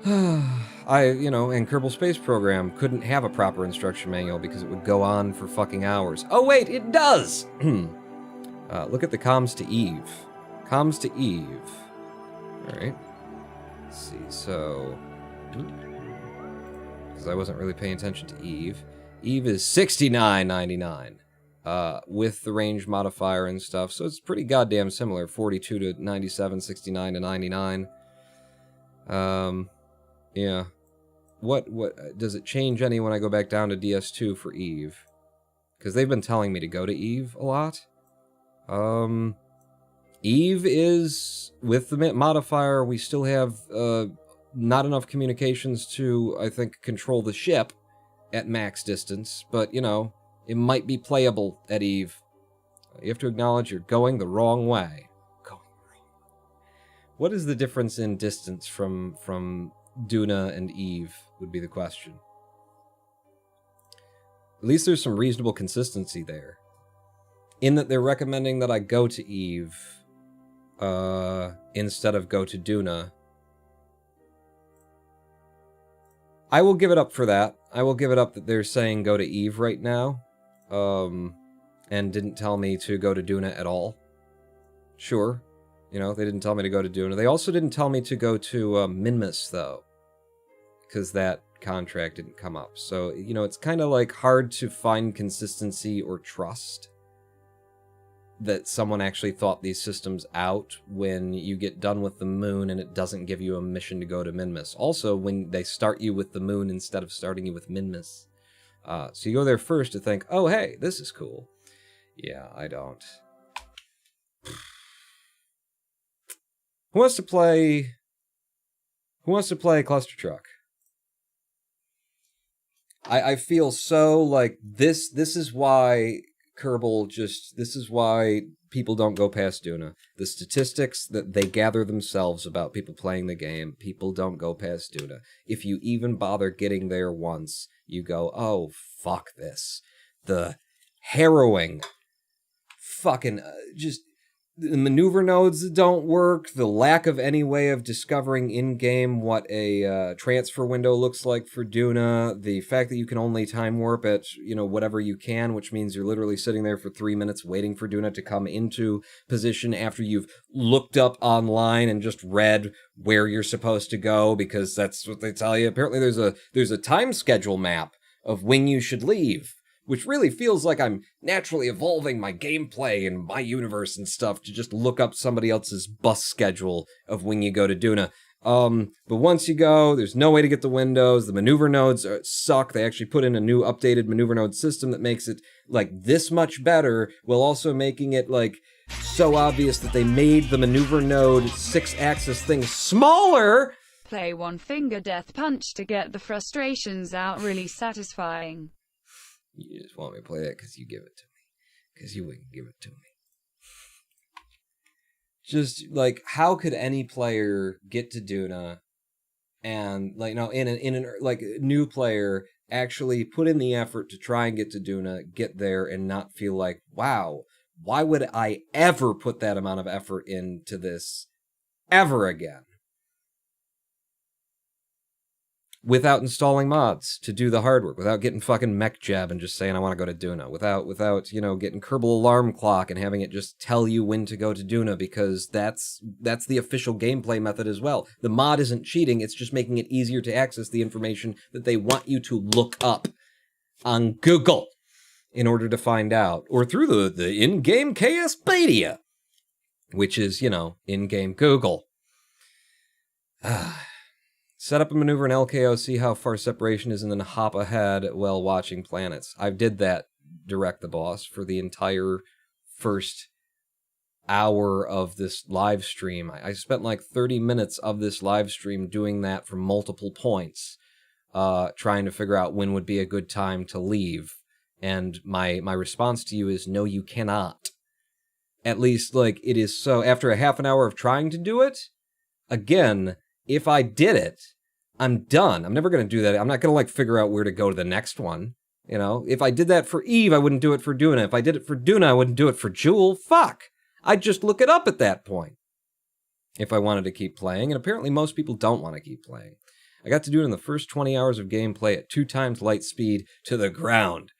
And Kerbal Space Program couldn't have a proper instruction manual because it would go on for fucking hours. Oh, wait, it does! Look at the comms to Eve. Comms to Eve. Alright. Let's see, so... because I wasn't really paying attention to Eve. Eve is $69.99 with the range modifier and stuff, so it's pretty goddamn similar. 42 to 97, 69 to 99. Yeah. What does it change any when I go back down to DS2 for Eve? Because they've been telling me to go to Eve a lot. Eve is, with the modifier, we still have not enough communications to, I think, control the ship at max distance, but, it might be playable at Eve. You have to acknowledge you're going the wrong way. What is the difference in distance from Duna and Eve, would be the question. At least there's some reasonable consistency there. In that they're recommending that I go to Eve instead of go to Duna. I will give it up for that. I will give it up that they're saying go to Eve right now. And didn't tell me to go to Duna at all. Sure. They didn't tell me to go to Duna. They also didn't tell me to go to Minmus, though. Because that contract didn't come up. So, it's kind of like hard to find consistency or trust that someone actually thought these systems out when you get done with the moon and it doesn't give you a mission to go to Minmus. Also, when they start you with the moon instead of starting you with Minmus. So you go there first to think, oh, hey, this is cool. Yeah, I don't. Who wants to play Cluster Truck? I feel so like this is why Kerbal this is why people don't go past Duna. The statistics that they gather themselves about people playing the game, people don't go past Duna. If you even bother getting there once, you go, oh, fuck this. The harrowing fucking just the maneuver nodes that don't work, the lack of any way of discovering in-game what a transfer window looks like for Duna, the fact that you can only time warp at, whatever you can, which means you're literally sitting there for 3 minutes waiting for Duna to come into position after you've looked up online and just read where you're supposed to go, because that's what they tell you. Apparently there's a time schedule map of when you should leave, which really feels like I'm naturally evolving my gameplay and my universe and stuff to just look up somebody else's bus schedule of when you go to Duna. But once you go, there's no way to get the windows. The maneuver nodes suck. They actually put in a new updated maneuver node system that makes it, this much better, while also making it, so obvious that they made the maneuver node 6-axis thing smaller. Play one finger death punch to get the frustrations out. Really satisfying. You just want me to play that because you give it to me. Because you wouldn't give it to me. Just, how could any player get to Duna and, a new player actually put in the effort to try and get to Duna, get there, and not feel like, wow, why would I ever put that amount of effort into this ever again? Without installing mods to do the hard work, without getting fucking mech jab and just saying I want to go to Duna, without getting Kerbal Alarm Clock and having it just tell you when to go to Duna, because that's the official gameplay method as well. The mod isn't cheating, it's just making it easier to access the information that they want you to look up on Google in order to find out, or through the in-game KSP, which is, in-game Google. Set up a maneuver in LKO, see how far separation is, and then hop ahead while watching planets. I did that direct the boss for the entire first hour of this live stream. I spent 30 minutes of this live stream doing that from multiple points, trying to figure out when would be a good time to leave. And my response to you is, no, you cannot. At least, it is so. After a half an hour of trying to do it, again, if I did it, I'm done. I'm never going to do that. I'm not going to, like, figure out where to go to the next one. You know, if I did that for Eve, I wouldn't do it for Duna. If I did it for Duna, I wouldn't do it for Jewel. Fuck. I'd just look it up at that point if I wanted to keep playing, and apparently most people don't want to keep playing. I got to do it in the first 20 hours of gameplay at 2 times light speed to the ground.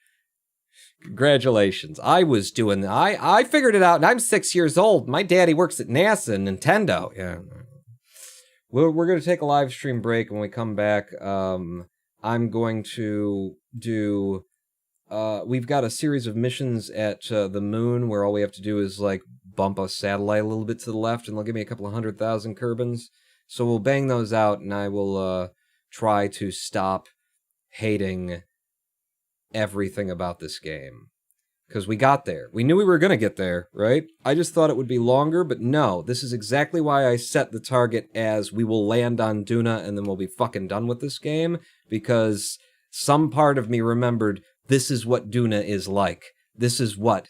Congratulations. I was doing... I figured it out, and I'm 6 years old. My daddy works at NASA and Nintendo. Yeah. We're going to take a live stream break. When we come back, I'm going to do... we've got a series of missions at the moon where all we have to do is, like, bump a satellite a little bit to the left, and they'll give me a couple of 100,000 Kerbins. So we'll bang those out, and I will try to stop hating everything about this game. Because we got there. We knew we were going to get there, right? I just thought it would be longer, but no. This is exactly why I set the target as we will land on Duna, and then we'll be fucking done with this game, because some part of me remembered this is what Duna is like. This is what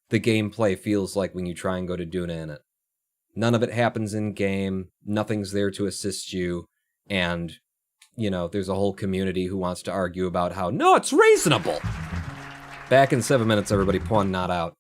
the gameplay feels like when you try and go to Duna in it. None of it happens in-game, nothing's there to assist you, and, you know, there's a whole community who wants to argue about how, no, it's reasonable! Back in 7 minutes, everybody, pawn not out.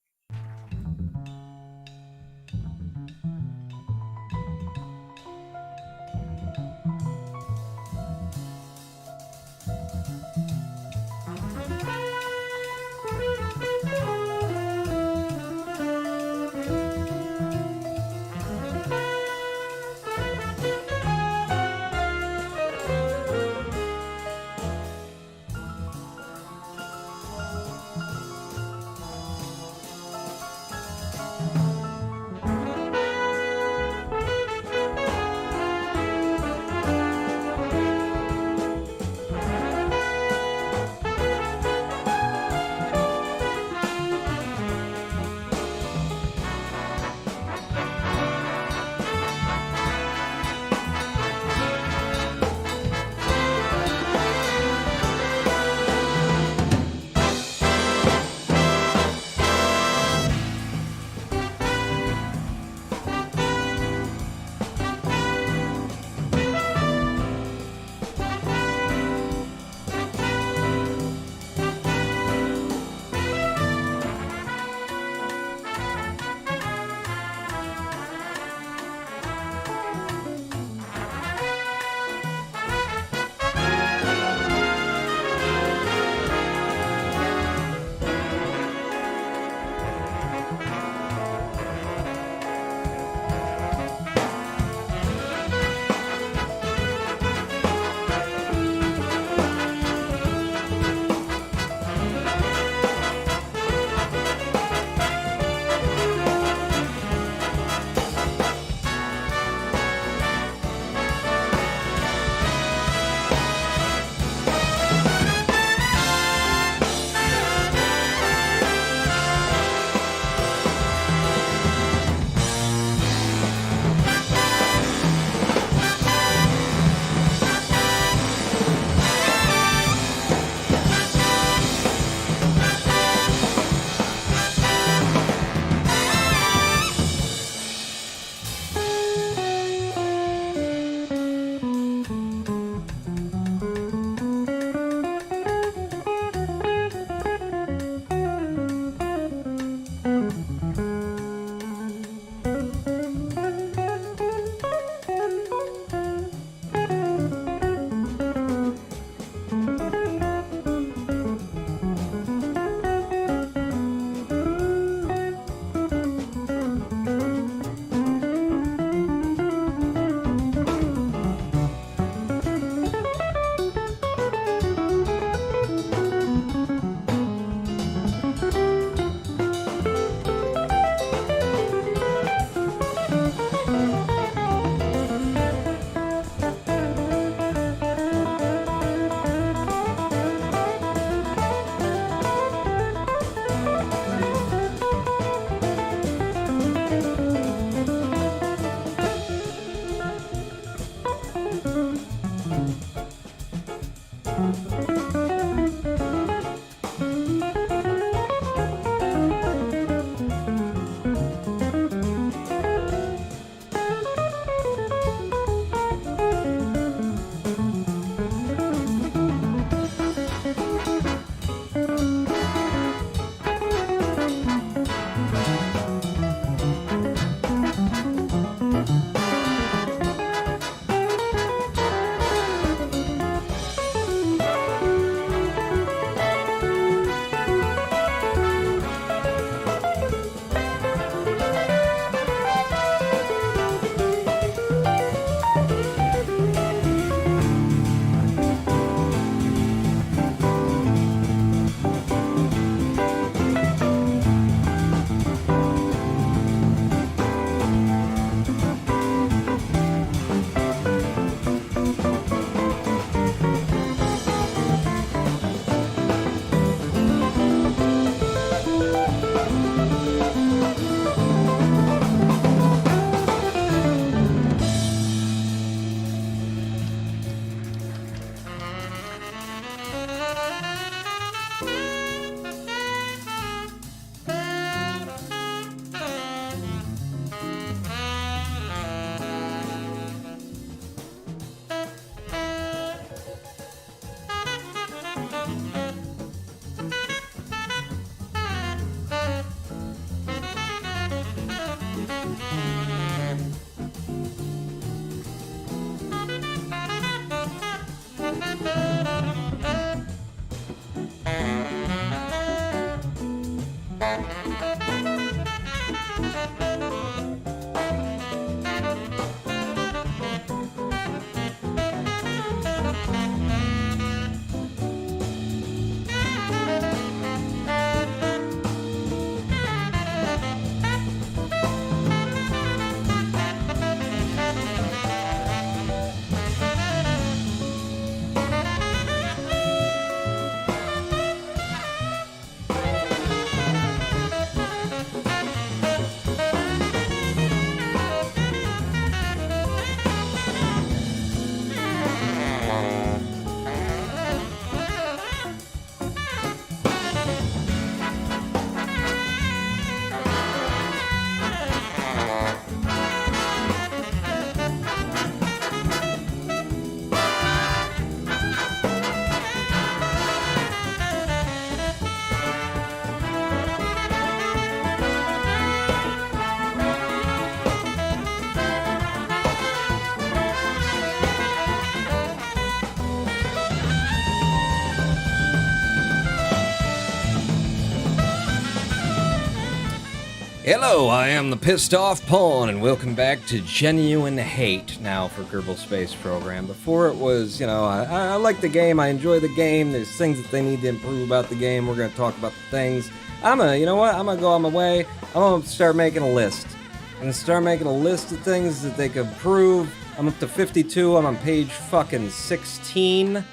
Hello, I am the Pissed Off Pawn, and welcome back to Genuine Hate now for Kerbal Space Program. Before it was, you know, I like the game, I enjoy the game, there's things that they need to improve about the game, we're going to talk about the things. You know what, I'm going to go on my way, I'm going to start making a list. I'm going to start making a list of things that they could improve. I'm up to 52, I'm on page fucking 16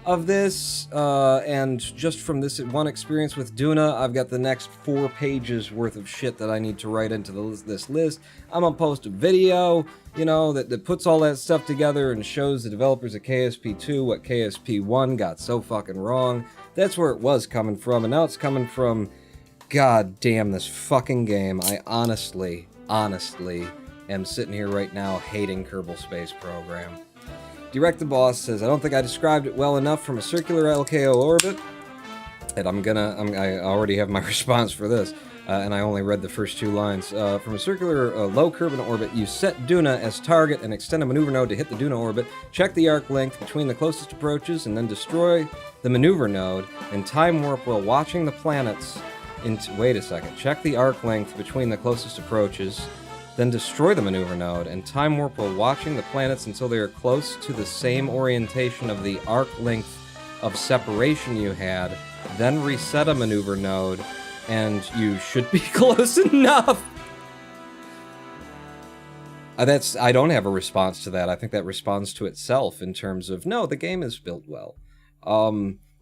of this, and just from this one experience with Duna, I've got the next 4 pages worth of shit that I need to write into this list. I'm gonna post a video, you know, that puts all that stuff together and shows the developers of KSP2 what KSP1 got so fucking wrong. That's where it was coming from, and now it's coming from, god damn this fucking game. I honestly am sitting here right now hating Kerbal Space Program. Direct the Boss says, I don't think I described it well enough from a circular LKO orbit. And I already have my response for this, and I only read the first 2 lines. From a circular low Kerbin orbit, you set Duna as target and extend a maneuver node to hit the Duna orbit, check the arc length between the closest approaches, and then destroy the maneuver node and time warp while watching the planets wait a second. Check the arc length between the closest approaches, then destroy the maneuver node, and time warp while watching the planets until they are close to the same orientation of the arc length of separation you had, then reset a maneuver node, and you should be close enough. I don't have a response to that. I think that responds to itself in terms of, no, the game is built well.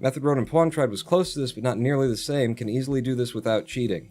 Method Road and Pawn Tribe was close to this, but not nearly the same, can easily do this without cheating.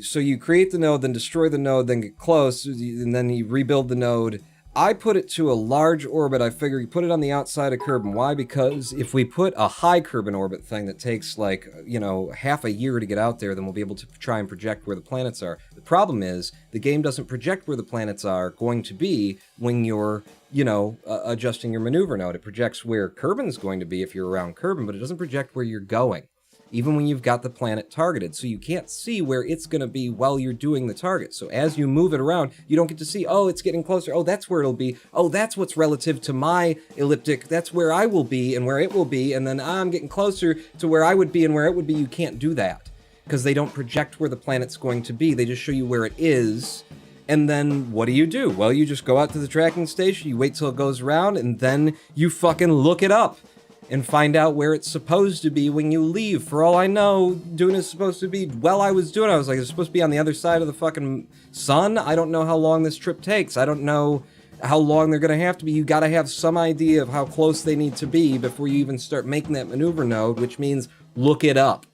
So you create the node, then destroy the node, then get close, and then you rebuild the node. I put it to a large orbit. I figure you put it on the outside of Kerbin. Why? Because if we put a high Kerbin orbit thing that takes, like, you know, half a year to get out there, then we'll be able to try and project where the planets are. The problem is, the game doesn't project where the planets are going to be when you're, you know, adjusting your maneuver node. It projects where Kerbin's going to be if you're around Kerbin, but it doesn't project where you're going, even when you've got the planet targeted. So you can't see where it's going to be while you're doing the target. So as you move it around, you don't get to see, oh, it's getting closer. Oh, that's where it'll be. Oh, that's what's relative to my elliptic. That's where I will be and where it will be. And then I'm getting closer to where I would be and where it would be. You can't do that because they don't project where the planet's going to be. They just show you where it is. And then what do? Well, you just go out to the tracking station, you wait till it goes around, and then you fucking look it up and find out where it's supposed to be when you leave. For all I know, Duna's supposed to be, I was like, it's supposed to be on the other side of the fucking sun? I don't know how long this trip takes. I don't know how long they're gonna have to be. You gotta have some idea of how close they need to be before you even start making that maneuver node, which means look it up.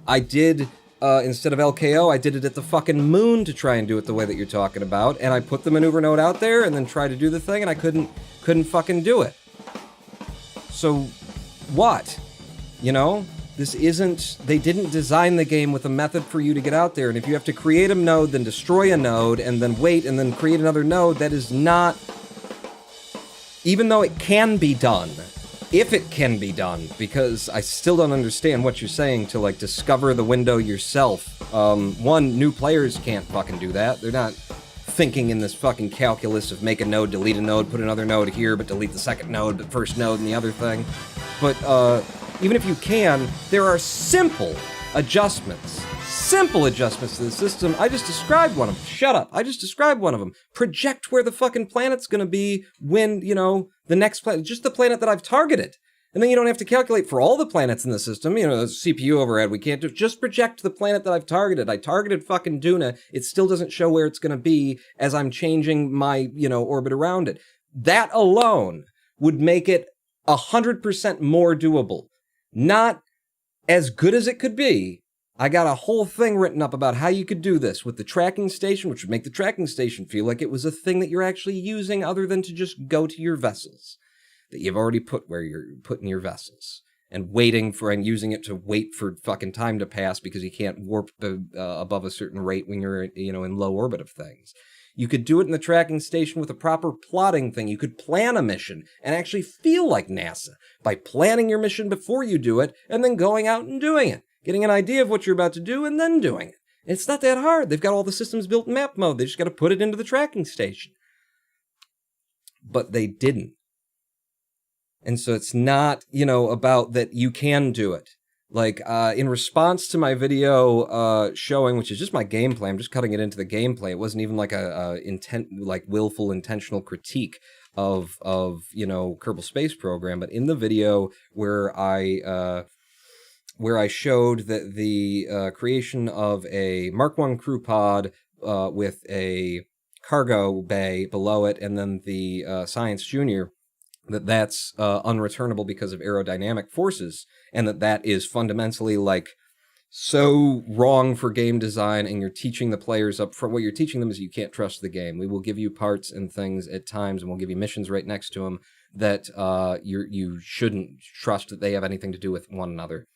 I did, instead of LKO, I did it at the fucking moon to try and do it the way that you're talking about, and I put the maneuver node out there and then tried to do the thing, and I couldn't fucking do it. So, what? You know? They didn't design the game with a method for you to get out there, and if you have to create a node, then destroy a node, and then wait, and then create another node, that is not... Even though it can be done, if it can be done, because I still don't understand what you're saying to, like, discover the window yourself. One, new players can't fucking do that. They're not thinking in this fucking calculus of make a node, delete a node, put another node here, but delete the second node, but first node and the other thing. But even if you can, there are simple adjustments to the system. I just described one of them. Shut up. I just described one of them. Project where the fucking planet's gonna be when, you know, the next planet, just the planet that I've targeted. And then you don't have to calculate for all the planets in the system. You know, CPU overhead, we can't do, just project the planet that I've targeted. I targeted fucking Duna. It still doesn't show where it's going to be as I'm changing my, you know, orbit around it. That alone would make it 100% more doable. Not as good as it could be. I got a whole thing written up about how you could do this with the tracking station, which would make the tracking station feel like it was a thing that you're actually using other than to just go to your vessels that you've already put where you're putting your vessels, and waiting for and using it to wait for fucking time to pass because you can't warp above a certain rate when you're, you know, in low orbit of things. You could do it in the tracking station with a proper plotting thing. You could plan a mission and actually feel like NASA by planning your mission before you do it and then going out and doing it, getting an idea of what you're about to do and then doing it. It's not that hard. They've got all the systems built in map mode. They just got to put it into the tracking station. But they didn't. And so it's not, you know, about that you can do it. Like, in response to my video showing, which is just my gameplay, I'm just cutting it into the gameplay. It wasn't even like a willful, intentional critique of Kerbal Space Program. But in the video where I showed that the creation of a Mark I crew pod with a cargo bay below it, and then the Science Junior, that's unreturnable because of aerodynamic forces, and that is fundamentally like so wrong for game design, and you're teaching the players up front. What you're teaching them is you can't trust the game. We will give you parts and things at times, and we'll give you missions right next to them that you shouldn't trust that they have anything to do with one another.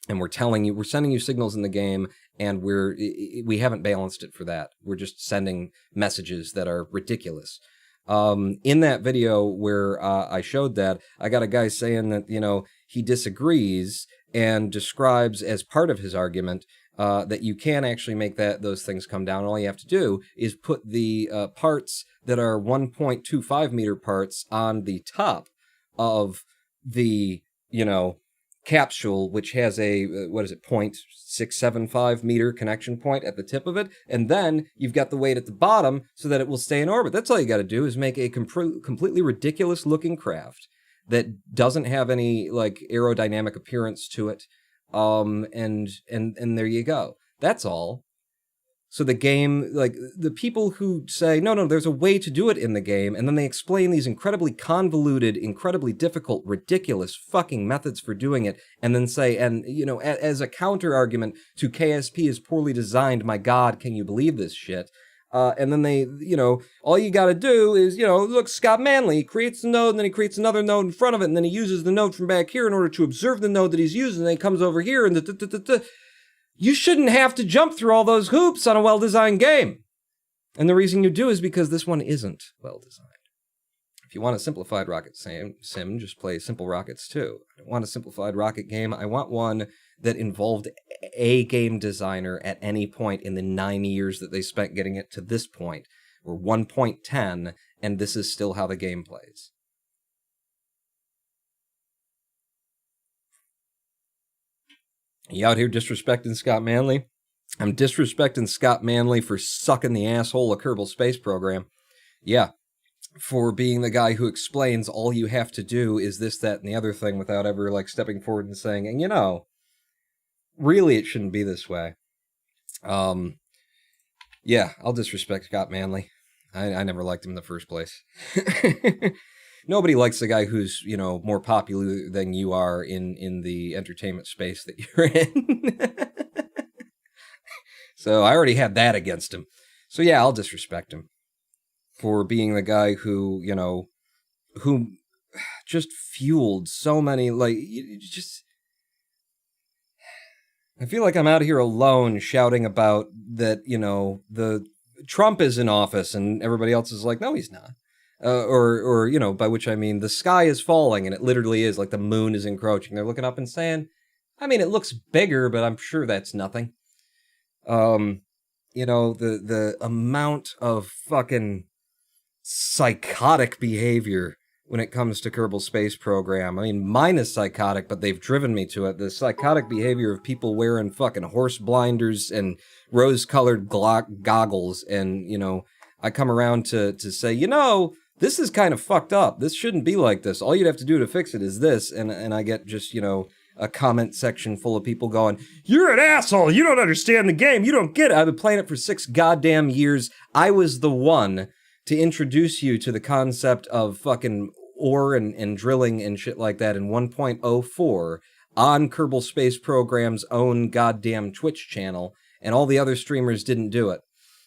And we're sending you signals in the game, and we haven't balanced it for that. We're just sending messages that are ridiculous. In that video where I showed that, I got a guy saying that, he disagrees and describes as part of his argument that you can actually make those things come down. All you have to do is put the parts that are 1.25 meter parts on the top of the, capsule, which has a 0.675 meter connection point at the tip of it, and then you've got the weight at the bottom so that it will stay in orbit. That's all you got to do, is make a completely ridiculous looking craft that doesn't have any like aerodynamic appearance to it, and there you go. That's all. So the game, like, the people who say, no, there's a way to do it in the game, and then they explain these incredibly convoluted, incredibly difficult, ridiculous fucking methods for doing it, and then say, as a counter-argument to KSP is poorly designed, my God, can you believe this shit? And then they, all you gotta do is, look, Scott Manley creates a node, and then he creates another node in front of it, and then he uses the node from back here in order to observe the node that he's using, and then he comes over here, and you shouldn't have to jump through all those hoops on a well-designed game. And the reason you do is because this one isn't well-designed. If you want a simplified rocket sim, just play Simple Rockets 2. I don't want a simplified rocket game. I want one that involved a game designer at any point in the 9 years that they spent getting it to this point. We're 1.10, and this is still how the game plays. You out here disrespecting Scott Manley? I'm disrespecting Scott Manley for sucking the asshole of Kerbal Space Program. Yeah, for being the guy who explains all you have to do is this, that, and the other thing without ever, like, stepping forward and saying, and really it shouldn't be this way. Yeah, I'll disrespect Scott Manley. I never liked him in the first place. Nobody likes the guy who's, more popular than you are in the entertainment space that you're in. So I already had that against him. So yeah, I'll disrespect him for being the guy who, who just fueled so many, I feel like I'm out here alone shouting about that, the Trump is in office, and everybody else is like, no, he's not. Or by which I mean the sky is falling, and it literally is, like the moon is encroaching. They're looking up and saying, it looks bigger, but I'm sure that's nothing. The amount of fucking psychotic behavior when it comes to Kerbal Space Program. Mine is psychotic, but they've driven me to it. The psychotic behavior of people wearing fucking horse blinders and rose-colored goggles, and, I come around to say, this is kind of fucked up. This shouldn't be like this. All you'd have to do to fix it is this. And I get just, a comment section full of people going, you're an asshole. You don't understand the game. You don't get it. I've been playing it for 6 goddamn years. I was the one to introduce you to the concept of fucking ore and drilling and shit like that in 1.04 on Kerbal Space Program's own goddamn Twitch channel. And all the other streamers didn't do it.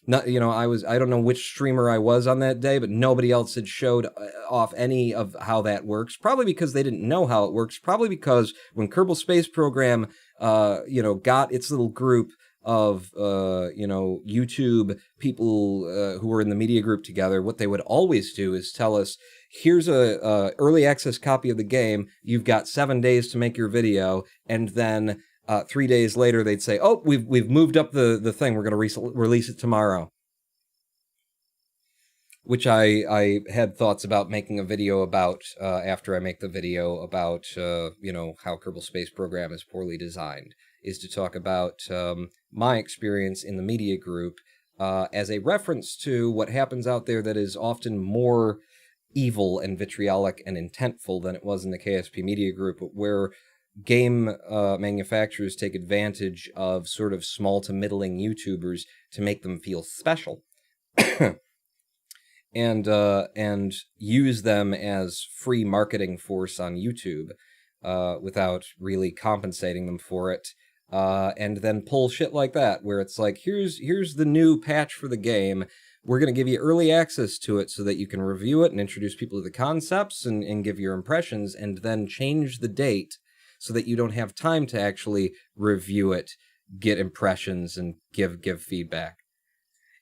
Not, I don't know which streamer I was on that day, but nobody else had showed off any of how that works. Probably because they didn't know how it works. Probably because when Kerbal Space Program, got its little group of, YouTube people who were in the media group together, what they would always do is tell us, here's a early access copy of the game. You've got 7 days to make your video, and then 3 days later, they'd say, oh, we've moved up the thing. We're going to release it tomorrow. which I had thoughts about making a video about after I make the video about after I make the video about how Kerbal Space Program is poorly designed, is to talk about my experience in the media group as a reference to what happens out there that is often more evil and vitriolic and intentful than it was in the KSP media group, where game manufacturers take advantage of sort of small to middling YouTubers to make them feel special. and use them as free marketing force on YouTube without really compensating them for it. And then pull shit like that, where it's like, here's the new patch for the game. We're going to give you early access to it so that you can review it and introduce people to the concepts and give your impressions, and then change the date so that you don't have time to actually review it, get impressions, and give feedback.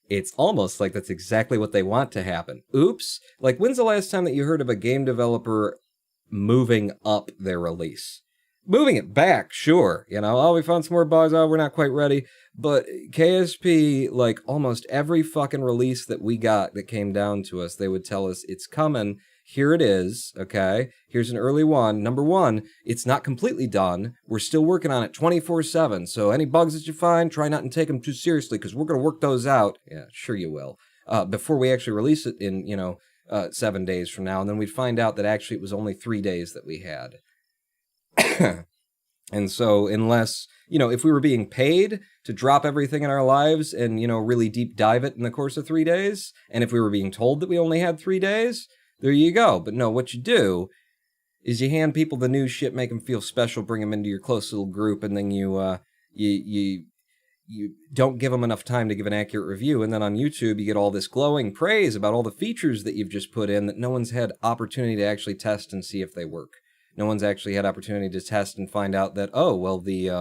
It's almost like that's exactly what they want to happen. Oops. Like, when's the last time that you heard of a game developer moving up their release? Moving it back, sure. Oh, we found some more bugs. Oh, we're not quite ready. But KSP, like, almost every fucking release that we got that came down to us, they would tell us, it's coming. Here it is, okay? Here's an early one. Number one, it's not completely done. We're still working on it 24/7. So any bugs that you find, try not to take them too seriously, because we're going to work those out. Yeah, sure you will. Before we actually release it in, 7 days from now. And then we'd find out that actually it was only 3 days that we had. And so unless, if we were being paid to drop everything in our lives and, really deep dive it in the course of 3 days, and if we were being told that we only had 3 days, there you go. But no, what you do is you hand people the new shit, make them feel special, bring them into your close little group, and then you don't give them enough time to give an accurate review. And then on YouTube, you get all this glowing praise about all the features that you've just put in that no one's had opportunity to actually test and see if they work. No one's actually had opportunity to test and find out that, oh, well, the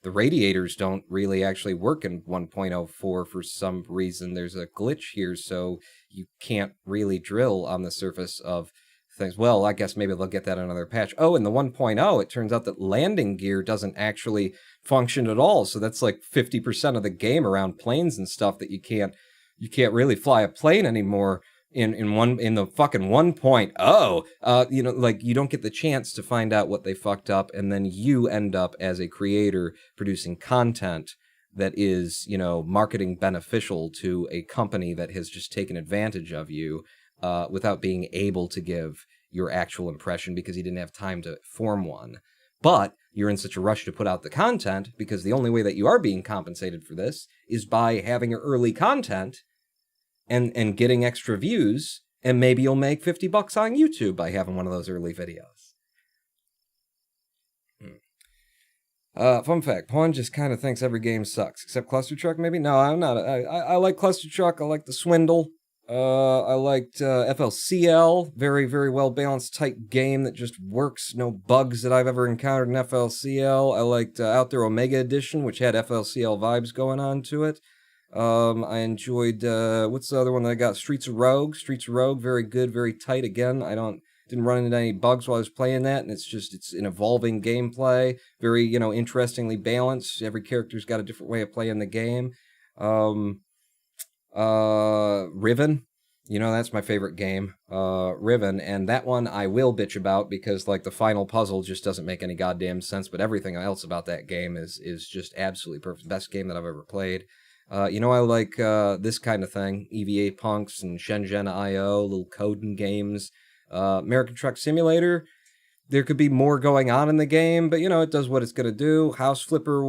radiators don't really actually work in 1.04 for some reason. There's a glitch here, so you can't really drill on the surface of things. Well, I guess maybe they'll get that in another patch. Oh, in the 1.0, it turns out that landing gear doesn't actually function at all. So that's like 50% of the game around planes and stuff, that you can't really fly a plane anymore. In the fucking 1.0, like, you don't get the chance to find out what they fucked up, and then you end up as a creator producing content that is, marketing beneficial to a company that has just taken advantage of you without being able to give your actual impression because you didn't have time to form one. But you're in such a rush to put out the content because the only way that you are being compensated for this is by having your early content and getting extra views, and maybe you'll make $50 on YouTube by having one of those early videos. Fun fact, Pawn just kind of thinks every game sucks, except Cluster Truck, maybe? No, I'm not. I like Cluster Truck. I like The Swindle. I liked FLCL. Very, very well-balanced, tight game that just works. No bugs that I've ever encountered in FLCL. I liked Out There Omega Edition, which had FLCL vibes going on to it. I enjoyed, what's the other one that I got? Streets of Rogue, very good, very tight. Again, didn't run into any bugs while I was playing that, and it's an evolving gameplay, very, interestingly balanced. Every character's got a different way of playing the game. Riven, that's my favorite game, Riven, and that one I will bitch about because, like, the final puzzle just doesn't make any goddamn sense, but everything else about that game is just absolutely perfect. Best game that I've ever played. I like this kind of thing, EVA Punks and Shenzhen IO, little coding games. American Truck Simulator, there could be more going on in the game, but, it does what it's going to do. House Flipper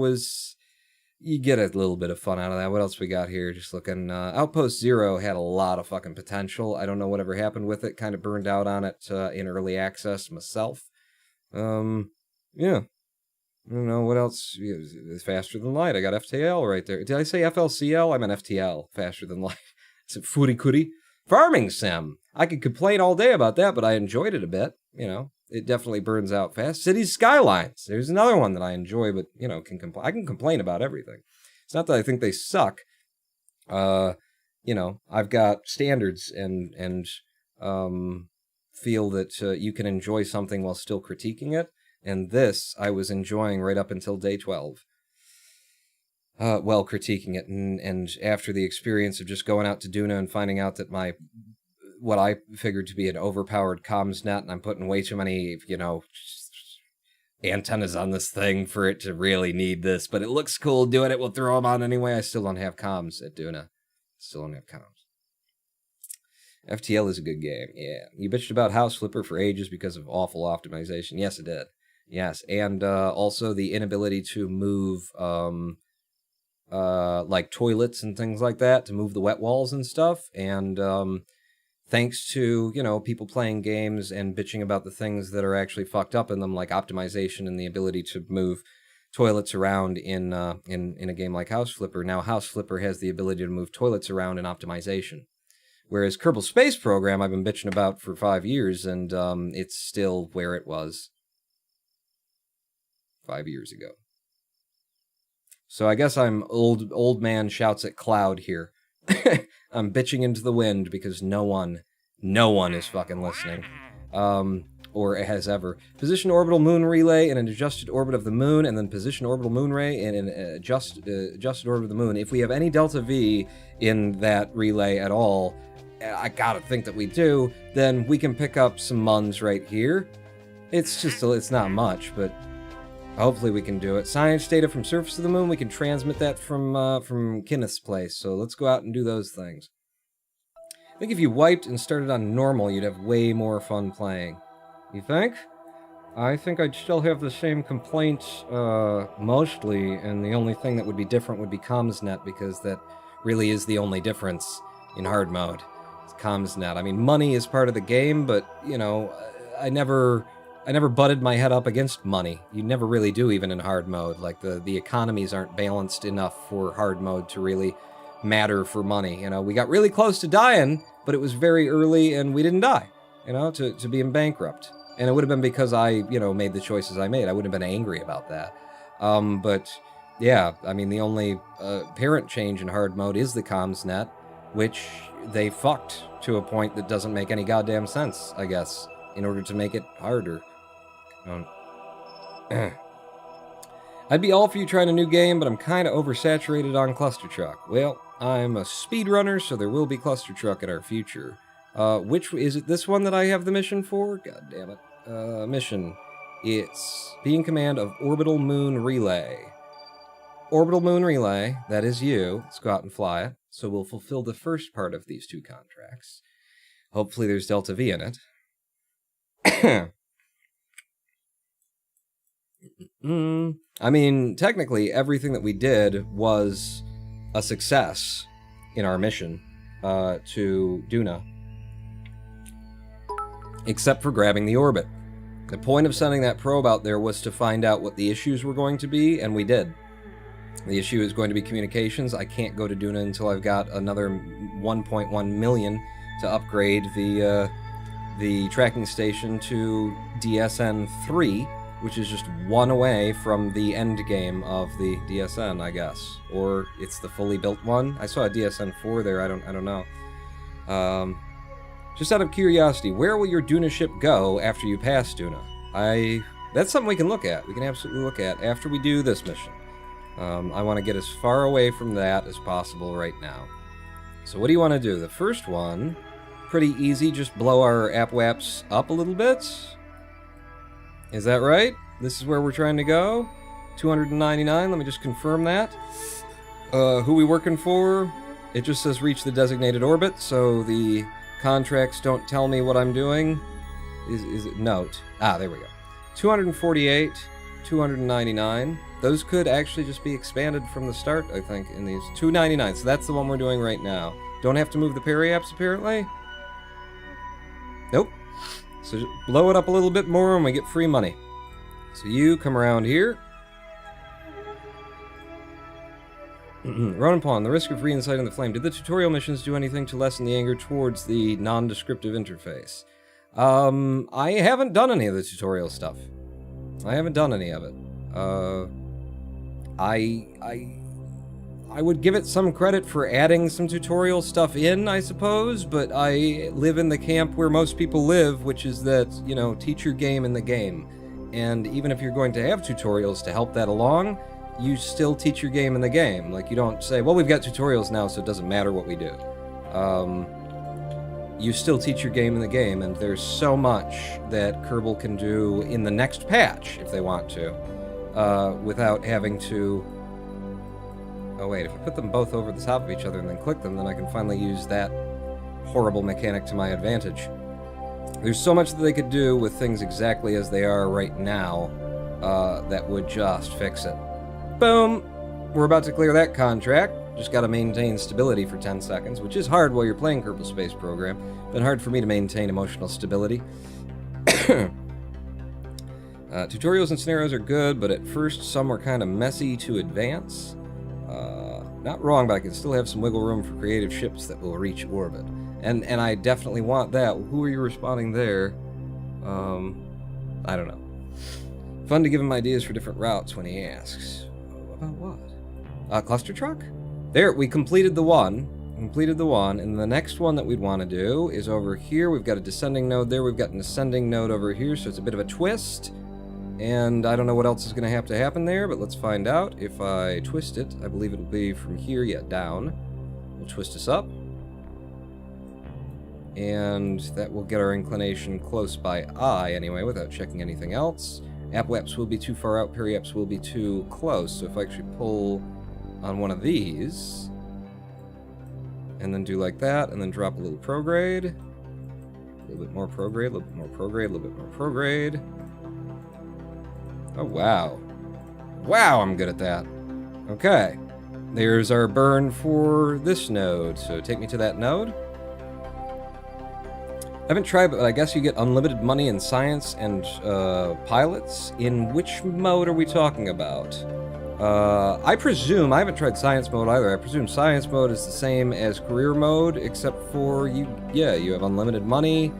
you get a little bit of fun out of that. What else we got here? Just looking. Outpost Zero had a lot of fucking potential. I don't know whatever happened with it. Kind of burned out on it in early access myself. Yeah. I don't know what else. It's Faster Than Light. I got FTL right there. Did I say FLCL? I meant FTL. Faster Than Light. Is it Furikuri? Farming Sim. I could complain all day about that, but I enjoyed it a bit. It definitely burns out fast. Cities Skylines. There's another one that I enjoy, but, I can complain about everything. It's not that I think they suck. I've got standards and feel that you can enjoy something while still critiquing it. And this I was enjoying right up until day 12. While critiquing it. And after the experience of just going out to Duna and finding out that my what I figured to be an overpowered comms net, and I'm putting way too many, you know, antennas on this thing for it to really need this, but it looks cool doing it. We'll throw them on anyway. I still don't have comms at Duna. Still don't have comms. FTL is a good game, yeah. You bitched about House Flipper for ages because of awful optimization. Yes, it did. Yes, and also the inability to move, like toilets and things like that, to move the wet walls and stuff, and thanks to, you know, people playing games and bitching about the things that are actually fucked up in them, like optimization and the ability to move toilets around in a game like House Flipper. Now House Flipper has the ability to move toilets around in optimization. Whereas Kerbal Space Program I've been bitching about for 5 years, and it's still where it was 5 years ago. So I guess I'm old man shouts at cloud here. I'm bitching into the wind because no one is fucking listening. Or has ever. Position orbital moon relay in an adjusted orbit of the moon, and then position orbital moon ray in an adjusted orbit of the moon. If we have any delta V in that relay at all, I gotta think that we do, then we can pick up some muns right here. It's not much, but hopefully we can do it. Science data from surface of the moon, we can transmit that from Kenneth's place, so let's go out and do those things. I think if you wiped and started on normal, you'd have way more fun playing. You think? I think I'd still have the same complaints, mostly, and the only thing that would be different would be CommsNet, because that really is the only difference in hard mode. It's CommsNet. I mean, money is part of the game, but, you know, I never butted my head up against money. You never really do, even in hard mode. Like, the economies aren't balanced enough for hard mode to really matter for money. You know, we got really close to dying, but it was very early and we didn't die, you know, to being bankrupt. And it would have been because I, you know, made the choices I made. I wouldn't have been angry about that. But, yeah, I mean, the only apparent change in hard mode is the CommsNet, which they fucked to a point that doesn't make any goddamn sense, I guess, in order to make it harder. I'd be all for you trying a new game, but I'm kind of oversaturated on Cluster Truck. Well, I'm a speedrunner, so there will be Cluster Truck in our future. Which, is it this one that I have the mission for? God damn it. Mission. It's be in command of Orbital Moon Relay. Orbital Moon Relay, that is you. Let's go out and fly it. So we'll fulfill the first part of these 2 contracts. Hopefully there's Delta V in it. I mean, technically, everything that we did was a success in our mission to Duna. Except for grabbing the orbit. The point of sending that probe out there was to find out what the issues were going to be, and we did. The issue is going to be communications. I can't go to Duna until I've got another 1.1 million to upgrade the tracking station to DSN-3, which is just 1 away from the end game of the DSN, I guess. Or it's the fully built one. I saw a DSN-4 there, I don't know. Just out of curiosity, where will your Duna ship go after you pass Duna? That's something we can look at. We can absolutely look at after we do this mission. I want to get as far away from that as possible right now. So what do you want to do? The first one, pretty easy, just blow our AppWaps up a little bit. Is that right? This is where we're trying to go? 299, let me just confirm that. Who we working for? It just says reach the designated orbit, so the contracts don't tell me what I'm doing. Is it note? Ah, there we go. 248, 299. Those could actually just be expanded from the start, I think, in these. 299, so that's the one we're doing right now. Don't have to move the peri-apps, apparently? Nope. So just blow it up a little bit more and we get free money. So you come around here. Ronan Pawn, the risk of reinciting the flame. Did the tutorial missions do anything to lessen the anger towards the non-descriptive interface? I haven't done any of the tutorial stuff. I haven't done any of it. I would give it some credit for adding some tutorial stuff in, I suppose, but I live in the camp where most people live, which is that, you know, teach your game in the game. And even if you're going to have tutorials to help that along, you still teach your game in the game. Like, you don't say, well, we've got tutorials now, so it doesn't matter what we do. you still teach your game in the game, and there's so much that Kerbal can do in the next patch, if they want to, without having to... Oh wait, if I put them both over the top of each other and then click them, then I can finally use that horrible mechanic to my advantage. There's so much that they could do with things exactly as they are right now that would just fix it. Boom! We're about to clear that contract. Just gotta maintain stability for 10 seconds, which is hard while you're playing Kerbal Space Program. Been hard for me to maintain emotional stability. Tutorials and scenarios are good, but at first some are kind of messy to advance. Not wrong, but I can still have some wiggle room for creative ships that will reach orbit. And I definitely want that. Who are you responding there? I don't know. Fun to give him ideas for different routes when he asks. About what? Cluster truck? There, we completed the one. And the next one that we'd want to do is over here. We've got a descending node there. We've got an ascending node over here, so it's a bit of a twist. And I don't know what else is going to happen there, but let's find out. If I twist it, I believe it'll be from here, down. We'll twist us up. And that will get our inclination close by eye anyway, without checking anything else. Apwaps will be too far out, periaps will be too close. So if I actually pull on one of these, and then do like that, and then drop a little prograde. A little bit more prograde, a little bit more prograde, a little bit more prograde. Oh, wow. Wow, I'm good at that. Okay. There's our burn for this node. So take me to that node. I haven't tried, but I guess you get unlimited money in science and pilots. In which mode are we talking about? I presume, I haven't tried science mode either. I presume science mode is the same as career mode, except for you have unlimited money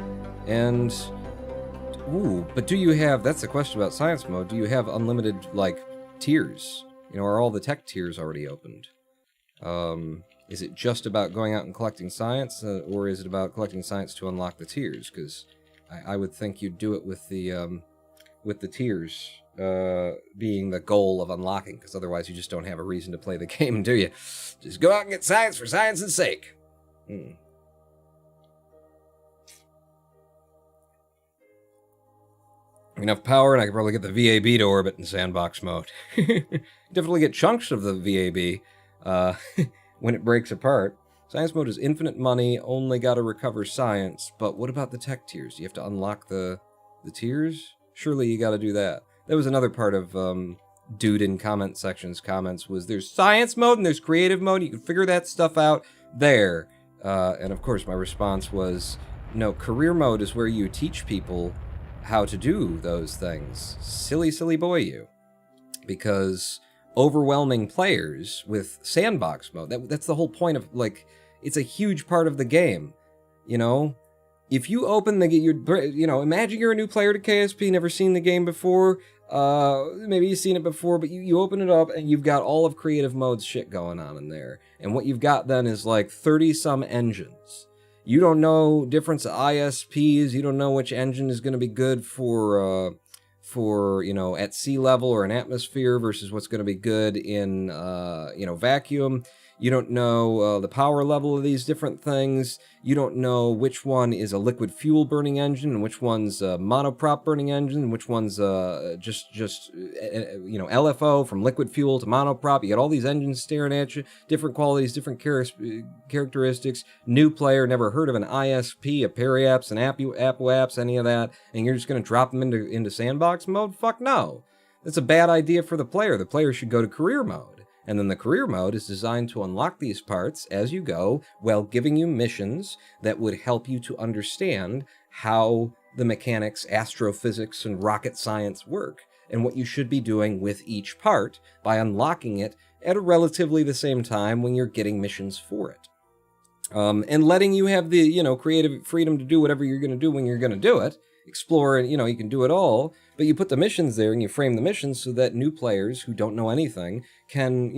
and... Ooh, but do you have, that's the question about science mode, do you have unlimited, like, tiers? You know, are all the tech tiers already opened? Is it just about going out and collecting science, or is it about collecting science to unlock the tiers? Because I would think you'd do it with the tiers being the goal of unlocking, because otherwise you just don't have a reason to play the game, do you? Just go out and get science for science's sake. Enough power, and I could probably get the VAB to orbit in sandbox mode. Definitely get chunks of the VAB when it breaks apart. Science mode is infinite money, only gotta recover science, but what about the tech tiers? Do you have to unlock the tiers? Surely you gotta do that. That was another part of Dude in comment section's comments, was there's science mode and there's creative mode, you can figure that stuff out there. And of course my response was, no, career mode is where you teach people how to do those things. Silly, silly boy you. Because overwhelming players with sandbox mode, that's the whole point of, like, it's a huge part of the game, you know? If you open imagine you're a new player to KSP, never seen the game before, maybe you've seen it before, but you open it up and you've got all of creative mode's shit going on in there. And what you've got then is like 30-some engines. You don't know difference of ISPs. You don't know which engine is going to be good for at sea level or in atmosphere versus what's going to be good in vacuum. You don't know the power level of these different things. You don't know which one is a liquid fuel burning engine and which one's a monoprop burning engine and which one's LFO from liquid fuel to monoprop. You got all these engines staring at you, different qualities, different characteristics. New player, never heard of an ISP, a periaps, an apps, any of that, and you're just going to drop them into sandbox mode? Fuck no. That's a bad idea for the player. The player should go to career mode. And then the career mode is designed to unlock these parts as you go, while giving you missions that would help you to understand how the mechanics, astrophysics, and rocket science work, and what you should be doing with each part by unlocking it at a relatively the same time when you're getting missions for it. And letting you have the, creative freedom to do whatever you're going to do when you're going to do it. Explore, and you can do it all, but you put the missions there and you frame the missions so that new players who don't know anything can,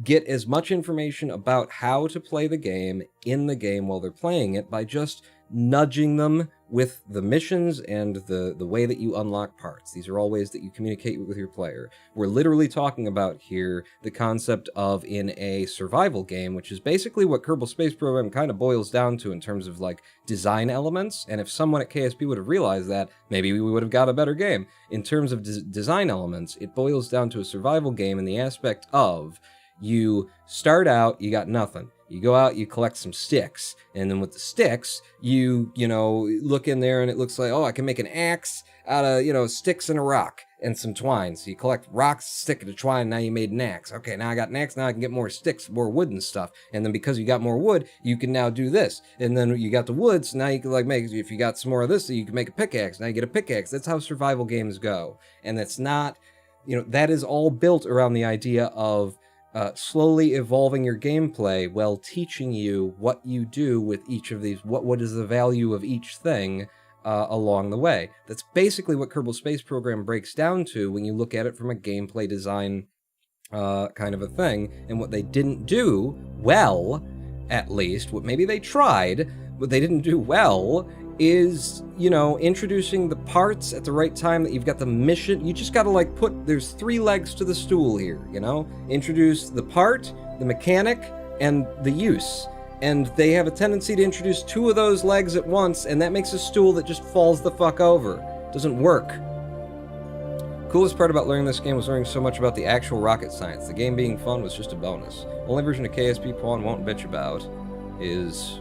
get as much information about how to play the game in the game while they're playing it by just nudging them with the missions and the way that you unlock parts. These are all ways that you communicate with your player. We're literally talking about here the concept of in a survival game, which is basically what Kerbal Space Program kind of boils down to in terms of like design elements. And if someone at KSP would have realized that, maybe we would have got a better game. In terms of design elements, it boils down to a survival game in the aspect of you start out, you got nothing. You go out, you collect some sticks, and then with the sticks, you know, look in there and it looks like, oh, I can make an axe out of, you know, sticks and a rock and some twine. So you collect rocks, stick, and a twine, now you made an axe. Okay, now I got an axe, now I can get more sticks, more wood and stuff. And then because you got more wood, you can now do this. And then you got the wood, so now you can like make, if you got some more of this, so you can make a pickaxe. Now you get a pickaxe. That's how survival games go. And that's not, you know, that is all built around the idea of slowly evolving your gameplay while teaching you what you do with each of these, what is the value of each thing along the way. That's basically what Kerbal Space Program breaks down to when you look at it from a gameplay design kind of a thing. And what they didn't do well, at least, what maybe they tried, what they didn't do well is, you know, introducing the parts at the right time that you've got the mission. You just gotta like there's 3 legs to the stool here, you know? Introduce the part, the mechanic, and the use. And they have a tendency to introduce 2 of those legs at once, and that makes a stool that just falls the fuck over. Doesn't work. Coolest part about learning this game was learning so much about the actual rocket science. The game being fun was just a bonus. Only version of KSP Pawn won't bitch about is...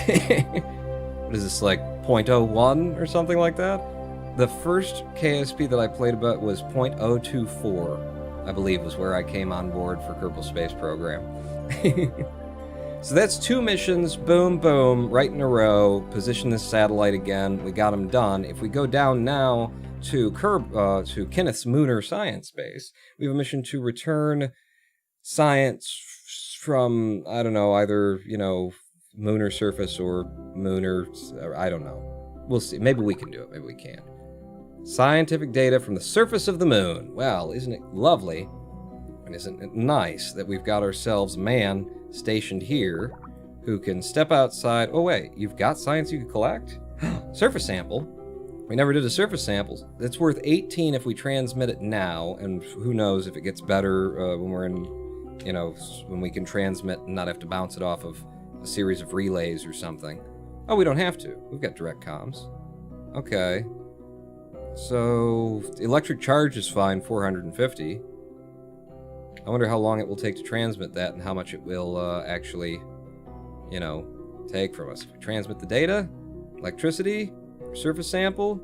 What is this, like 0.01 or something like that? The first KSP that I played about was 0.024, I believe, was where I came on board for Kerbal Space Program. So that's 2 missions, boom, boom, right in a row. Position this satellite again. We got them done. If we go down now to Kenneth's Lunar Science Base, we have a mission to return science from, I don't know, either, you know, lunar surface or lunar, I don't know. We'll see. Maybe we can do it. Maybe we can't. Scientific data from the surface of the moon. Well, isn't it lovely? And isn't it nice that we've got ourselves a man stationed here who can step outside. Oh, wait. You've got science you can collect? Surface sample. We never did a surface sample. It's worth 18 if we transmit it now. And who knows if it gets better when we're in, you know, when we can transmit and not have to bounce it off of a series of relays or something. Oh, we don't have to. We've got direct comms. Okay. So, electric charge is fine, 450. I wonder how long it will take to transmit that and how much it will actually, you know, take from us. If we transmit the data, electricity, surface sample,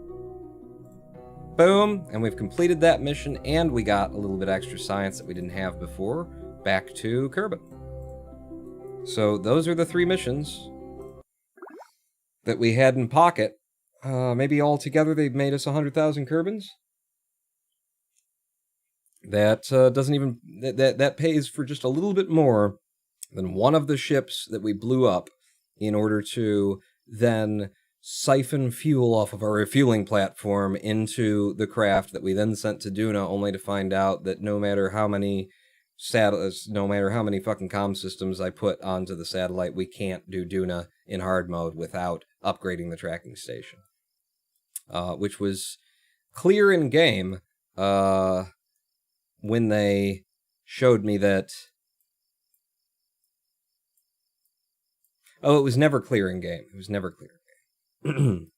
boom, and we've completed that mission, and we got a little bit extra science that we didn't have before, back to Kerbin. So those are the 3 missions that we had in pocket. Maybe all together they've made us 100,000 Kerbins. That doesn't even... That pays for just a little bit more than one of the ships that we blew up in order to then siphon fuel off of our refueling platform into the craft that we then sent to Duna, only to find out that no matter how many fucking comm systems I put onto the satellite, we can't do Duna in hard mode without upgrading the tracking station. Which was clear in game when they showed me that... Oh, it was never clear in game. It was never clear in game.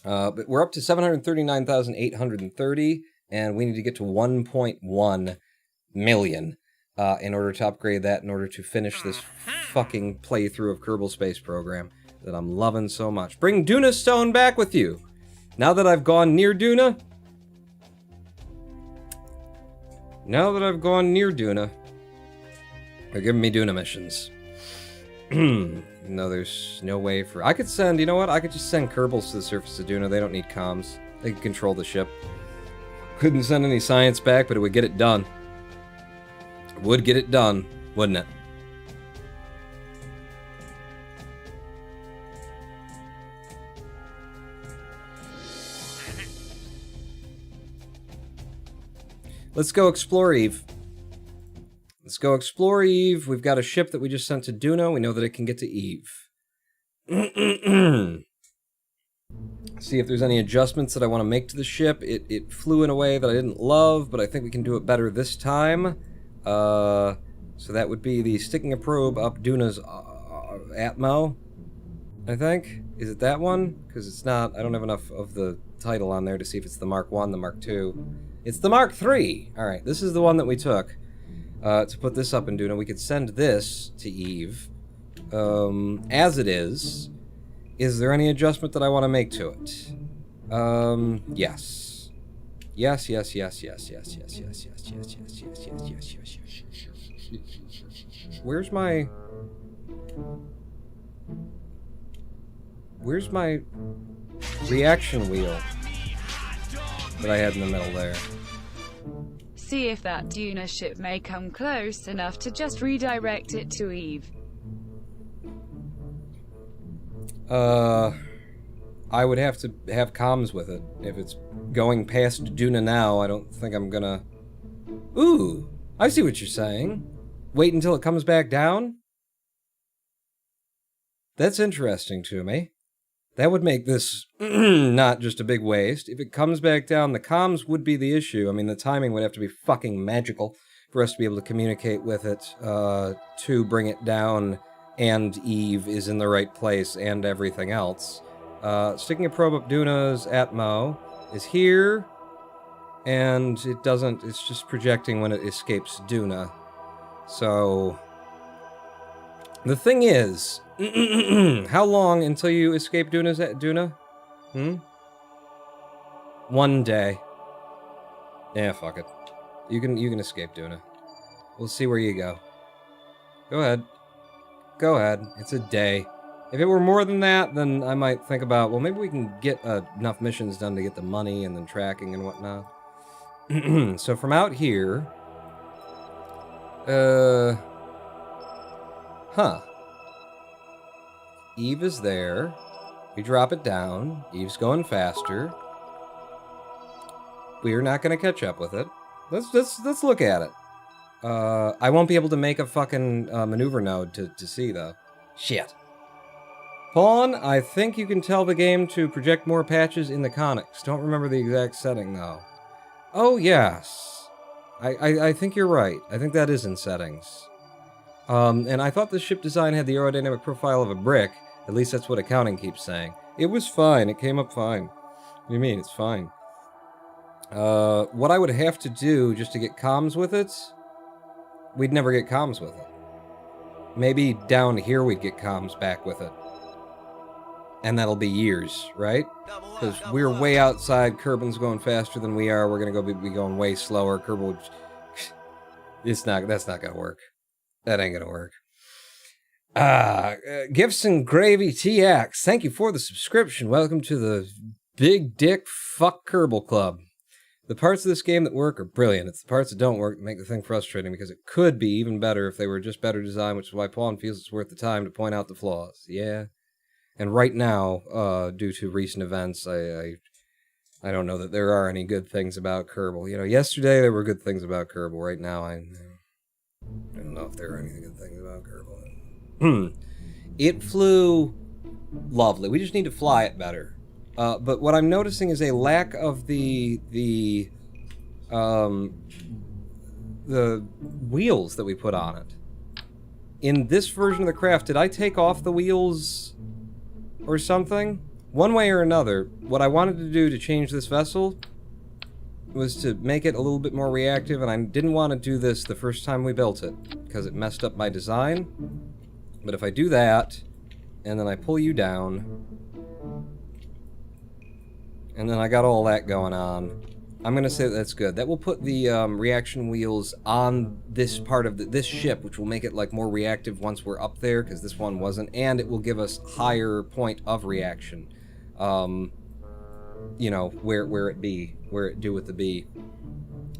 But we're up to 739,830, and we need to get to 1.1 million in order to upgrade that, in order to finish this fucking playthrough of Kerbal Space Program that I'm loving so much. Bring Duna Stone back with you! Now that I've gone near Duna... they're giving me Duna missions. No, there's no way for... I could send... You know what? I could just send Kerbals to the surface of Duna. They don't need comms. They can control the ship. Couldn't send any science back, but it would get it done. It would get it done, wouldn't it? Let's go explore, Eve. Let's go explore Eve. We've got a ship that we just sent to Duna. We know that it can get to Eve. See if there's any adjustments that I want to make to the ship. It flew in a way that I didn't love, but I think we can do it better this time. So that would be the sticking a probe up Duna's Atmo, I think. Is it that one? Because it's not, I don't have enough of the title on there to see if it's the Mark 1, the Mark 2. It's the Mark 3! Alright, this is the one that we took to put this up in Duna. We could send this to Eve. As it is. Is there any adjustment that I want to make to it? Yes. Yes, yes, yes, yes, yes, yes, yes, yes, yes, yes, yes, yes, yes, yes, yes. Where's my reaction wheel that I had in the middle there? See if that Duna ship may come close enough to just redirect it to Eve. I would have to have comms with it. If it's going past Duna now, I don't think I'm gonna... Ooh! I see what you're saying. Wait until it comes back down? That's interesting to me. That would make this not just a big waste. If it comes back down, the comms would be the issue. I mean, the timing would have to be fucking magical for us to be able to communicate with it, to bring it down, and Eve is in the right place, and everything else. Sticking a probe up Duna's Atmo is here, and it doesn't, it's just projecting when it escapes Duna. So, the thing is, how long until you escape Duna? One day. Yeah, fuck it. You can escape Duna. We'll see where you go. Go ahead. Go ahead. It's a day. If it were more than that, then I might think about, well, maybe we can get enough missions done to get the money and then tracking and whatnot. So from out here... Eve is there. We drop it down. Eve's going faster. We're not going to catch up with it. Let's look at it. I won't be able to make a fucking maneuver node to see, though. Shit. Pawn, I think you can tell the game to project more patches in the conics. Don't remember the exact setting, though. Oh, yes. I think you're right. I think that is in settings. And I thought the ship design had the aerodynamic profile of a brick. At least that's what accounting keeps saying. It was fine. It came up fine. What do you mean? It's fine. What I would have to do just to get comms with it... We'd never get comms with it. Maybe down here we'd get comms back with it. And that'll be years, right? Because we're way outside, Kerbin's going faster than we are, we're gonna be going way slower, Kerbin would... that's not gonna work. That ain't gonna work. Gifts and Gravy TX, thank you for the subscription. Welcome to the Big Dick Fuck Kerbal Club. The parts of this game that work are brilliant. It's the parts that don't work that make the thing frustrating, because it could be even better if they were just better designed, which is why Pawn feels it's worth the time to point out the flaws. Yeah. And right now, due to recent events, I don't know that there are any good things about Kerbal. You know, yesterday there were good things about Kerbal. Right now, I don't know if there are any good things about Kerbal. It flew lovely. We just need to fly it better. But what I'm noticing is a lack of the wheels that we put on it. In this version of the craft, did I take off the wheels or something? One way or another, what I wanted to do to change this vessel was to make it a little bit more reactive, and I didn't want to do this the first time we built it, because it messed up my design. But if I do that, and then I pull you down, and then I got all that going on, I'm going to say that's good. That will put the reaction wheels on this part of this ship, which will make it like more reactive once we're up there, because this one wasn't, and it will give us higher point of reaction. You know, where it do with the B.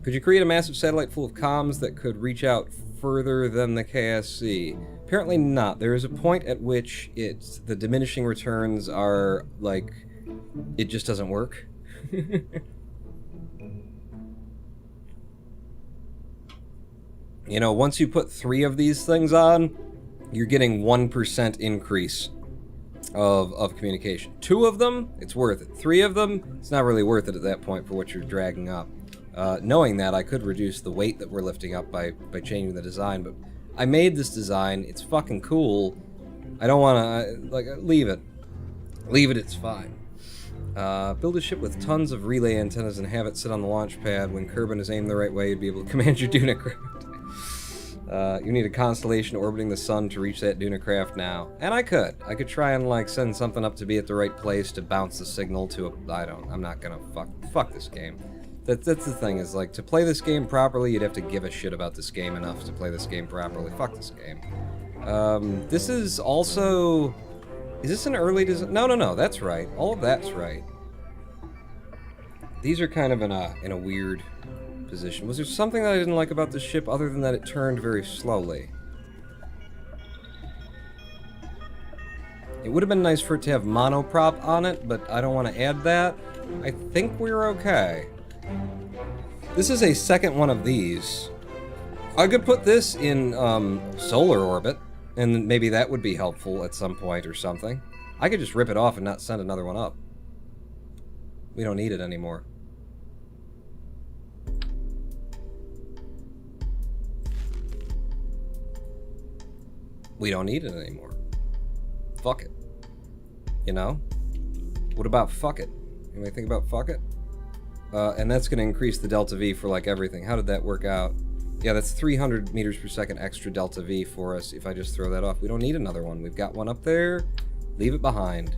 Could you create a massive satellite full of comms that could reach out further than the KSC? Apparently not. There is a point at which the diminishing returns are like, it just doesn't work. You know, once you put 3 of these things on, you're getting 1% increase of communication. 2 of them, it's worth it. 3 of them, it's not really worth it at that point for what you're dragging up. Knowing that, I could reduce the weight that we're lifting up by changing the design, but I made this design. It's fucking cool. I don't want to, like, leave it. Leave it, it's fine. Build a ship with tons of relay antennas and have it sit on the launch pad. When Kerbin is aimed the right way, you'd be able to command your Duna craft. You need a constellation orbiting the sun to reach that Duna craft now. And I could. I could try and, like, send something up to be at the right place to bounce the signal to a... I'm not gonna fuck this game. That's the thing, is, like, to play this game properly, you'd have to give a shit about this game enough to play this game properly. Fuck this game. This is also... Is this an early design? No, that's right. All of that's right. These are kind of in a weird position. Was there something that I didn't like about the ship other than that it turned very slowly? It would have been nice for it to have monoprop on it, but I don't want to add that. I think we're okay. This is a second one of these. I could put this in solar orbit, and maybe that would be helpful at some point or something. I could just rip it off and not send another one up. We don't need it anymore. We don't need it anymore. Fuck it. You know? What about fuck it? Anybody think about fuck it? And that's going to increase the delta V for, like, everything. How did that work out? Yeah, that's 300 meters per second extra delta V for us if I just throw that off. We don't need another one. We've got one up there. Leave it behind.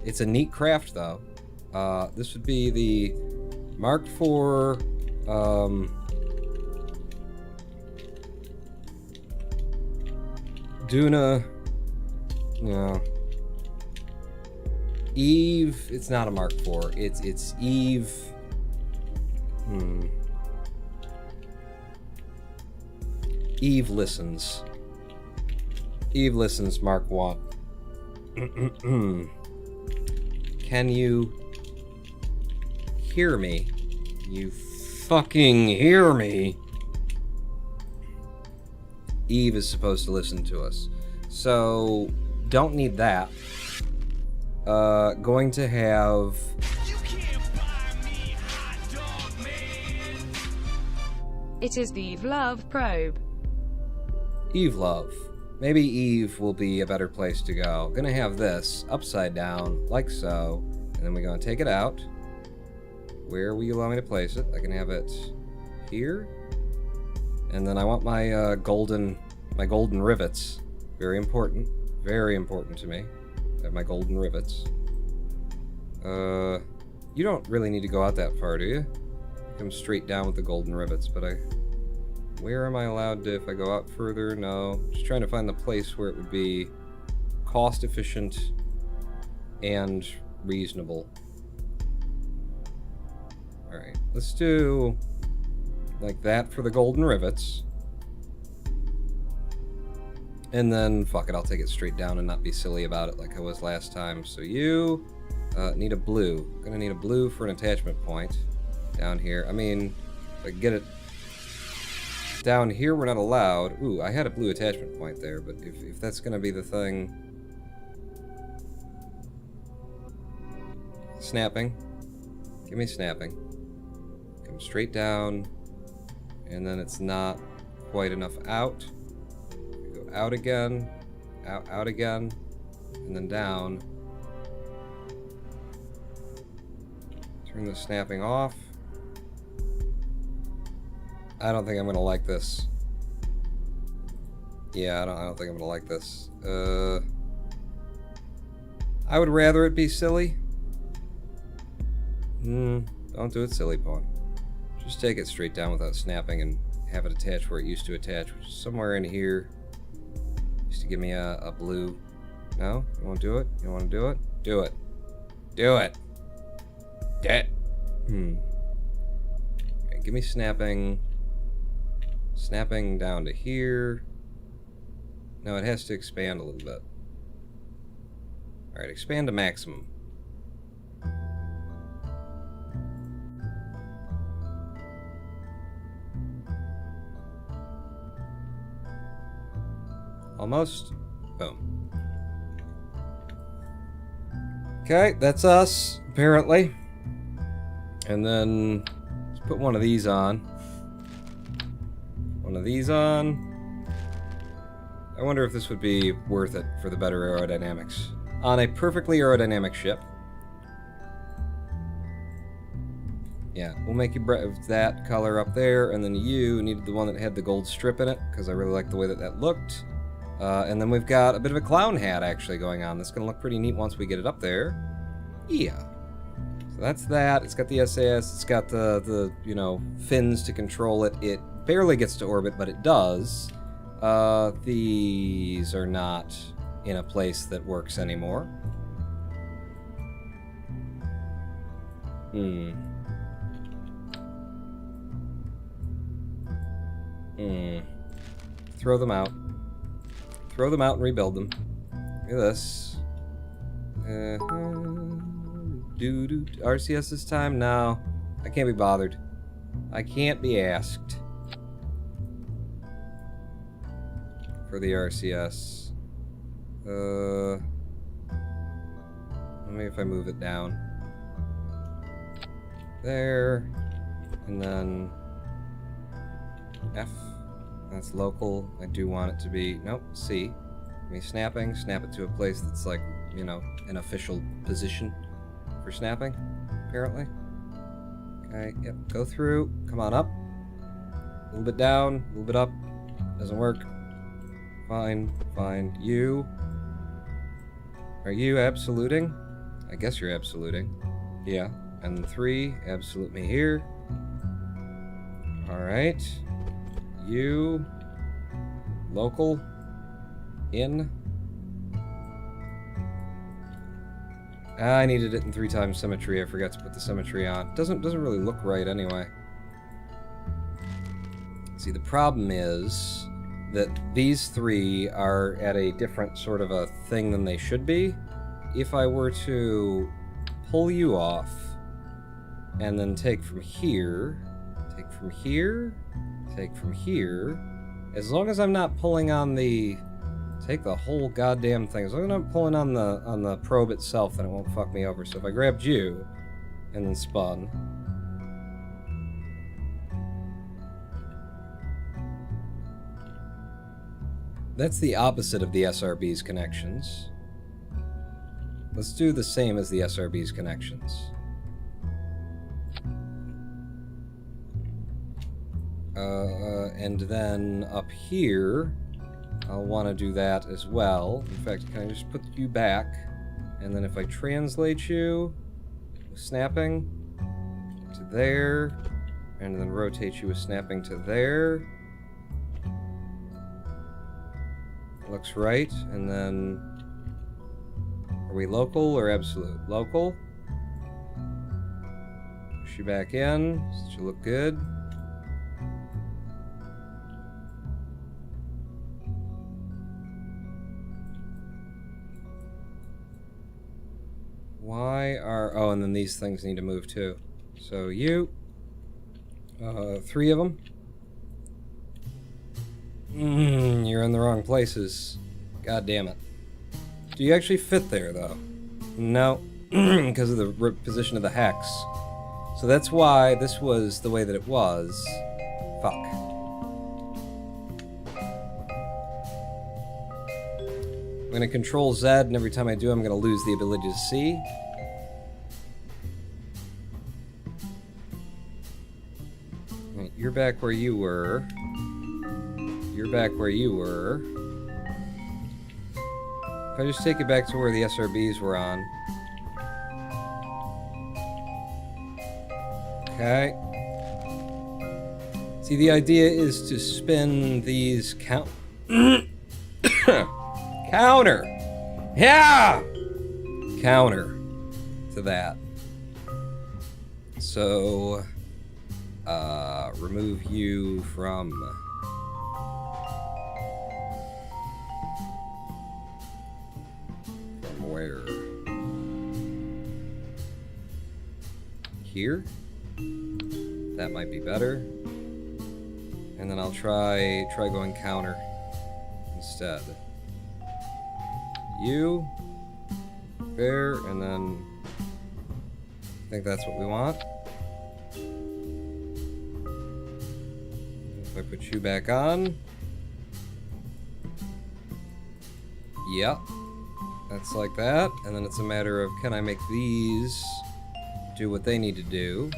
It's a neat craft, though. This would be the Mark IV... Duna... No. Eve... It's not a Mark IV. It's Eve... Eve Listens. Eve Listens Mark 1. Can you hear me? You fucking hear me? Eve is supposed to listen to us. So, don't need that. Going to have... It is the Eve Love probe. Eve Love. Maybe Eve will be a better place to go. Gonna have this upside down, like so, and then we're gonna take it out. Where will you allow me to place it? I can have it here, and then I want my golden rivets. Very important to me. I have my golden rivets. You don't really need to go out that far, do you? Come straight down with the golden rivets, but where am I allowed to, if I go out further? No. Just trying to find the place where it would be cost efficient and reasonable. Alright, let's do like that for the golden rivets. And then, fuck it, I'll take it straight down and not be silly about it like I was last time. So you need a blue. I'm gonna need a blue for an attachment point down here. I mean, if I can get it down here, we're not allowed. Ooh, I had a blue attachment point there, but if that's gonna be the thing... Snapping. Give me snapping. Come straight down, and then it's not quite enough out. Go out again, out again, and then down. Turn the snapping off. I don't think I'm gonna like this. Yeah, I don't think I'm gonna like this. I would rather it be silly. Don't do it silly, pawn. Just take it straight down without snapping and have it attach where it used to attach, which is somewhere in here. Used to give me a blue. No? You won't do it? You want to do it? Do it. Do it! Alright, give me snapping. Snapping down to here. No, it has to expand a little bit. Alright, expand to maximum. Almost. Boom. Okay, that's us, apparently. And then let's put one of these on. One of these on. I wonder if this would be worth it for the better aerodynamics. On a perfectly aerodynamic ship. Yeah, we'll make you that color up there, and then you needed the one that had the gold strip in it, because I really like the way that that looked. And then we've got a bit of a clown hat actually going on. That's going to look pretty neat once we get it up there. Yeah. So that's that. It's got the SAS. It's got the you know, fins to control it. It barely gets to orbit, but it does. These are not in a place that works anymore. Throw them out. Throw them out and rebuild them. Look at this. RCS this time? No. I can't be bothered. I can't be asked for the RCS. Maybe if I move it down. There. And then F. That's local. I do want it to be... Nope, C. Me snapping. Snap it to a place that's like, you know, an official position for snapping, apparently. Okay, yep, go through. Come on up. A little bit down, a little bit up. Doesn't work. Fine, fine. You. Are you absoluting? I guess you're absoluting. Yeah. And 3, absolute me here. Alright. You. Local. In. I needed it in 3 times symmetry. I forgot to put the symmetry on. Doesn't really look right anyway. See, the problem is that these 3 are at a different sort of a thing than they should be. If I were to pull you off and then take from here, take from here, take from here, as long as I'm not pulling on the... Take the whole goddamn thing. As long as I'm not pulling on the probe itself, then it won't fuck me over. So if I grabbed you and then spun. That's the opposite of the SRB's connections. Let's do the same as the SRB's connections. And then up here, I'll want to do that as well. In fact, can I just put you back? And then if I translate you, with snapping to there, and then rotate you with snapping to there. Looks right. And then, are we local or absolute? Local. Push you back in. Should look good. Why are... Oh, and then these things need to move too. So you... 3 of them. You're in the wrong places. God damn it. Do you actually fit there, though? No. Because of the position of the hex. So that's why this was the way that it was. Fuck. I'm going to control Z, and every time I do, I'm going to lose the ability to see. Right, you're back where you were. You're back where you were. If I just take it back to where the SRBs were on. Okay. See, the idea is to spin these counter! Yeah! Counter to that. So, remove you from... From where? Here? That might be better. And then I'll try going counter instead. you. There, and then I think that's what we want. If I put you back on. Yep. That's like that. And then it's a matter of, can I make these do what they need to do?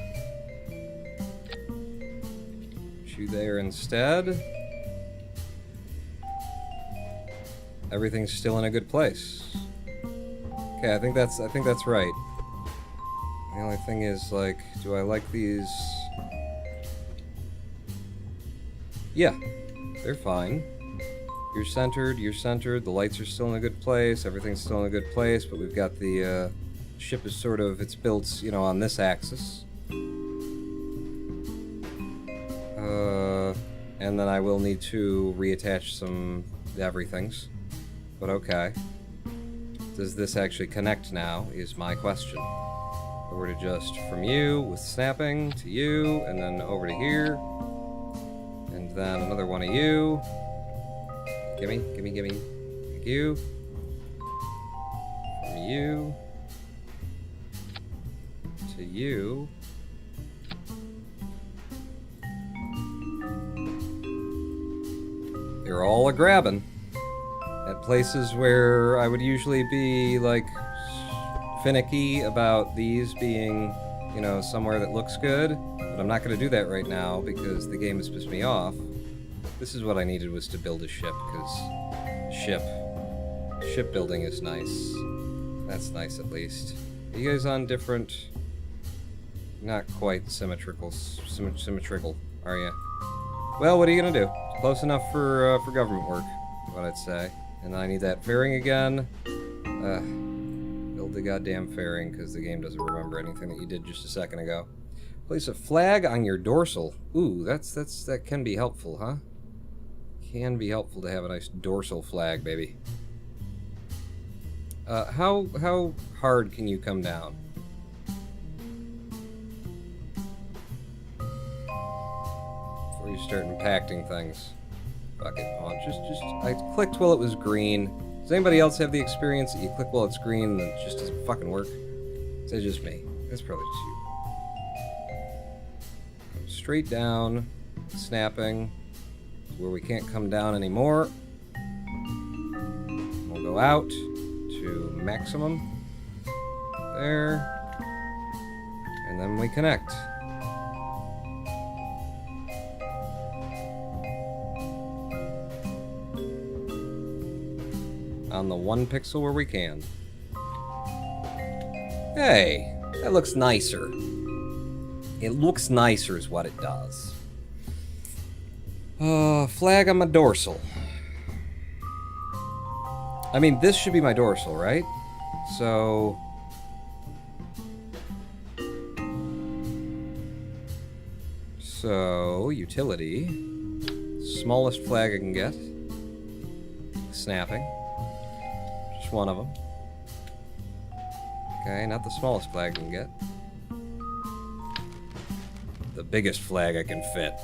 Put you there instead. Everything's still in a good place. Okay, I think that's right. The only thing is, like, do I like these? Yeah, they're fine. You're centered, the lights are still in a good place, everything's still in a good place, but we've got the, ship is sort of, it's built, you know, on this axis. And then I will need to reattach some everythings. But okay. Does this actually connect now, is my question. If I were to just from you, with snapping, to you, and then over to here. And then another one of you. Gimme. Thank you. From you. To you. They're all a-grabbing. At places where I would usually be, like, finicky about these being, you know, somewhere that looks good. But I'm not going to do that right now because the game has pissed me off. This is what I needed, was to build a ship, because shipbuilding is nice. That's nice, at least. Are you guys on different... Not quite symmetrical, are you? Well, what are you gonna do? Close enough for government work, is what I'd say. And then I need that fairing again. Build the goddamn fairing, because the game doesn't remember anything that you did just a second ago. Place a flag on your dorsal. Ooh, that can be helpful, huh? Can be helpful to have a nice dorsal flag, baby. How hard can you come down? Before you start impacting things. Fuck it, Pawn. I clicked while it was green. Does anybody else have the experience that you click while it's green and it just doesn't fucking work? Is that just me? That's probably just you. Come straight down, snapping, where we can't come down anymore. We'll go out to maximum. There. And then we connect. On the 1 pixel where we can. Hey, that looks nicer. It looks nicer is what it does. Flag on my dorsal. I mean, this should be my dorsal, right? So... utility. Smallest flag I can get. Snapping. Just one of them. Okay, not the smallest flag I can get. The biggest flag I can fit.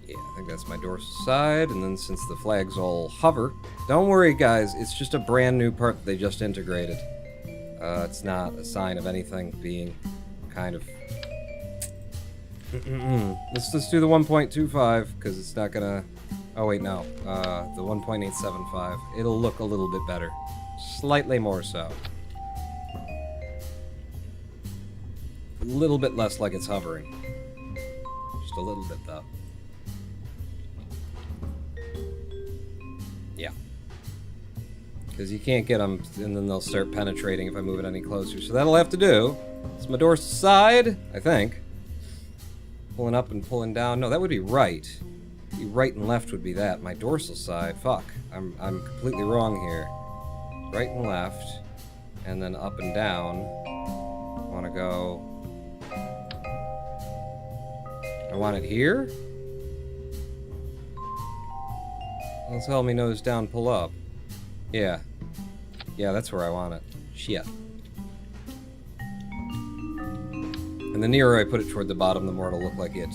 Yeah, I think that's my dorsal side, and then since the flags all hover... Don't worry, guys, it's just a brand new part that they just integrated. It's not a sign of anything being kind of... Let's do the 1.25, because it's not gonna... Oh, wait, no. The 1.875. It'll look a little bit better. Slightly more so. A little bit less like it's hovering. Just a little bit, though. Yeah. Because you can't get them, and then they'll start penetrating if I move it any closer. So that'll have to do. It's my dorsal side, I think. Pulling up and pulling down. No, that would be right. Right and left would be that. My dorsal side. Fuck. I'm completely wrong here. Right and left. And then up and down. I want to go... I want it here? Well, tell me nose down, pull up. Yeah. Yeah, that's where I want it. Shit. And the nearer I put it toward the bottom, the more it'll look like it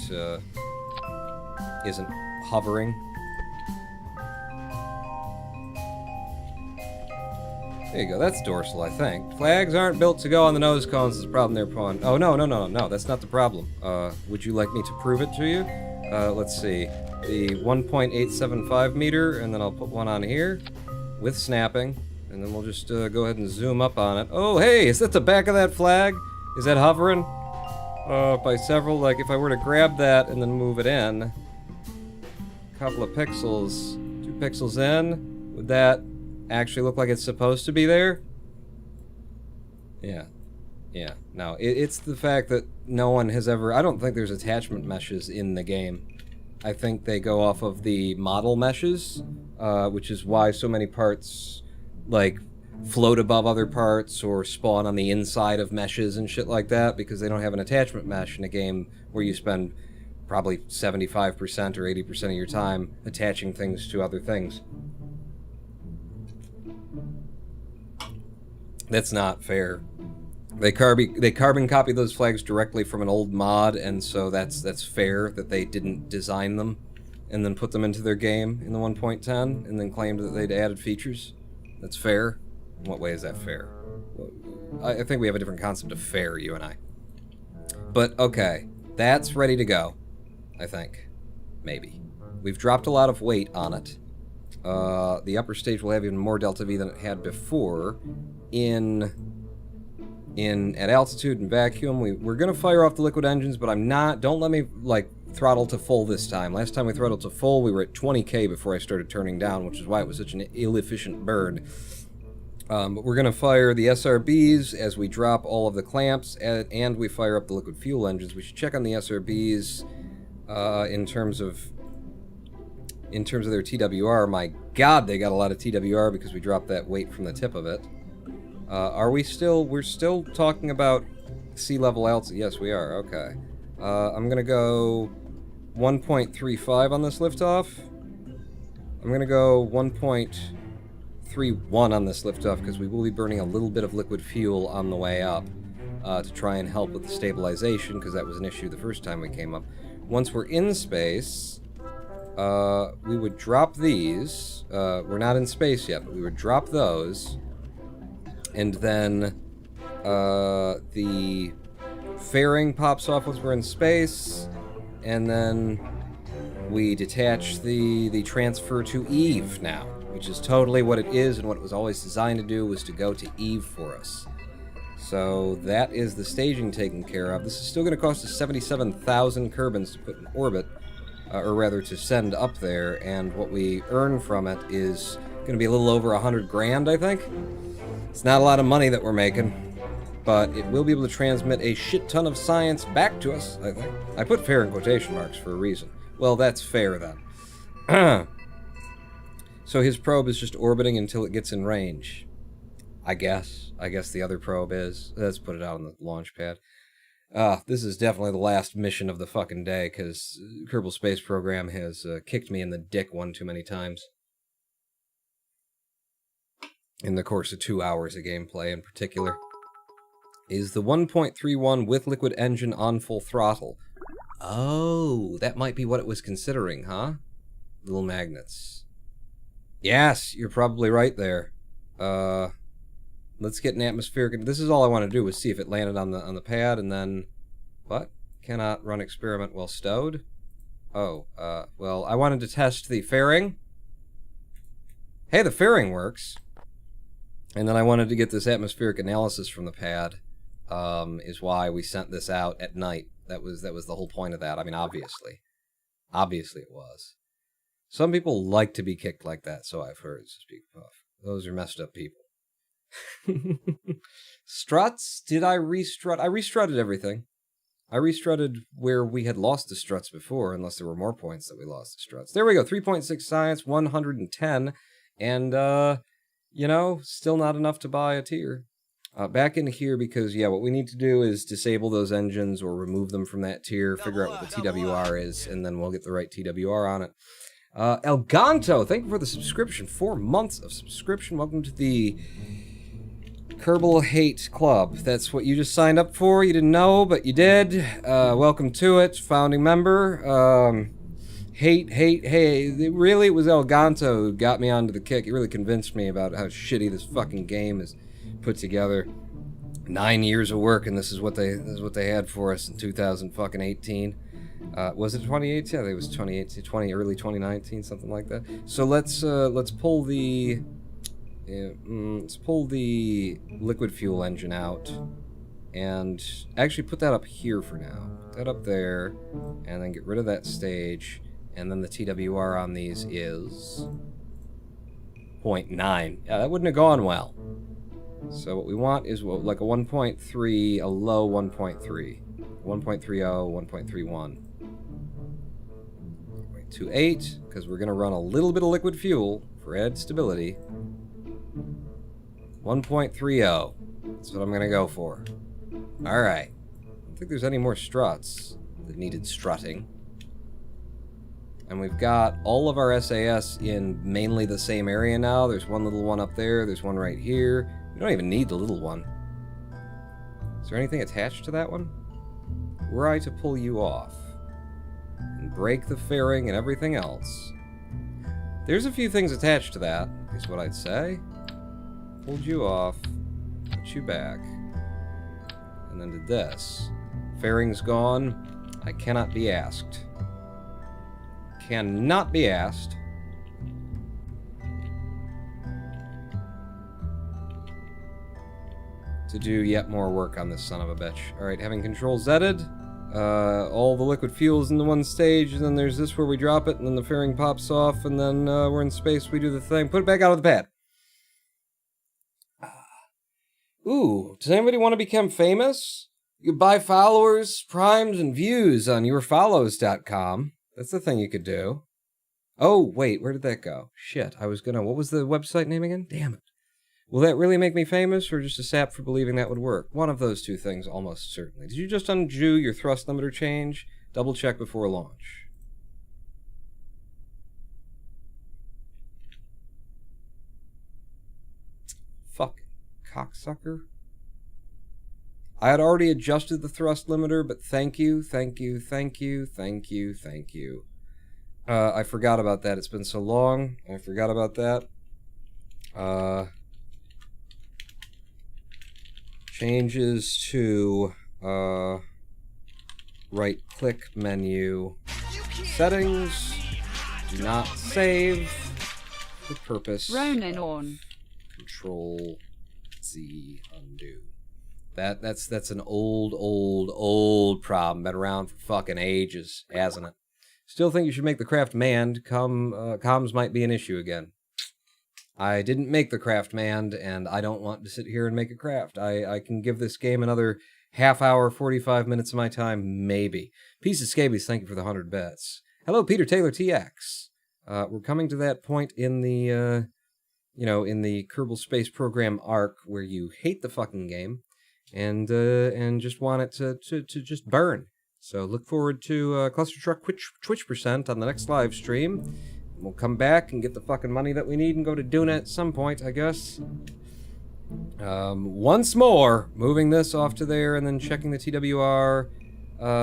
isn't hovering. There you go, that's dorsal, I think. Flags aren't built to go on the nose cones is the problem they're pulling. Oh, no, that's not the problem. Would you like me to prove it to you? Let's see. The 1.875 meter, and then I'll put one on here with snapping, and then we'll just go ahead and zoom up on it. Oh, hey, is that the back of that flag? Is that hovering? By several, like if I were to grab that and then move it in, a couple of pixels, 2 pixels in, would that actually look like it's supposed to be there? Yeah. No, it's the fact that no one has ever... I don't think there's attachment meshes in the game. I think they go off of the model meshes, which is why so many parts, like, float above other parts or spawn on the inside of meshes and shit like that, because they don't have an attachment mesh in a game where you spend probably 75% or 80% of your time attaching things to other things. That's not fair. They carbon copy those flags directly from an old mod, and so that's fair that they didn't design them and then put them into their game in the 1.10 and then claimed that they'd added features. That's fair. In what way is that fair? I think we have a different concept of fair, you and I. But okay, that's ready to go, I think. Maybe. We've dropped a lot of weight on it. The upper stage will have even more delta V than it had before. At altitude and vacuum, we're gonna fire off the liquid engines, but don't let me, like, throttle to full this time. Last time we throttled to full, we were at 20k before I started turning down, which is why it was such an ill-efficient burn. But we're gonna fire the SRBs as we drop all of the clamps, and we fire up the liquid fuel engines. We should check on the SRBs in terms of their TWR. My God, they got a lot of TWR because we dropped that weight from the tip of it. We're still talking about sea level altitude. Yes, we are. Okay. I'm gonna go 1.35 on this liftoff. I'm gonna go 1.31 on this liftoff because we will be burning a little bit of liquid fuel on the way up to try and help with the stabilization, because that was an issue the first time we came up. Once we're in space, we would drop these. We're not in space yet, but we would drop those. And then the fairing pops off once we're in space, and then we detach the transfer to Eve now, which is totally what it is, and what it was always designed to do was to go to Eve for us. So that is the staging taken care of. This is still going to cost us 77,000 Kerbins to put in orbit, or rather to send up there, and what we earn from it is going to be a little over 100 grand, I think. It's not a lot of money that we're making, but it will be able to transmit a shit ton of science back to us, I think. I put fair in quotation marks for a reason. Well, that's fair, then. So his probe is just orbiting until it gets in range. I guess the other probe is. Let's put it out on the launch pad. This is definitely the last mission of the fucking day, because Kerbal Space Program has kicked me in the dick one too many times. In the course of 2 hours of gameplay in particular. Is the 1.31 with liquid engine on full throttle? Oh, that might be what it was considering, huh? Little magnets. Yes, you're probably right there. Let's get an atmospheric... This is all I want to do, was see if it landed on the pad, and then... What? Cannot run experiment while stowed? Oh, well, I wanted to test the fairing. Hey, the fairing works. And then I wanted to get this atmospheric analysis from the pad, is why we sent this out at night. That was the whole point of that. I mean, obviously. Obviously it was. Some people like to be kicked like that, so I've heard, speak puff. Those are messed up people. Struts? Did I restrut? I restrutted everything. I restrutted where we had lost the struts before, unless there were more points that we lost the struts. There we go, 3.6 science, 110, and, you know, still not enough to buy a tier. Back in here, because, yeah, what we need to do is disable those engines or remove them from that tier, figure out what the TWR is, and then we'll get the right TWR on it. Elganto, thank you for the subscription. 4 months of subscription. Welcome to the Kerbal Hate Club. That's what you just signed up for. You didn't know, but you did. Welcome to it, founding member. Hate. Really, it was Elganto who got me onto the kick. He really convinced me about how shitty this fucking game is put together. 9 years of work, and this is what they had for us in 2018. Was it 2018? I think it was 2018, early 2019, something like that. So let's pull the liquid fuel engine out, and actually put that up here for now. Put that up there, and then get rid of that stage, and then the TWR on these is 0.9. Yeah, that wouldn't have gone well. So what we want is like a 1.3, a low 1.3, 1.30, 1.31. 0.28, because we're going to run a little bit of liquid fuel for added stability. 1.30. That's what I'm going to go for. Alright. I don't think there's any more struts that needed strutting. And we've got all of our SAS in mainly the same area now. There's one little one up there. There's one right here. We don't even need the little one. Is there anything attached to that one? Were I to pull you off and break the fairing and everything else, there's a few things attached to that, is what I'd say. Pulled you off, put you back, and then did this. Fairing's gone. I cannot be asked. Cannot be asked. To do yet more work on this son of a bitch. Alright, having control Z'd. All the liquid fuel's into one stage, and then there's this where we drop it, and then the fairing pops off, and then we're in space, we do the thing. Put it back out of the pad. Ooh, does anybody want to become famous? You can buy followers, primes, and views on yourfollows.com. That's the thing you could do. Oh, wait, where did that go? Shit, I was gonna... What was the website name again? Damn it. Will that really make me famous, or just a sap for believing that would work? One of those two things, almost certainly. Did you just undo your thrust limiter change? Double check before launch. Fucking cocksucker. I had already adjusted the thrust limiter, but thank you. I forgot about that. It's been so long. I forgot about that. Changes to right-click menu, settings, do not save, for purpose Ronin on. Control Z undo. That's an old problem. Been around for fucking ages, hasn't it? Still think you should make the craft manned. Comms might be an issue again. I didn't make the craft manned, and I don't want to sit here and make a craft. I can give this game another half hour, 45 minutes of my time, maybe. Piece of Scabies, thank you for the 100 bits. Hello, Peter Taylor TX. We're coming to that point in the, in the Kerbal Space Program arc where you hate the fucking game and just want it to just burn. So look forward to Cluster Truck Twitch percent on the next live stream. We'll come back and get the fucking money that we need and go to Duna at some point, I guess. Once more, moving this off to there and then checking the TWR.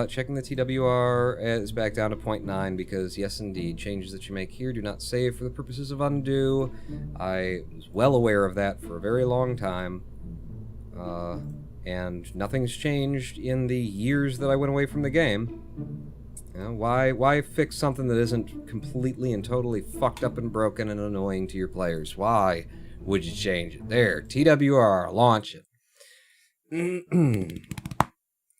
Checking the TWR is back down to 0.9 because, yes, indeed, changes that you make here do not save for the purposes of undo. I was well aware of that for a very long time. And nothing's changed in the years that I went away from the game. Why fix something that isn't completely and totally fucked up and broken and annoying to your players? Why would you change it? There, TWR, launch it.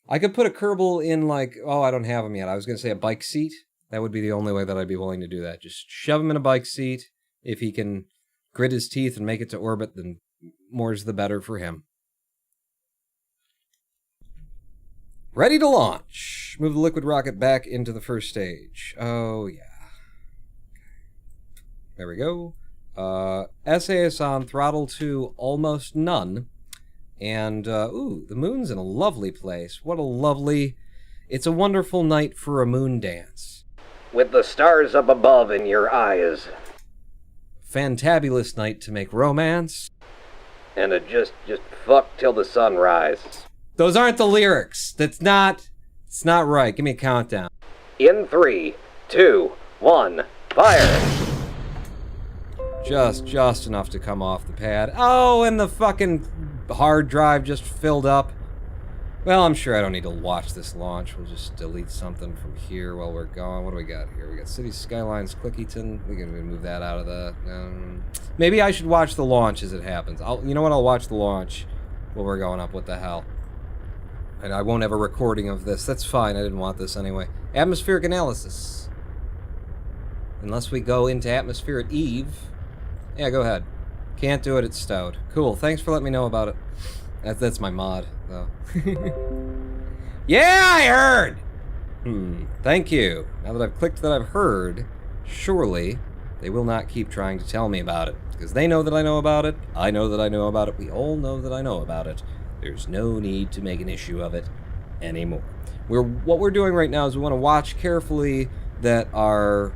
I could put a Kerbal in, like, oh, I don't have him yet. I was going to say a bike seat. That would be the only way that I'd be willing to do that. Just shove him in a bike seat. If he can grit his teeth and make it to orbit, then more's the better for him. Ready to launch. Move the liquid rocket back into the first stage. Oh, yeah. There we go. SAS on, throttle to almost none. And, ooh, the moon's in a lovely place. What a lovely... It's a wonderful night for a moon dance. With the stars up above in your eyes. Fantabulous night to make romance. and to just fuck till the sun rises. Those aren't the lyrics. It's not right. Give me a countdown. In 3, 2, 1, fire! Just enough to come off the pad. Oh, and the fucking hard drive just filled up. Well, I'm sure I don't need to watch this launch. We'll just delete something from here while we're gone. What do we got here? We got City Skylines, Clickyton. We can move that out of the... maybe I should watch the launch as it happens. You know what? I'll watch the launch while we're going up. What the hell? And I won't have a recording of this. That's fine. I didn't want this anyway. Atmospheric analysis. Unless we go into atmosphere at Eve. Yeah, go ahead. Can't do it at Stout. Cool. Thanks for letting me know about it. That's my mod, though. Yeah, I heard! Thank you. Now that I've clicked that I've heard, surely they will not keep trying to tell me about it. Because they know that I know about it. I know that I know about it. We all know that I know about it. There's no need to make an issue of it anymore. What we're doing right now is we want to watch carefully that our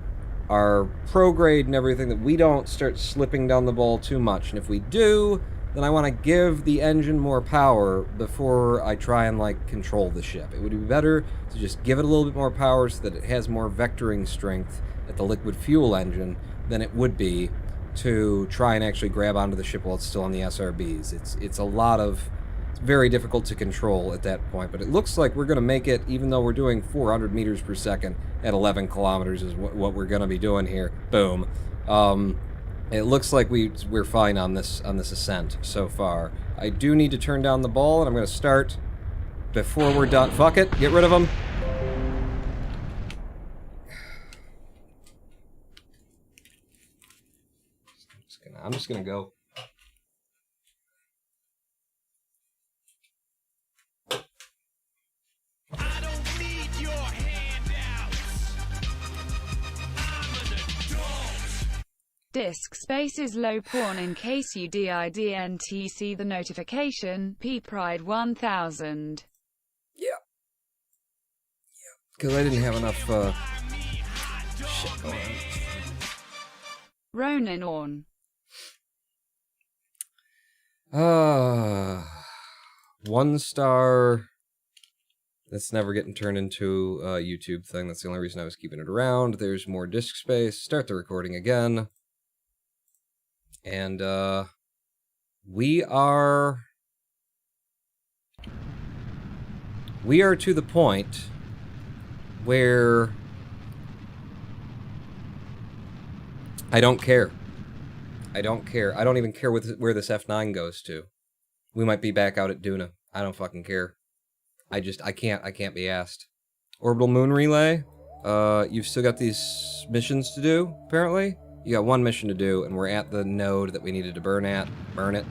prograde and everything, that we don't start slipping down the ball too much. And if we do, then I want to give the engine more power before I try and, like, control the ship. It would be better to just give it a little bit more power so that it has more vectoring strength at the liquid fuel engine than it would be to try and actually grab onto the ship while it's still on the SRBs. It's very difficult to control at that point, but it looks like we're going to make it, even though we're doing 400 meters per second at 11 kilometers is what we're going to be doing here. Boom. It looks like we're fine on this ascent so far. I do need to turn down the ball, and I'm going to start before we're done. Fuck it. Get rid of them. I'm just going to go. Disk space is low porn in case you didn't see the notification. P Pride 1000. Yeah. Because I didn't have enough shit going on. Ronin on. 1 star. That's never getting turned into a YouTube thing. That's the only reason I was keeping it around. There's more disk space. Start the recording again. And, we are to the point where I don't care. I don't even care where this F9 goes to. We might be back out at Duna. I don't fucking care. I can't be asked. Orbital moon relay. You've still got these missions to do, apparently. You got 1 mission to do, and we're at the node that we needed to burn at. Burn it.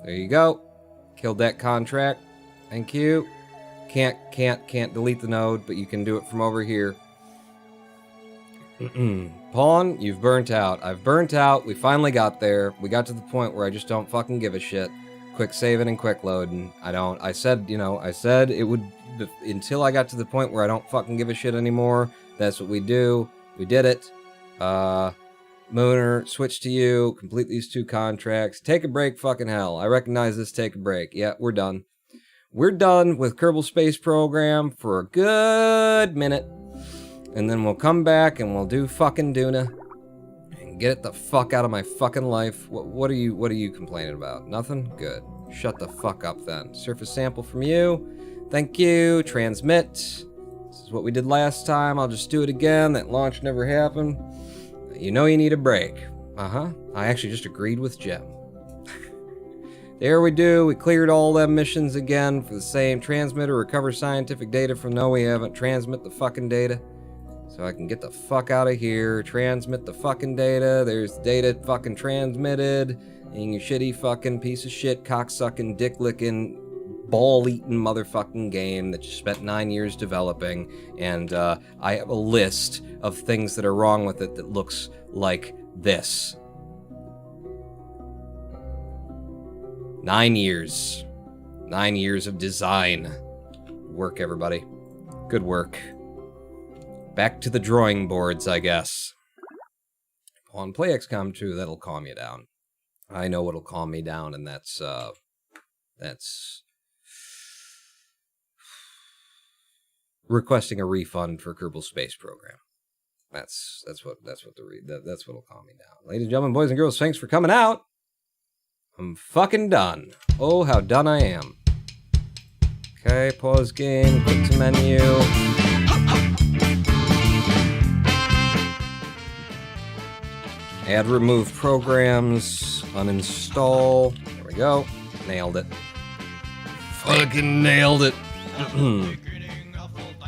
There you go. Killed that contract. Thank you. Can't delete the node, but you can do it from over here. Pawn, you've burnt out. I've burnt out. We finally got there. We got to the point where I just don't fucking give a shit. Quick saving and quick loading. I said it would, until I got to the point where I don't fucking give a shit anymore. That's what we do. We did it. Mooner, switch to you. Complete these 2 contracts. Take a break, fucking hell. I recognize this. Take a break. Yeah, we're done. We're done with Kerbal Space Program for a good minute. And then we'll come back and we'll do fucking Duna. And get it the fuck out of my fucking life. What are you complaining about? Nothing? Good. Shut the fuck up then. Surface sample from you. Thank you. Transmit. This is what we did last time. I'll just do it again. That launch never happened. You know you need a break. I actually just agreed with Jem. There we do. We cleared all them missions again for the same. Transmit or recover scientific data from... No, we haven't. Transmit the fucking data. So I can get the fuck out of here. Transmit the fucking data. There's data fucking transmitted. In your shitty fucking piece of shit, cocksucking, dick-licking, ball-eating motherfucking game that you spent 9 years developing. And I have a list of things that are wrong with it that looks like this. 9 years. 9 years of design. Work, everybody. Good work. Back to the drawing boards, I guess. On Play XCOM 2, that'll calm you down. I know what'll calm me down, and that's requesting a refund for Kerbal Space Program. That's what'll calm me down. Ladies and gentlemen, boys and girls, thanks for coming out. I'm fucking done. Oh, how done I am. Okay, pause game, click to menu. Add remove programs, uninstall. There we go. Nailed it. Fucking nailed it.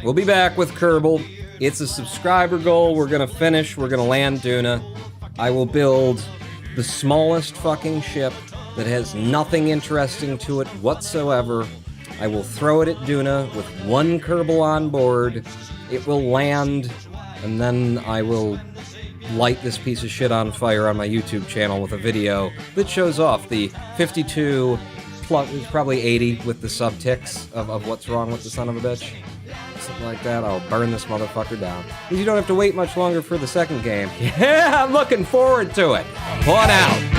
We'll be back with Kerbal. It's a subscriber goal. We're gonna finish. We're gonna land Duna. I will build the smallest fucking ship that has nothing interesting to it whatsoever. I will throw it at Duna with one Kerbal on board. It will land, and then I will light this piece of shit on fire on my YouTube channel with a video that shows off the 52 plus, probably 80 with the subticks of what's wrong with the son of a bitch. Something like that. I'll burn this motherfucker down. Because you don't have to wait much longer for the second game. Yeah, I'm looking forward to it. One out.